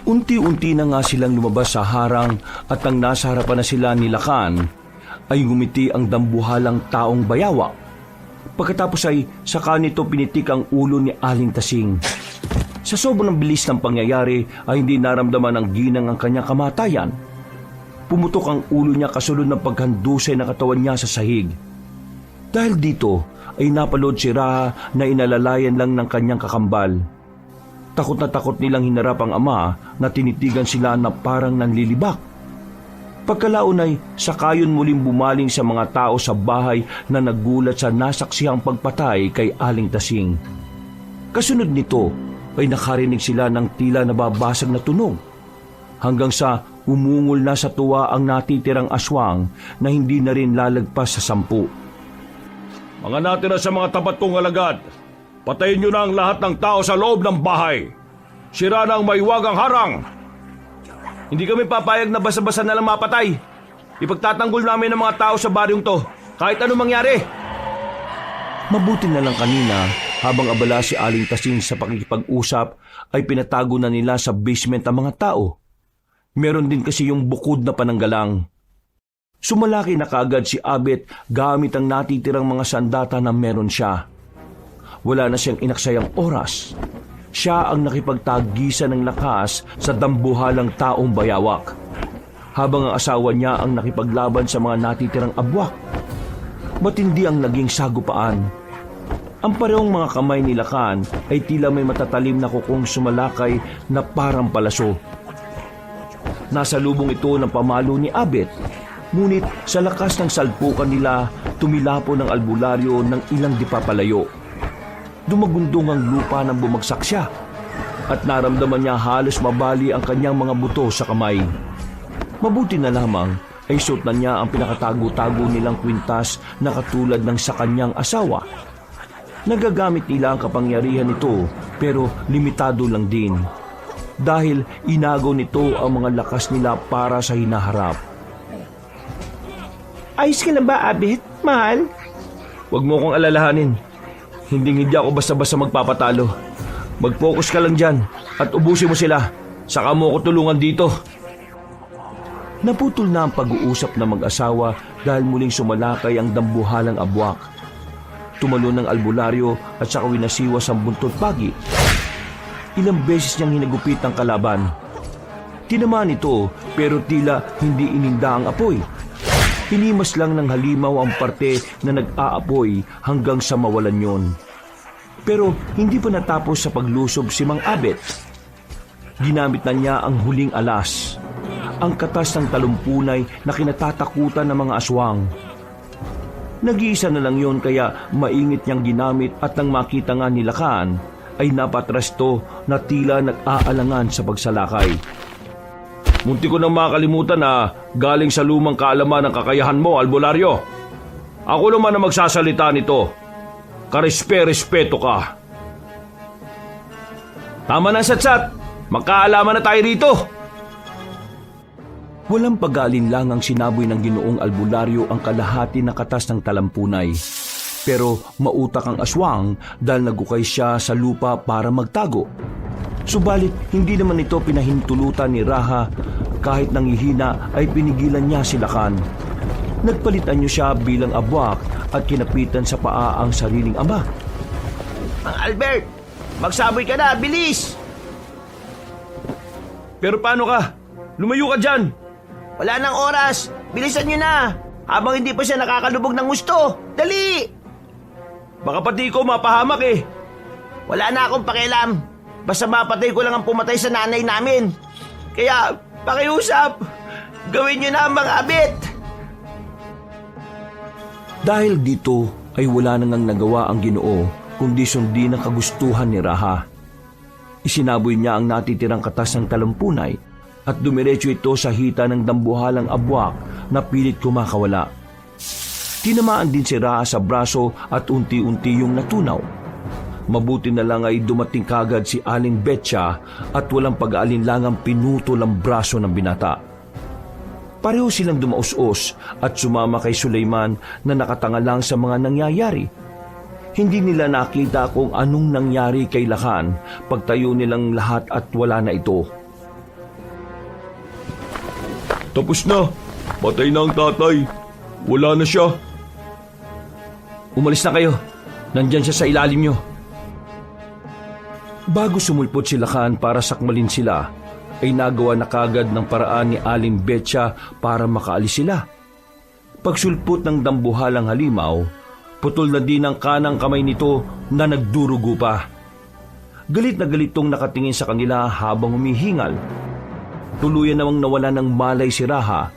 Unti-unti na nga silang lumabas sa harang at ang nasa harapan na sila ni Lakan ay ngumiti ang dambuhalang taong bayawak. Pagkatapos ay saka nito pinitik ang ulo ni Aling Tasing. Sa sobrang bilis ng pangyayari ay hindi naramdaman ng ginang ang kanyang kamatayan. Pumutok ang ulo niya kasunod ng paghandusay na katawan niya sa sahig. Dahil dito ay napalood si Raha na inalalayan lang ng kanyang kakambal. Takot na takot nilang hinarap ang ama na tinitigan sila na parang nanlilibak. Pagkalaon ay sakayon muling bumaling sa mga tao sa bahay na nagulat sa nasaksihang pagpatay kay Aling Tasing. Kasunod nito ay nakarinig sila ng tila nababasag na tunog hanggang sa umungol na sa tuwa ang natitirang aswang na hindi na rin lalagpas sa 10. Mga natira sa mga tapat kong alagad, patayin niyo na ang lahat ng tao sa loob ng bahay. Sira na ang maiwagang harang. Hindi kami papayag na basa-basa na lang mapatay. Ipagtatanggol namin ang mga tao sa baryong to, kahit anong mangyari. Mabuti na lang kanina, habang abala si Aling Tasing sa pakikipag-usap, ay pinatago na nila sa basement ang mga tao. Meron din kasi yung bukod na pananggalang. Sumalaki na kaagad si Abet gamit ang natitirang mga sandata na meron siya. Wala na siyang inaksayang oras. Siya ang nakipagtagisa ng lakas sa dambuhalang taong bayawak, habang ang asawa niya ang nakipaglaban sa mga natitirang abwak. Matindi ang naging sagupaan. Ang parehong mga kamay ni Lakan ay tila may matatalim na kukong sumalakay na parang palaso. Nasa lubong ito ng pamalo ni Abet, ngunit sa lakas ng salpukan nila, tumilapo ng albularyo ng ilang di papalayo. Dumagundong ang lupa nang bumagsak siya at naramdaman niya halos mabali ang kanyang mga buto sa kamay. Mabuti na lamang ay suot na niya ang pinakatago-tago nilang kwintas na katulad ng sa kanyang asawa. Nagagamit nila ang kapangyarihan nito pero limitado lang din dahil inagaw nito ang mga lakas nila para sa hinaharap. Ayos ka na ba, Abet? Mahal? Huwag mo kong alalahanin. Hindi ako basta-basta magpapatalo. Mag-focus ka lang dyan at ubusin mo sila. Saka mo ko tulungan dito. Naputol na ang pag-uusap ng mag-asawa dahil muling sumalakay ang dambuhalang abwak. Tumalo ng albularyo at saka winasiwas ang buntot pagi. Ilang beses niyang hinagupit ang kalaban. Tinamaan ito pero tila hindi ininda ang apoy. Hinimas lang ng halimaw ang parte na nag-aapoy hanggang sa mawalan yon. Pero hindi pa natapos sa paglusob si Mang Abet. Ginamit na niya ang huling alas, ang katas ng talumpunay na kinatatakutan ng mga aswang. Nag-iisa na lang yon kaya maingit niyang ginamit at nang makita nga ni Lakan ay napatras to na tila nag-aalangan sa pagsalakay. Munti ko nang makalimutan na galing sa lumang kaalaman ng kakayahan mo, albularyo. Ako naman ang magsasalita nito. Karespe-respeto ka. Tama na, Satsat. Magkaalaman na tayo rito. Walang pag-aalinlang ang sinaboy ng Ginoong Albularyo ang kalahati na katas ng talampunay. Pero mautak ang aswang dahil nagukay siya sa lupa para magtago. Subalit hindi naman ito pinahintulutan ni Raha. Kahit nanghihina ay pinigilan niya si Lakan. Nagpalitan niyo siya bilang abwak at kinapitan sa paa ang sariling ama. Mang Albert, magsaboy ka na, bilis! Pero paano ka? Lumayo ka dyan. Wala nang oras, bilisan nyo na! Habang hindi pa siya nakakalubog ng gusto, dali! Baka pati ko mapahamak eh. Wala na akong pakialam. Basta mapatay ko lang ang pumatay sa nanay namin. Kaya, pakiusap, gawin nyo na ang mga abit. Dahil dito ay wala nang nagawa ang Ginoo kundi sundin ang kagustuhan ni Raha. Isinaboy niya ang natitirang katas ng talampunay at dumiretso ito sa hita ng dambuhalang abwak na pilit kumakawala. Tinamaan din si Raha sa braso at unti-unti yung natunaw. Mabuti na lang ay dumating kagad si Aling Betcha at walang pag-aalinlangang pinutol ang braso ng binata. Pareho silang dumaus-os at sumama kay Sulaiman na nakatanga lang sa mga nangyayari. Hindi nila nakita kung anong nangyari kay Lakan pagtayo nilang lahat at wala na ito. Tapos na. Patay na ang tatay. Wala na siya. Umalis na kayo. Nandyan siya sa ilalim nyo. Bago sumulpot si Lakan para sakmalin sila, ay nagawa na kagad ng paraan ni Aling Betcha para makaalis sila. Pagsulpot ng dambuhalang halimaw, putol na din ang kanang kamay nito na nagdurugo pa. Galit na galit tong nakatingin sa kanila habang humihingal. Tuluyan namang nawala ng malay si Raha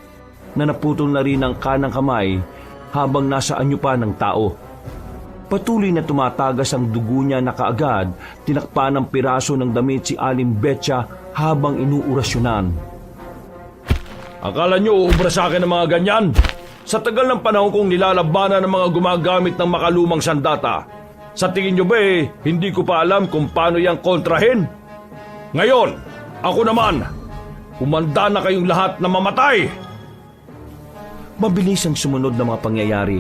na naputol na rin ang kanang kamay habang nasa anyo pa ng tao. Patuloy na tumatagas ang dugo niya na kaagad tinakpan ng piraso ng damit si Aling Betcha habang inuurasyonan. Akala niyo uubra sa akin ng mga ganyan? Sa tagal ng panahon kong nilalabanan ng mga gumagamit ng makalumang sandata, sa tingin niyo ba hindi ko pa alam kung paano yang kontrahin? Ngayon, ako naman, humanda na kayong lahat na mamatay! Mabilis ang sumunod na mga pangyayari.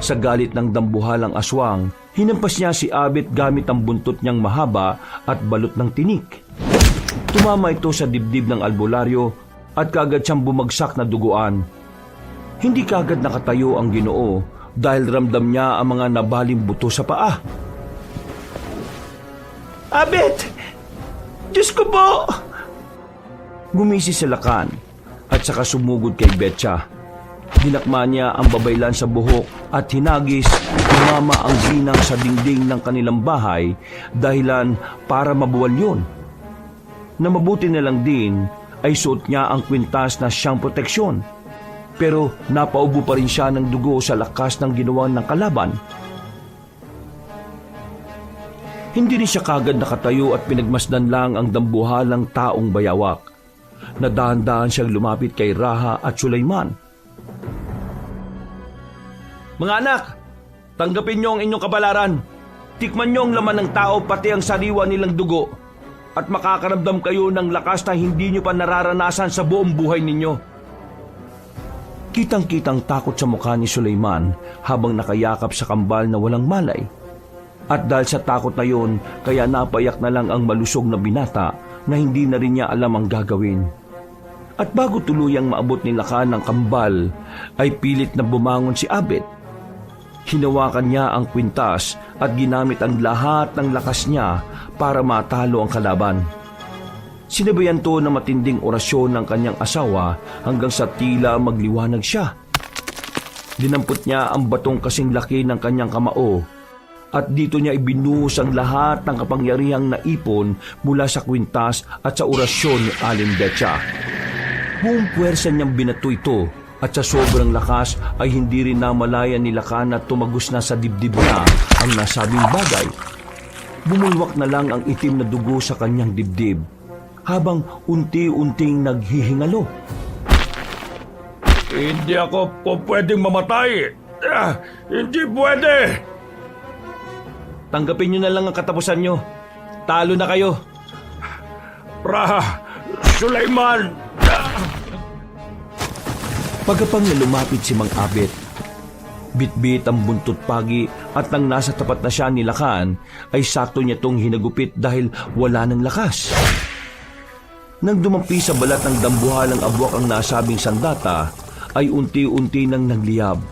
Sa galit ng dambuhalang aswang, hinampas niya si Abet gamit ang buntot niyang mahaba at balot ng tinik. Tumama ito sa dibdib ng albularyo at kagad siyang bumagsak na duguan. Hindi kagad nakatayo ang Ginoo dahil ramdam niya ang mga nabaling buto sa paa. Abet! Diyos ko po! Gumisi si Lakan at saka sumugod kay Betcha. Dinakma niya ang babaylan sa buhok at hinagis tumama ang ginang sa dingding ng kanilang bahay dahilan para mabuwal yun. Na mabuti na lang din ay suot niya ang kwintas na siyang proteksyon. Pero napaubo pa rin siya ng dugo sa lakas ng ginawa ng kalaban. Hindi rin siya kagad nakatayo at pinagmasdan lang ang dambuhalang taong bayawak. Nadahan-dahan siyang lumapit kay Raha at Sulaiman. Mga anak, tanggapin niyo ang inyong kabalaran. Tikman niyo ang laman ng tao pati ang sariwa nilang dugo. At makakaramdam kayo ng lakas na hindi niyo pa nararanasan sa buong buhay ninyo. Kitang-kitang takot sa mukha ni Sulaiman habang nakayakap sa kambal na walang malay. At dahil sa takot na yun, kaya napayak na lang ang malusog na binata na hindi na rin niya alam ang gagawin. At bago tuluyang maabot ni Lakan ng kambal, ay pilit na bumangon si Abet. Hinawakan niya ang kwintas at ginamit ang lahat ng lakas niya para matalo ang kalaban. Sinabayan to ng matinding orasyon ng kanyang asawa hanggang sa tila magliwanag siya. Dinampot niya ang batong kasing laki ng kanyang kamao at dito niya ibinuhos ang lahat ng kapangyarihang naipon mula sa kwintas at sa orasyon ni Aling Betcha. Buong puwersa niyang binato ito at sa sobrang lakas ay hindi rin namalayan ni Lakan na tumagos na sa dibdib niya ang nasabing bagay. Bumulwak na lang ang itim na dugo sa kanyang dibdib habang unti-unting naghihingalo. Hindi ako pwedeng mamatay. Hindi pwede. Tanggapin niyo na lang ang katapusan niyo. Talo na kayo. Raha, Sulaiman. Pagkapang na lumapit si Mang Abet, bitbit ang buntot pagi at nang nasa tapat na siya ni Lakan ay sakto niya tong hinagupit dahil wala ng lakas. Nang dumampi sa balat ng dambuhalang abwak ang nasabing sandata ay unti-unti nang nagliyab.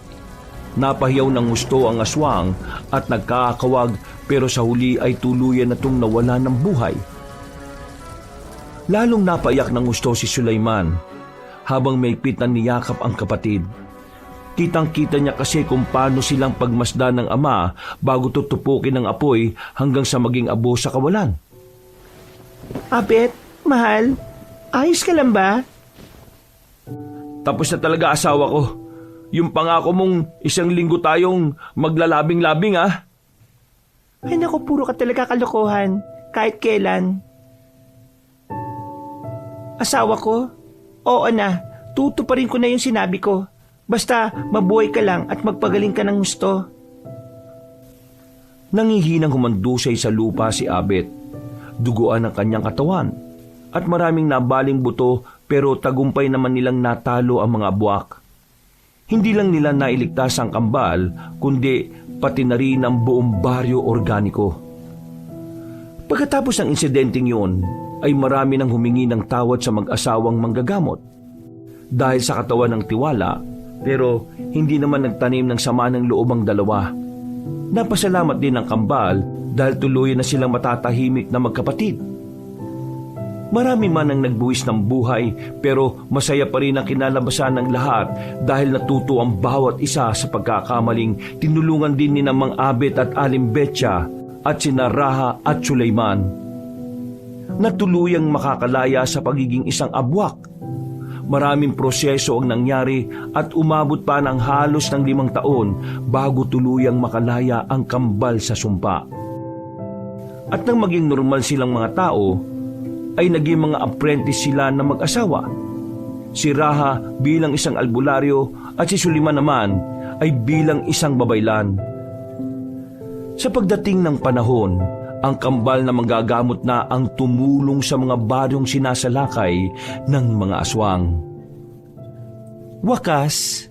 Napahiyaw ng gusto ang aswang at nagkakawag pero sa huli ay tuluyan na tong nawala ng buhay. Lalong napayak ng gusto si Sulaiman habang may na niyakap ang kapatid. Kitang-kita niya kasi kung paano silang pagmasdan ng ama bago tutupukin ng apoy hanggang sa maging abo sa kawalan. Abet, mahal, ayos ka lang ba? Tapos na talaga asawa ko. Yung pangako mong 1 linggo tayong maglalabing-labing Ay naku, puro ka talaga kalokohan. kahit kailan. Asawa ko? Oo na, tutuparin ko na yung sinabi ko. Basta mabuhay ka lang at magpagaling ka ng gusto. Nangihinang humandusay sa lupa si Abet. Duguan ang kanyang katawan at maraming nabaling buto pero tagumpay naman nilang natalo ang mga abwak. Hindi lang nila nailigtas ang kambal kundi pati na rin ang buong baryo organiko. Pagkatapos ng insidenteng yun ay marami nang humingi ng tawad sa mag-asawang manggagamot. Dahil sa katawan ng tiwala pero hindi naman nagtanim ng sama ng loob ang dalawa. Napasalamat din ang kambal dahil tuluyan na silang matatahimik na magkapatid. Marami man ang nagbuwis ng buhay pero masaya pa rin ang kinalabasan ng lahat dahil natuto ang bawat isa sa pagkakamaling tinulungan din ni Mang Abet at Aling Betcha at sina Raha at Sulaiman. Natuluyang makakalaya sa pagiging isang abwak. Maraming proseso ang nangyari at umabot pa ng halos ng 5 taon bago tuluyang makalaya ang kambal sa sumpa. At nang maging normal silang mga tao, ay naging mga apprentice sila na mag-asawa. Si Raha bilang isang albularyo at si Sulaiman naman ay bilang isang babaylan. Sa pagdating ng panahon, ang kambal na manggagamot na ang tumulong sa mga baryong sinasalakay ng mga aswang. Wakas,